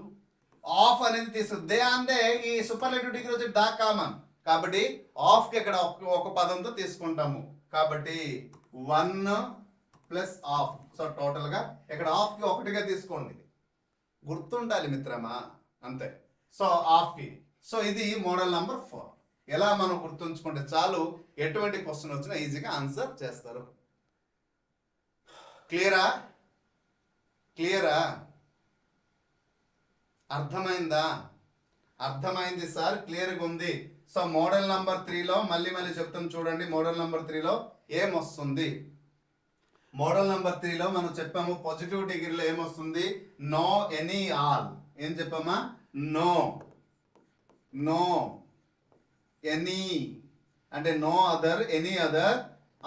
Speaker 1: ఆఫ్ అనేది తీసుకుంది. దే అంటే ఈ సూపర్లేటివ్ డిగ్రీ వచ్చి డా కామన్ కాబట్టి ఆఫ్ కి ఇక్కడ ఒక పదంతో తీసుకుంటాము. కాబట్టి 1 ప్లస్ ఆఫ్. సో టోటల్ గా ఇక్కడ ఆఫ్ కి 1గా తీసుకోండి. గుర్తుండాలి మిత్రమా, అంతే. సో ఆఫ్ కి. సో ఇది మోడల్ నంబర్ 4. ఎలా మనం గుర్తుంచుకుంటే చాలు, ఎటువంటి క్వశ్చన్ వచ్చినా ఈజీగా ఆన్సర్ చేస్తారు. క్లియరా? క్లియరా? అర్థమైందా? అర్థమైంది సార్, క్లియర్గా ఉంది. సో మోడల్ నంబర్ 3లో మళ్ళీ చెప్తాం చూడండి. మోడల్ నంబర్ 3లో ఏమొస్తుంది? మోడల్ నంబర్ 3లో మనం చెప్పాము పాజిటివ్ డిగ్రీలో ఏమొస్తుంది? No, any, all. ఏం చెప్పామా? నో, ఎనీ అంటే no other, any other,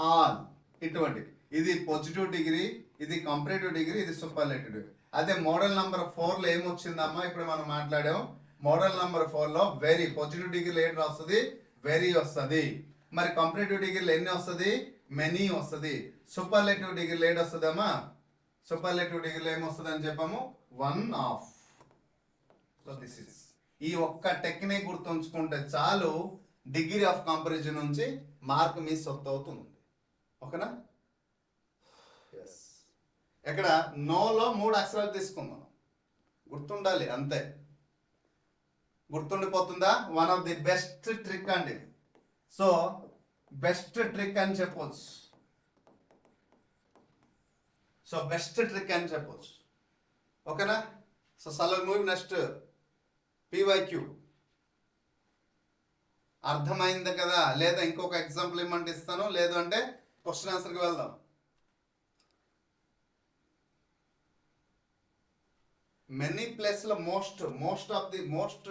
Speaker 1: all. ఇటువంటి. ఇది పాజిటివ్ డిగ్రీ, ఇది కంపరేటివ్ డిగ్రీ, ఇది సూపర్లేటివ్ డిగ్రీ. అదే మోడల్ నంబర్ 4లో ఏమొచ్చిందమ్మా? ఇప్పుడు మనం మాట్లాడాం. మోడల్ నంబర్ 4లో వెరీ. పాజిటివ్ డిగ్రీలో ఏంటి వస్తుంది? వెరీ వస్తుంది. మరి కంపరేటివ్ డిగ్రీలో ఎన్ని వస్తుంది? మెనీ వస్తుంది. సూపర్లేటివ్ డిగ్రీలో ఏంటి వస్తుందమ్మా? సూపర్లేటివ్ డిగ్రీలో ఏమొస్తుంది అని చెప్పాము? 1 ఆఫ్. So this is. ఈ ఒక్క టెక్నిక్ గుర్తుంచుకుంటే చాలు, డిగ్రీ ఆఫ్ కంపారిజన్ నుంచి మార్క్ మీ సొత్తు అవుతుంది. ఓకేనా? ఇక్కడ నోలో 3 అక్షరాలు తీసుకుందాం. గుర్తుండాలి, అంతే. గుర్తుండిపోతుందా? One of the best trick అండి. సో బెస్ట్ ట్రిక్ అని చెప్పొచ్చు. సో బెస్ట్ ట్రిక్ అని చెప్పొచ్చు. ఓకేనా? సో సలో మూవ్ నెక్స్ట్ PYQ. అర్థమైంది కదా? లేదా ఇంకొక ఎగ్జాంపుల్ ఇమ్మంటే ఇస్తాను, లేదు అంటే క్వశ్చన్ ఆన్సర్కి వెళ్దాం. మెనీ ప్లేస్లో మోస్ట్ ఆఫ్ ది మోస్ట్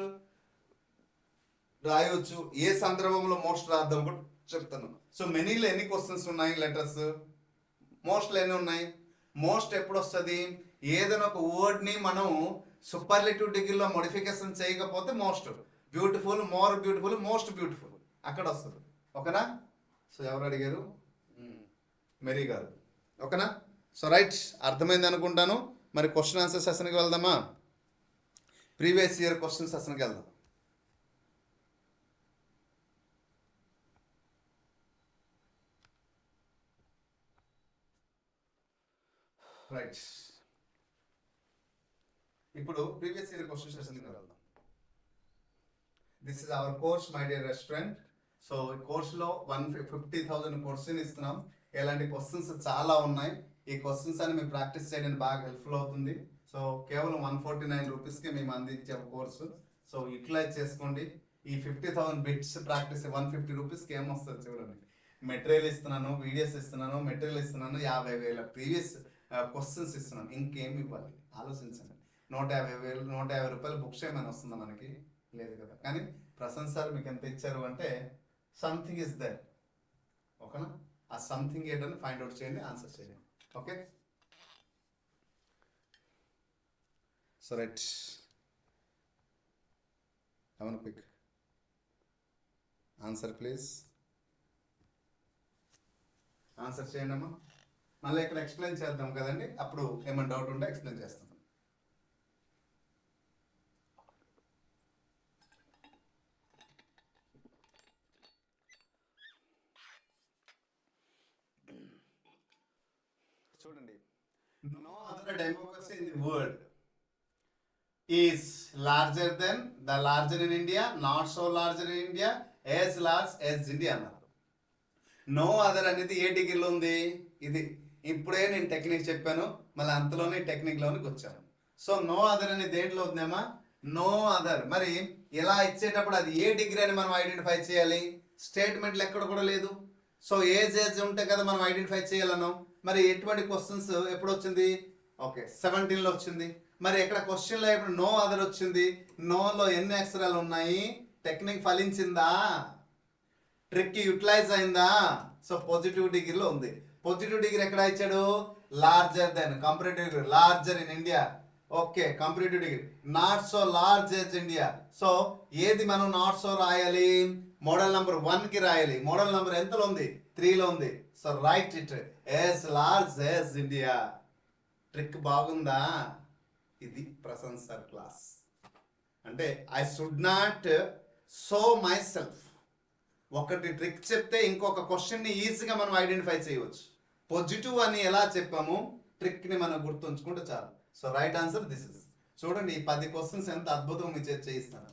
Speaker 1: రాయవచ్చు. ఏ సందర్భంలో మోస్ట్ రాద్దాం కూడా చెప్తాను. సో మెనీలో ఎన్ని క్వశ్చన్స్ ఉన్నాయి? లెటర్స్. మోస్ట్లో ఎన్ని ఉన్నాయి? మోస్ట్ ఎప్పుడు వస్తుంది? ఏదైనా ఒక వర్డ్ని మనం సూపర్లేటివ్ డిగ్రీలో మోడిఫికేషన్ చేయకపోతే most. Beautiful, more beautiful, most beautiful. అక్కడ వస్తుంది. ఓకేనా? సో ఎవరు అడిగారు? మెరీ గారు. ఓకేనా? సో రైట్, అర్థమైంది అనుకుంటాను. మరి క్వశ్చన్ ఆన్సర్ సెషన్కి వెళ్దామా? ప్రీవియస్ ఇయర్ క్వశ్చన్ సెషన్కి వెళ్దాం. రైట్, ఇప్పుడు ప్రీవియస్ ఇయర్ క్వశ్చన్ సెషన్కి వెళ్దాం. This is our course my dear restaurant. So ఈ కోర్సులో 50,000 క్వశ్చన్ ఇస్తున్నాం. ఇలాంటి క్వశ్చన్స్ చాలా ఉన్నాయి. ఈ క్వశ్చన్స్ అని మీకు ప్రాక్టీస్ చేయడానికి బాగా హెల్ప్ఫుల్ అవుతుంది. సో కేవలం 149 రూపీస్కి మేము అందించే కోర్సు. సో యూటిలైజ్ చేసుకోండి. ఈ 50,000 బిట్స్ ప్రాక్టీస్ 150 రూపీస్కి ఏమొస్తుంది చూడండి. మెటీరియల్ ఇస్తున్నాను, వీడియోస్ ఇస్తున్నాను, మెటీరియల్ ఇస్తున్నాను, 50,000 ప్రీవియస్ క్వశ్చన్స్ ఇస్తున్నాను. ఇంకేమి ఇవ్వాలి ఆలోచించండి. 150 రూపాయలు బుక్స్ ఏమైనా వస్తుందా మనకి? లేదు కదా. కానీ ప్రశాంత్ సార్ మీకు ఎంత ఇచ్చారు అంటే సంథింగ్ ఇస్ దర్. ఓకేనా? ఆ సంథింగ్ ఏంటని ఫైండ్ అవుట్ చేయండి, ఆన్సర్ చేయండి. ఓకే, సో రైట్, ఎవరు క్విక్ ఆన్సర్ ప్లీజ్. ఆన్సర్ చేయండి అమ్మా. మళ్ళీ ఇక్కడ ఎక్స్ప్లెయిన్ చేద్దాం కదండి, అప్పుడు ఏమైనా డౌట్ ఉంటే ఎక్స్ప్లెయిన్ చేస్తాం. చూడండి, no other democracy in the world is larger than the larger in India, not so larger in India, as large as India అన్నారు. నో అదర్ అనేది ఏ డిగ్రీలో ఉంది? ఇది ఇప్పుడే నేను టెక్నిక్ చెప్పాను, మళ్ళీ అంతలోనే టెక్నిక్లోనికి వచ్చాను. సో నో అదర్ అనేది దేంట్లో ఉందేమా? No other. మరి ఇలా ఇచ్చేటప్పుడు అది ఏ డిగ్రీ అని మనం ఐడెంటిఫై చేయాలి? స్టేట్మెంట్లు ఎక్కడ కూడా లేదు. సో ఏజ్ ఉంటే కదా మనం ఐడెంటిఫై చేయాలన్నాం. మరి ఎటువంటి క్వశ్చన్స్ ఎప్పుడు వచ్చింది? ఓకే, 17లో వచ్చింది. మరి ఎక్కడ క్వశ్చన్లో ఇప్పుడు నో అదర్ వచ్చింది. నోలో ఎన్ని అక్షరాలు ఉన్నాయి? టెక్నిక్ ఫలించిందా? ట్రిక్ యూటిలైజ్ అయిందా? సో పాజిటివ్ డిగ్రీలో ఉంది. పాజిటివ్ డిగ్రీ ఎక్కడ ఇచ్చాడు? Larger than. Comparative degree larger in India. Okay, comparative degree not so large as India. So ఏది మనం నాట్ సో రాయాలి? మోడల్ నంబర్ 1కి రాయాలి. మోడల్ నంబర్ ఎంతలో ఉంది? 3లో ఉంది. So write it as large as India. Trick బాగుందా? ఇది ప్రశాంత్ సార్ క్లాస్ అంటే. I should not so myself. ఒకటి ట్రిక్ చెప్తే ఇంకొక క్వశ్చన్ని ఈజీగా మనం ఐడెంటిఫై చేయవచ్చు. పాజిటివ్ అని ఎలా చెప్పాము, ట్రిక్ని మనం గుర్తుంచుకుంటే చాలు. So right answer this is. చూడండి, ఈ 10 క్వశ్చన్స్ ఎంత అద్భుతంగా మీరు చేయిస్తాను.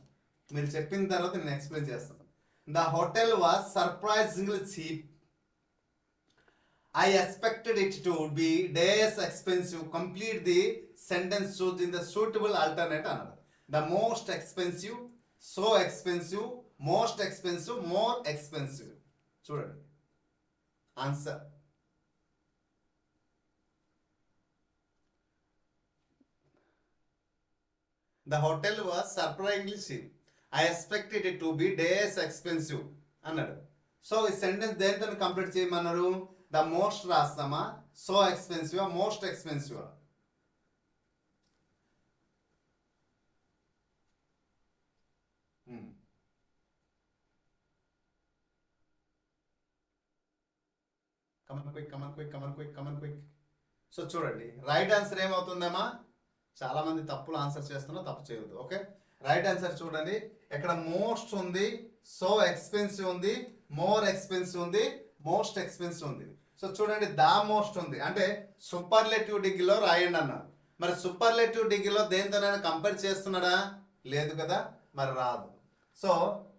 Speaker 1: మీరు చెప్పిన తర్వాత నేను ఎక్స్ప్లెయిన్ చేస్తాను. The hotel was surprisingly cheap. I expected it to be days expensive. Complete the sentence choosing the suitable alternate another. The most expensive, so expensive, most expensive, more expensive. చూడండి answer. The hotel was surprisingly cheap. I expected it to be days expensive అన్నాడు. So ఈ sentence దేనితో complete చేయమన్నారు? The most రాస్తామా, so expensive, most expensive? Come on. Quick చూడండి, right answer ఏమవుతుందమ్మా? చాలా మంది తప్పులు ఆన్సర్ చేస్తున్నా, తప్పు చేయవద్దు. ఓకే, రైట్ ఆన్సర్ చూడండి. ఇక్కడ మోస్ట్ ఉంది, సో ఎక్స్పెన్సివ్ ఉంది, మోర్ ఎక్స్పెన్సివ్ ఉంది, మోస్ట్ ఎక్స్పెన్సివ్ ఉంది. సో చూడండి, ద మోస్ట్ ఉంది అంటే సూపర్లేటివ్ డిగ్రీలో రాయండి అన్నారు. మరి సూపర్లేటివ్ డిగ్రీలో దేనితోనైనా కంపేర్ చేస్తున్నాడా? లేదు కదా, మరి రాదు. సో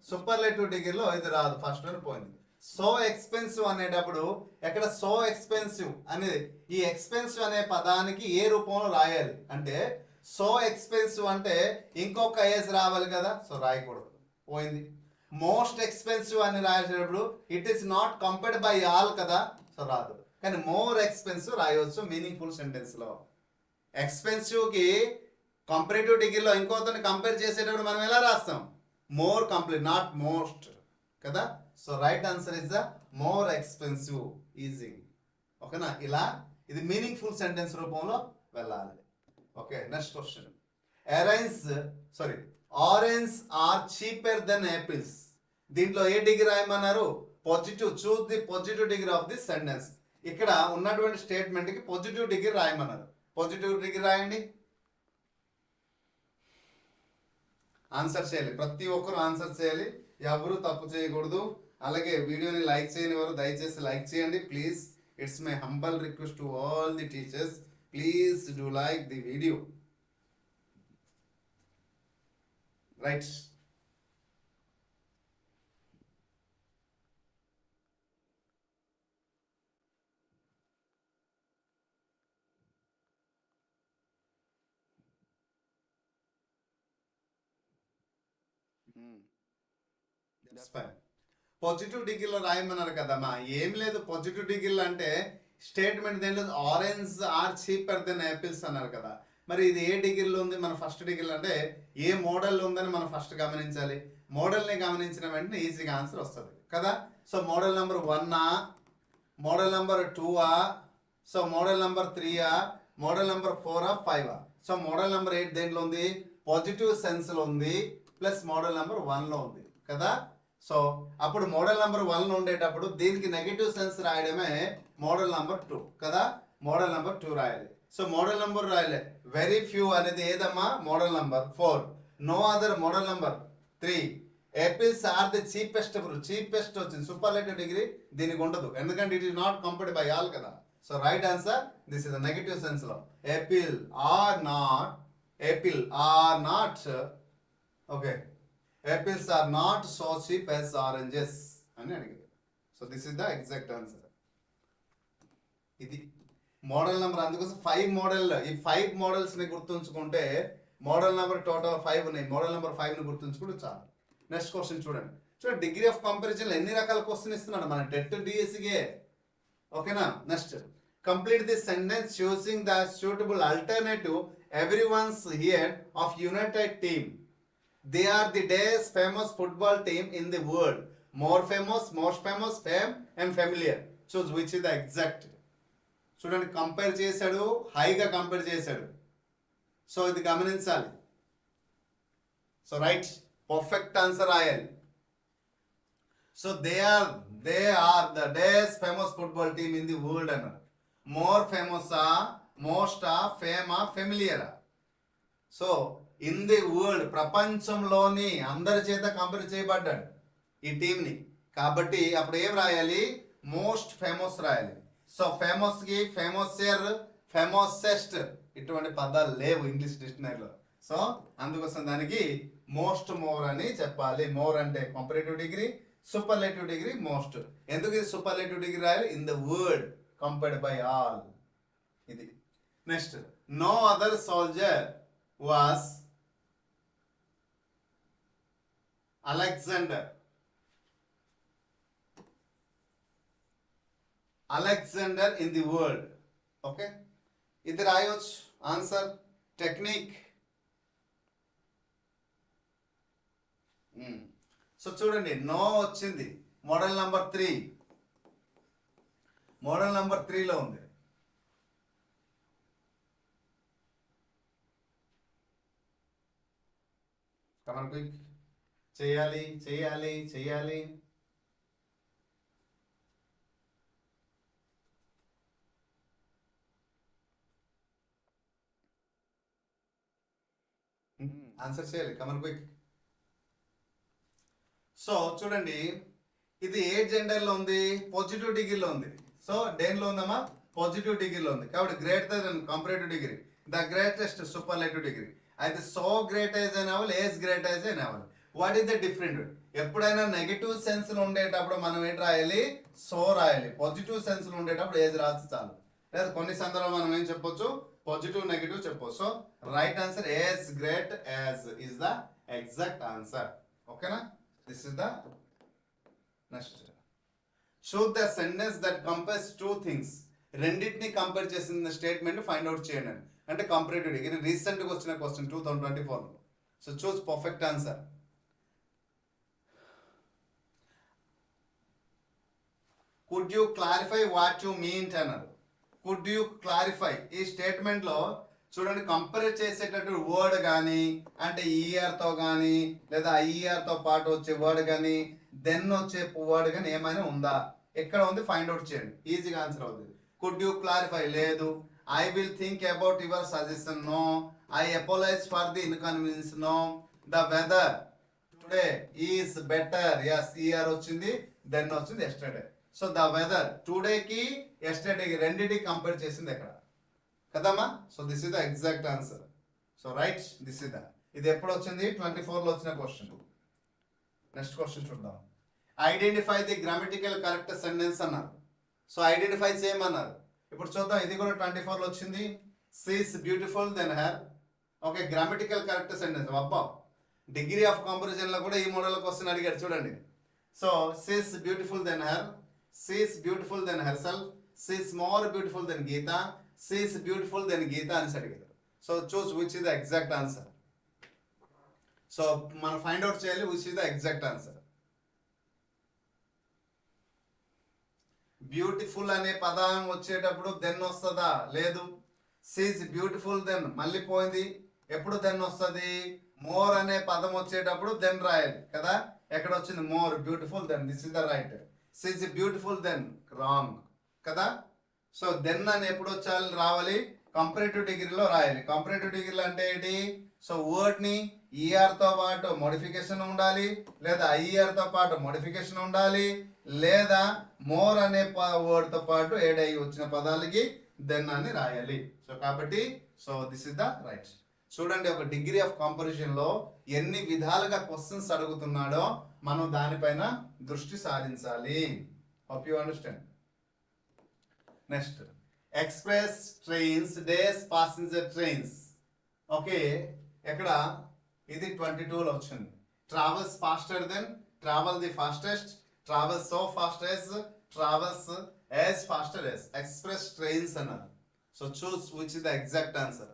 Speaker 1: సూపర్లేటివ్ డిగ్రీలో ఇది రాదు, ఫస్ట్ వన్ పోయింది. సో ఎక్స్పెన్సివ్ అనేటప్పుడు ఎక్కడ సో ఎక్స్పెన్సివ్ అనేది, ఈ ఎక్స్పెన్సివ్ అనే పదానికి ఏ రూపంలో రాయాలి అంటే, సో ఎక్స్పెన్సివ్ అంటే ఇంకొక ఏజ్ రావాలి కదా, సో రాయకూడదు, పోయింది. మోస్ట్ ఎక్స్పెన్సివ్ అని రాసేటప్పుడు it is not compared by all కదా, సో రాదు. కానీ మోర్ ఎక్స్పెన్సివ్ రాయవచ్చు మీనింగ్ఫుల్ సెంటెన్స్ లో. ఎక్స్పెన్సివ్ కి కంపారిటివ్ డిగ్రీలో ఇంకోతోని కంపేర్ చేసేటప్పుడు మనం ఎలా రాస్తాం? మోర్ కంప్లీట్, నాట్ మోస్ట్ కదా. So right answer is the more expensive, easy. ఓకేనా, ఇలా ఇది మీనింగ్ఫుల్ సెంటెన్స్ రూపంలో వెళ్ళాలి. Okay, next question. Orange are cheaper than apples దీంట్లో ఏ డిగ్రీ రాయమన్నారు? Positive. Choose the positive degree of the sentence. ఇక్కడ ఉన్నటువంటి స్టేట్మెంట్ కి పాజిటివ్ డిగ్రీ రాయమన్నారు. పాజిటివ్ డిగ్రీ రాయండి. ఆన్సర్ చేయాలి, ప్రతి ఒక్కరు ఆన్సర్ చేయాలి, ఎవరు తప్పు చేయకూడదు. అలాగే వీడియోని లైక్ చేయని వారు దయచేసి లైక్ చేయండి please. It's my humble request to all the teachers, please do like the video. Right. Positive డిగ్రీలో రాయమన్నారు కదమ్మా. ఏం లేదు, పాజిటివ్ డిగ్రీలు అంటే స్టేట్మెంట్ దేంట్లో orange are cheaper than apples అన్నారు కదా. మరి ఇది ఏ డిగ్రీలో ఉంది? మన ఫస్ట్ డిగ్రీలో అంటే ఏ మోడల్లో ఉందని మనం ఫస్ట్ గమనించాలి. మోడల్ని గమనించిన వెంటనే ఈజీగా ఆన్సర్ వస్తుంది కదా. సో మోడల్ నెంబర్ 1ఆ, మోడల్ నెంబర్ 2ఆ, సో మోడల్ నెంబర్ 3ఆ, మోడల్ నెంబర్ 4ఆ, 5ఆ. సో మోడల్ నెంబర్ 8 దేంట్లో ఉంది? పాజిటివ్ సెన్స్లో ఉంది, ప్లస్ మోడల్ నెంబర్ 1లో ఉంది కదా. సో అప్పుడు మోడల్ నెంబర్ 1లో ఉండేటప్పుడు దీనికి నెగటివ్ సెన్స్ రాయడమే మోడల్ నెంబర్ 2 కదా. మోడల్ నెంబర్ 2 రాయాలి. సో మోడల్ నెంబర్ రాయలే. వెరీ ఫ్యూ అనేది ఏదమ్మా? Model number 4. No other model number 3. Apples are the cheapest. Cheapest వచ్చింది, సూపర్లేటివ్ డిగ్రీ దీనికి ఉండదు, ఎందుకంటే it is not complete by all కదా. So right answer this is negative sense లో. Apple are not okay, apples are not so cheap as oranges అని అడిగారు. So this is the exact answer. ఇది model number. అందుకోసం 5 model, ఈ 5 models ని గుర్తుంచుకుంటే model number total 5 ఉన్నాయి. Model number 5 ని గుర్తుంచుకుంటే చాలు. నెక్స్ట్ క్వశ్చన్ చూడండి. డిగ్రీ ఆఫ్ కంపారిజన్ ఎన్ని రకాల క్వశ్చన్ ఇస్తున్నాడు మన టెట్ డిఎస్సికే. ఓకేనా. Next, complete the sentence choosing the suitable alternative everyone's here of United team. They are the days famous football team in the world. More famous, most famous, fame and familiar. Choose which is the exact. చూడండి, compare చేశాడు, హైగా compare చేశాడు. So ఇది గమనించాలి. So right, perfect answer రాయాలి. So they are the days famous football team in the world అన్నారు. More ఫేమసా, మోస్టా, ఫేమా, ఫెమిలియరా? సో ఇన్ ది వరల్డ్, ప్రపంచంలోని అందరి చేత కంపేర్ చేయబడ్డాడు ఈ టీంని. కాబట్టి అప్పుడు ఏం రాయాలి? మోస్ట్ ఫేమస్ రాయాలి. సో ఫేమస్ కి ఫేమస్యర్, ఫేమసెస్ట్ ఇటువంటి పదాలు లేవు ఇంగ్లీష్ డిక్షనరీలో. సో అందుకోసం దానికి మోస్ట్ మోర్ అని చెప్పాలి. మోర్ అంటే comparative degree, superlative degree most. ఎందుకు ఇది సూపర్లేటివ్ డిగ్రీ రాయాలి? In the word compared by all. ఇది. Next, no other soldier was Alexander. Alexander in the world. Okay, ఇది రాయొచ్చు. Answer technique. సో చూడండి, నో వచ్చింది మోడల్ నంబర్ 3. మోడల్ నంబర్ 3లో ఉంది. కమన్ క్విక్, చేయాలి చేయాలి చేయాలి. ఆన్సర్ చేయాలి, కమన్ క్విక్. సో చూడండి, ఇది ఏ జెండర్లో ఉంది? పాజిటివ్ డిగ్రీలో ఉంది. సో దేనిలో ఉందమ్మా? పాజిటివ్ డిగ్రీలో ఉంది. కాబట్టి greater than comparative degree, the greatest superlative degree. అయితే సో గ్రేట్ యాజ్ అని అవ్వాలి, ఏజ్ గ్రేట్ యాజ్ అని అవ్వాలి. What is the different? ఎప్పుడైనా నెగిటివ్ సెన్స్ లో ఉండేటప్పుడు మనం ఏంటి రాయాలి? సో రాయాలి. పాజిటివ్ సెన్స్ లో ఉండేటప్పుడు ఏజ్ రాసి చాలు. లేదా కొన్ని సందర్భాలు మనం ఏం చెప్పొచ్చు? పాజిటివ్, నెగిటివ్ చెప్పొచ్చు. So right answer as great as is the exact answer. ఓకేనా? This is the next. Show the sentence that compares 2 things. రెండింటిని కంపేర్ చేసిన స్టేట్మెంట్ ఫైండ్ అవుట్ చేయండి. అంటే కంపారిటివ్ డిగ్రీ. ఇది రీసెంట్ గా వచ్చిన question 2024. So choose perfect answer. Could you clarify what you mean అన్నారు. Could you clarify ఈ statement లో చూడండి, కంపేర్ చేసేటటువంటి వర్డ్ కానీ, అంటే ఈఆర్ తో కానీ లేదా ఐఆర్ తో పాటు వచ్చే వర్డ్ కానీ, దెన్ వచ్చే వర్డ్ కానీ ఏమైనా ఉందా ఎక్కడ ఉంది ఫైండ్ అవుట్ చేయండి, ఈజీగా ఆన్సర్ అవుతుంది. Could you clarify? లేదు. I will think about your suggestion. No. I apologize for the inconvenience. No. The weather today is better. Yes, ఇయర్ వచ్చింది, దెన్ వచ్చింది ఎస్టర్డే. సో ద వెదర్ టుడేకి ఎస్టర్డేకి రెండింటికి కంపేర్ చేసింది ఎక్కడ కదమ్మా? So this is the exact answer. So right, this is the. ఇది ఎప్పుడు వచ్చింది? 24లో వచ్చిన క్వశ్చన్. నెక్స్ట్ క్వశ్చన్ చూద్దాం. Identify the grammatical correct sentence అన్నారు. సో ఐడెంటిఫై చేయమన్నారు. ఇప్పుడు చూద్దాం, ఇది కూడా 24లో వచ్చింది. She's beautiful than her. Okay, grammatical correct sentence. అబ్బా, డిగ్రీ ఆఫ్ కంపారిజన్ లో కూడా ఈ మోడల్ క్వశ్చన్ అడిగాడు చూడండి. So she's beautiful than her, she's beautiful than herself, she's more beautiful than Geetha, she's beautiful than Geetha అని అడిగారు. So choose which is the exact answer. So మనం find out చేయాలి which is the exact answer. Beautiful అనే పదం వచ్చేటప్పుడు then వస్తుందా? లేదు. Seize beautiful then మళ్ళీ పోయింది. ఎప్పుడు దెన్ వస్తుంది? మోర్ అనే పదం వచ్చేటప్పుడు దెన్ రాయాలి కదా. ఎక్కడ వచ్చింది? More beautiful than. This is the right. She's beautiful than wrong కదా. సో దెన్ అని ఎప్పుడు వచ్చాలి రావాలి? కంపరేటివ్ డిగ్రీలో రాయాలి. కంపరేటివ్ డిగ్రీలో అంటే ఏంటి? సో వర్డ్ ని ఈఆర్ తో పాటు మోడిఫికేషన్ ఉండాలి, లేదా ఐఆర్ తో పాటు మోడిఫికేషన్ ఉండాలి, లేదా మోర్ అనే వర్డ్ తో పాటు ఏడ్ అయ్యి వచ్చిన పదాలకి దెన్ అని రాయాలి. సో కాబట్టి so this is the right. చూడండి, ఒక డిగ్రీ ఆఫ్ కంపారిజన్ లో ఎన్ని విధాలుగా క్వశ్చన్స్ అడుగుతున్నాడో మనం దానిపైన దృష్టి సారించాలి. Hope you understand. Next, express trains, days, passenger trains. Okay, ఎక్కడ ఇది 22లో వచ్చింది. Travels faster than, travel the fastest, travels so fast as, travels as faster as. Express trains అన్నారు. So choose which is the exact answer.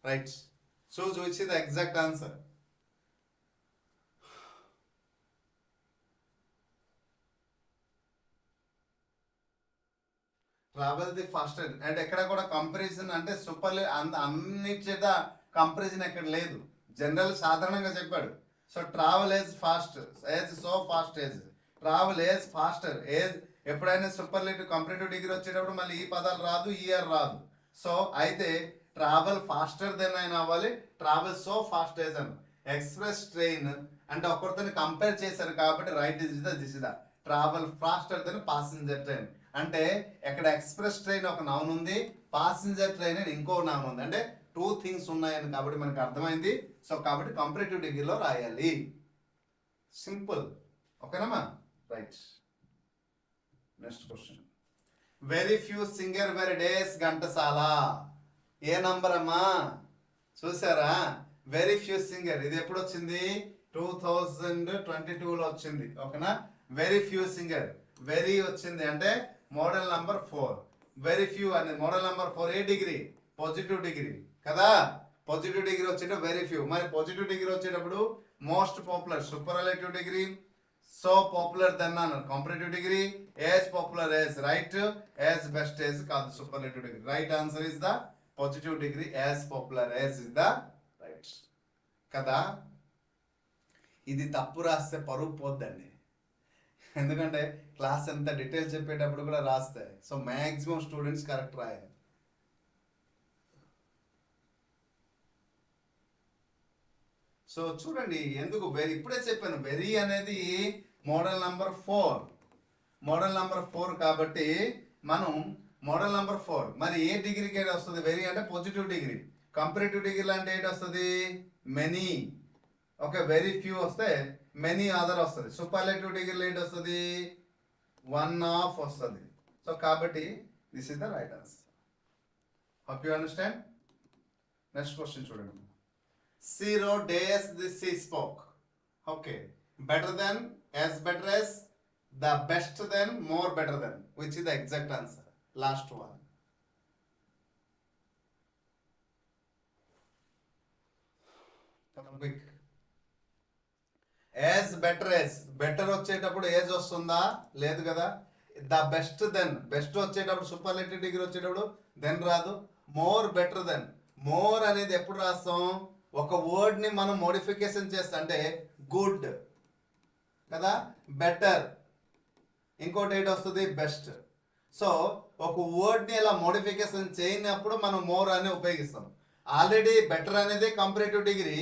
Speaker 1: Right, choose which is the exact answer. Travel the faster and ఎక్కడ కూడా comparison అంటే super అన్ని చేత comparison ఎక్కడ లేదు. General సాధారణంగా చెప్పాడు. So travel as fast, as so fast as, travel as faster as. ఎప్పుడైనా సూపర్లేటివ్ కంపారిటివ్ డిగ్రీ వచ్చేటప్పుడు మళ్ళీ ఈ పదాలు రాదు, ఇయర్ రాదు. సో అయితే ట్రావెల్ ఫాస్టర్ దెన్ అయినా అవ్వాలి, ట్రావెల్ సో ఫాస్ట్ ఏజ్ అని. ఎక్స్ప్రెస్ ట్రైన్ అంటే ఒకరితో కంపేర్ చేశారు కాబట్టి right is the this is the. Travel faster than passenger train అంటే ఎక్కడ ఎక్స్ప్రెస్ ట్రైన్ ఒక నౌన్ ఉంది, ప్యాసింజర్ ట్రైన్ అని ఇంకో నౌన్ ఉంది. అంటే టూ థింగ్స్ ఉన్నాయని కాబట్టి మనకు అర్థమైంది. సో కాబట్టి కంపారిటివ్ డిగ్రీలో రాయాలి. సింపుల్. ఓకేనమ్మా? Right. Next question. Very few singer very days Ghantasala. ఏ నంబర్ అమ్మా? చూసారా? Very few singer. ఇది ఎప్పుడు వచ్చింది? 2022లో వచ్చింది. ఓకేనా? Very few singer. వెరీ వచ్చింది అంటే మోడల్ నంబర్ 4. వెరీ ఫ్యూ అనేది మోడల్ నంబర్ 4. ఏ డిగ్రీ? పాజిటివ్ డిగ్రీ కదా. పాజిటివ్ డిగ్రీ వచ్చేటప్పుడు వెరీ ఫ్యూ. మరి పాజిటివ్ డిగ్రీ వచ్చేటప్పుడు most popular, superlative degree, so popular than అన్నారు. Competitive degree, as popular as, right. As best as కాదు, superlative degree. Right answer is the positive degree, as popular as is the right కదా. ఇది తప్పు రాస్తే పరువు పోద్దండి. ఎందుకంటే class ఎంత detail చెప్పేటప్పుడు కూడా రాస్తాయి. సో మ్యాక్సిమం స్టూడెంట్స్ కరెక్ట్ రాయాలి. సో చూడండి, ఎందుకు వెరీ ఇప్పుడే చెప్పాను. వెరీ అనేది మోడల్ నంబర్ 4. మోడల్ నంబర్ 4 కాబట్టి మనం మోడల్ నంబర్ 4. మరి ఏ డిగ్రీకి ఏంటి వస్తుంది? వెరీ అంటే పాజిటివ్ డిగ్రీ. కంపారిటివ్ డిగ్రీ అంటే ఏంటి వస్తుంది? మెనీ. ఓకే, వెరీ ఫ్యూ వస్తే మెనీ అదర్ వస్తుంది. సూపర్లేటివ్ డిగ్రీలో ఏంటి వస్తుంది? వన్ ఆఫ్ వస్తుంది. సో కాబట్టి this is the right answer. Hope you understand. Next question చూడండి. She wrote days this she spoke. Okay, better than, as better as, the best than, more better than. Which is the exact answer? Last one. Come quick. As better as, better వచ్చేటప్పుడు age వస్తుందా? లేదు కదా. The best then, best వచ్చేటప్పుడు superlative degree వచ్చేటప్పుడు then రాదు. More better then, more అనేది ఎప్పుడు రాస్తాం? ఒక వర్డ్ని మనం మోడిఫికేషన్ చేస్తా అంటే గుడ్ కదా, బెటర్, ఇంకోటి ఏంటి వస్తుంది బెస్ట్. సో ఒక వర్డ్ని ఇలా మోడిఫికేషన్ చేయనప్పుడు మనం మోర్ అని ఉపయోగిస్తాం. ఆల్రెడీ బెటర్ అనేది కంపరేటివ్ డిగ్రీ,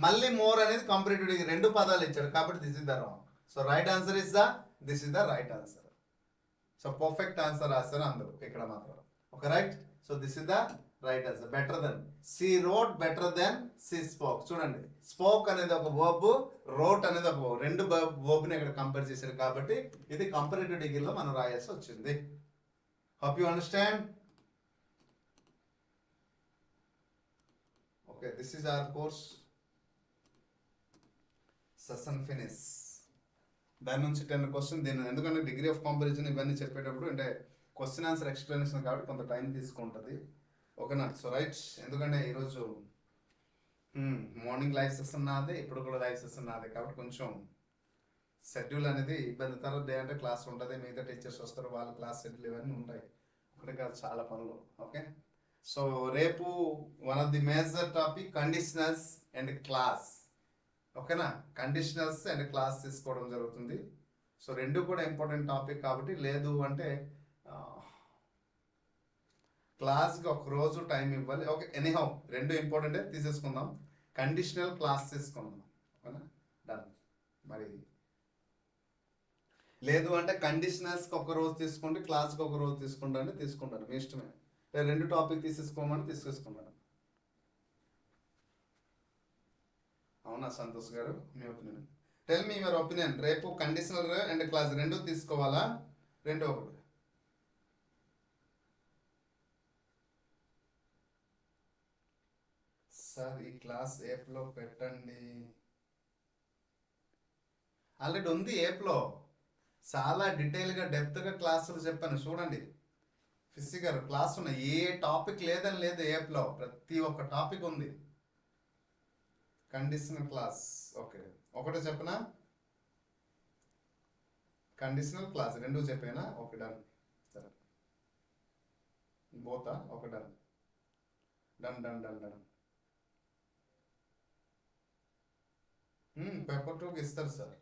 Speaker 1: మళ్ళీ మోర్ అనేది కంపరేటివ్ డిగ్రీ, రెండు పదాలు ఇచ్చాడు కాబట్టి this is the wrong. So right answer is this is the right answer. So perfect answer రాస్తారు అందరూ ఇక్కడ మాత్రం. Okay right. So this is the right answer. Better than, she wrote better than she spoke. చూడండి, spoke అనేది ఒక verb, wrote అనేది ఒక verb, రెండు వర్బ్ని ఇక్కడ కంపేర్ చేశారు కాబట్టి ఇది కంపరేటివ్ డిగ్రీలో మనం రాయాల్సి వచ్చింది. Hope you understand. Okay, this is our course session finish. దాని నుంచి 10 క్వశ్చన్ దీని, ఎందుకంటే డిగ్రీ ఆఫ్ కంపారిజన్ ఇవన్నీ చెప్పేటప్పుడు అంటే క్వశ్చన్ ఆన్సర్ ఎక్స్ప్లెనేషన్ కాబట్టి కొంత టైం తీసుకుంటుంది. ఓకేనా. సో రైట్, ఎందుకంటే ఈరోజు మార్నింగ్ లైవ్ సెషన్ నాదే, ఇప్పుడు కూడా లైవ్ సెషన్ నాదే కాబట్టి కొంచెం షెడ్యూల్ అనేది ఇబ్బంది. తర్వాత డే అంటే క్లాస్ ఉంటుంది, మిగతా టీచర్స్ వస్తారు, వాళ్ళ క్లాస్ షెడ్యూల్ ఇవన్నీ ఉంటాయి. ఒకటి కాదు చాలా పనులు. ఓకే. సో రేపు one of the major topic conditionals and class. ఓకేనా, కండిషనల్స్ అండ్ క్లాస్ తీసుకోవడం జరుగుతుంది. సో రెండు కూడా ఇంపార్టెంట్ టాపిక్ కాబట్టి, లేదు అంటే క్లాస్కి ఒక రోజు టైం ఇవ్వాలి. ఓకే, ఎనీహౌ రెండు ఇంపార్టెంటే తీసేసుకుందాం. కండిషనల్ క్లాస్ తీసుకుందాం. ఓకేనా, డన్. మరి లేదు అంటే కండిషనల్స్కి ఒక రోజు తీసుకోండి, క్లాస్కి ఒక రోజు తీసుకుంటాను, తీసుకుంటాను, మీ ఇష్టమే. రెండు టాపిక్ తీసేసుకోమని తీసేసుకుంటాను. అవునా సంతోష్ గారు, మీ opinion tell me your opinion. రేపు కండిషనల్ అండ్ క్లాస్ రెండు తీసుకోవాలా, రెండు ఒకటి? సార్ ఈ క్లాస్ ఏప్లో పెట్టండి. ఆల్రెడీ ఉంది ఏప్లో, చాలా డీటెయిల్గా డెప్త్గా క్లాసులు చెప్పాను చూడండి. ఫిజికల్ క్లాస్ ఉన్నాయి, ఏ టాపిక్ లేదని లేదు ఏప్లో, ప్రతి ఒక్క టాపిక్ ఉంది. కండిషనల్ క్లాస్ ఓకే, ఒకటే చెప్పనా? కండిషనల్ క్లాస్ రెండు చెప్పేనా? Okay done. సరే బోతా, okay done done done done done. Paper 2కి ఇస్తారు సార్.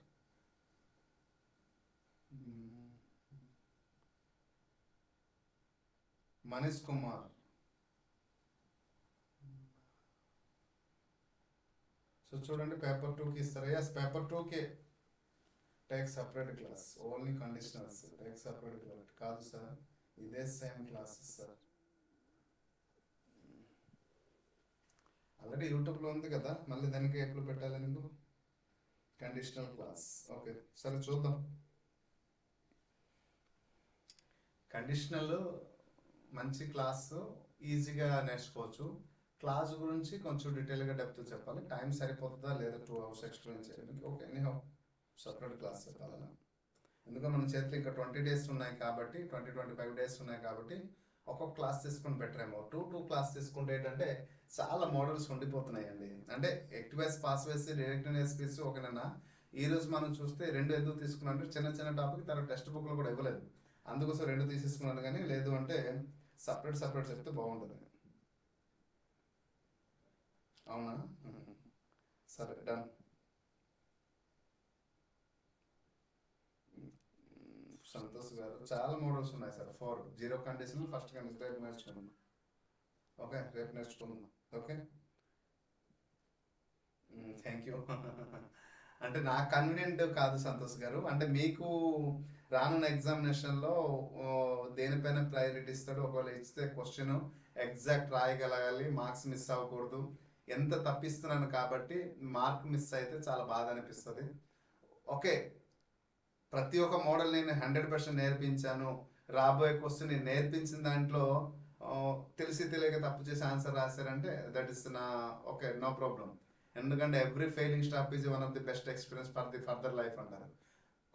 Speaker 1: మనీష్ కుమార్, సో చూడండి పేపర్ 2కి ఇస్తారు. ఎస్ పేపర్ 2కి take separate class, only conditionals take separate class కాదు సార్, ఇదే సేమ్ క్లాసెస్ సార్. ఆల్రెడీ యూట్యూబ్లో ఉంది కదా, మళ్ళీ దానికి ఎప్పుడు పెట్టాలి నీకు? కండిషనల్ క్లాస్ ఓకే, సరే చూద్దాం. కండిషనల్ మంచి క్లాస్, ఈజీగా నేర్చుకోవచ్చు. క్లాస్ గురించి కొంచెం డీటెయిల్గా డెప్త్ చెప్పాలి, టైం సరిపోతుందా లేదా 2 hours ఎక్స్ప్లెయిన్ చేయడానికి? ఓకే ఎనీహౌ సపరేట్ క్లాస్ చెప్పాలన్నా, ఎందుకంటే మన చేతిలో ఇంకా 20 days ఉన్నాయి కాబట్టి, 20-25 days ఉన్నాయి కాబట్టి ఒక్కొక్క క్లాస్ తీసుకుని బెటర్ ఏమో. 2 క్లాస్ తీసుకుంటే ఏంటంటే చాలా మోడల్స్ ఉండిపోతున్నాయండి. అంటే ఎక్టివేస్ పాస్ వేసి డైరెక్ట్ ఎస్పీస్ ఒకనైనా ఈ రోజు మనం చూస్తే రెండు ఎందుకు తీసుకున్నాం, చిన్న చిన్న టాపిక్ తర్వాత టెక్స్ట్ బుక్లో కూడా ఇవ్వలేదు, అందుకోసం రెండు తీసేసుకున్నాను. కానీ లేదు అంటే సపరేట్ చెప్తే బాగుంటుంది. అవునా, సరే డన్. సంతోష్ గారు చాలా మోడల్స్ ఉన్నాయి సార్. 4 0 కండిషన్, ఫస్ట్ కండిషన్ రేపు నేర్చుకుందాం. ఓకే రేపు నేర్చుకుందాం. Okay thank you. అంటే నాకు కన్వీనియంట్ కాదు సంతోష్ గారు, అంటే మీకు రానున్న ఎగ్జామినేషన్లో దేనిపైన ప్రయారిటీ ఇస్తాడో, ఒకవేళ ఇస్తే క్వశ్చన్ ఎగ్జాక్ట్ రాయగలగాలి, మార్క్స్ మిస్ అవ్వకూడదు. ఎంత తప్పిస్తున్నాను కాబట్టి మార్క్ మిస్ అయితే చాలా బాధ అనిపిస్తుంది. ఓకే ప్రతి ఒక్క మోడల్ నేను 100% నేర్పించాను, రాబోయే క్వశ్చన్ నేను నేర్పించిన దాంట్లో తెలిసి తెలియక తప్పు చేసి ఆన్సర్ రాశారంటే దట్ ఇస్ నా ఓకే నో ప్రాబ్లం. ఎందుకంటే every failing stop is one of the best experience for the further life అంటారు.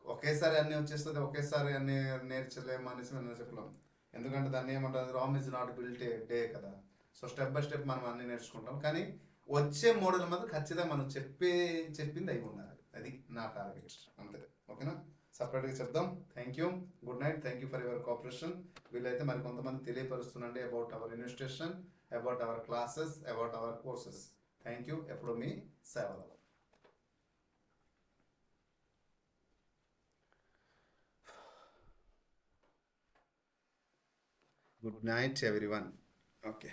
Speaker 1: ఒకేసారి అన్నీ వచ్చేస్తుంది, ఒకేసారి అన్నీ నేర్చలేము అనేసి నేను చెప్పలేము. ఎందుకంటే దాన్ని ఏమంటారు, Ram is not built a day కదా. సో స్టెప్ బై స్టెప్ మనం అన్నీ నేర్చుకుంటాం, కానీ వచ్చే మోడల్ మీద ఖచ్చితంగా మనం చెప్పింది అయి ఉండాలి. అది నా టార్గెట్ అంతే. ఓకేనా, సపరేట్గా చెప్దాం. Thank you, good night, thank you for your cooperation. వీళ్ళైతే మరి కొంతమంది తెలియపరుస్తుండండి about our institution, about our classes, about our courses. Thank you. ఎప్పుడు మీ సేవలో. Good night everyone. ఓకే.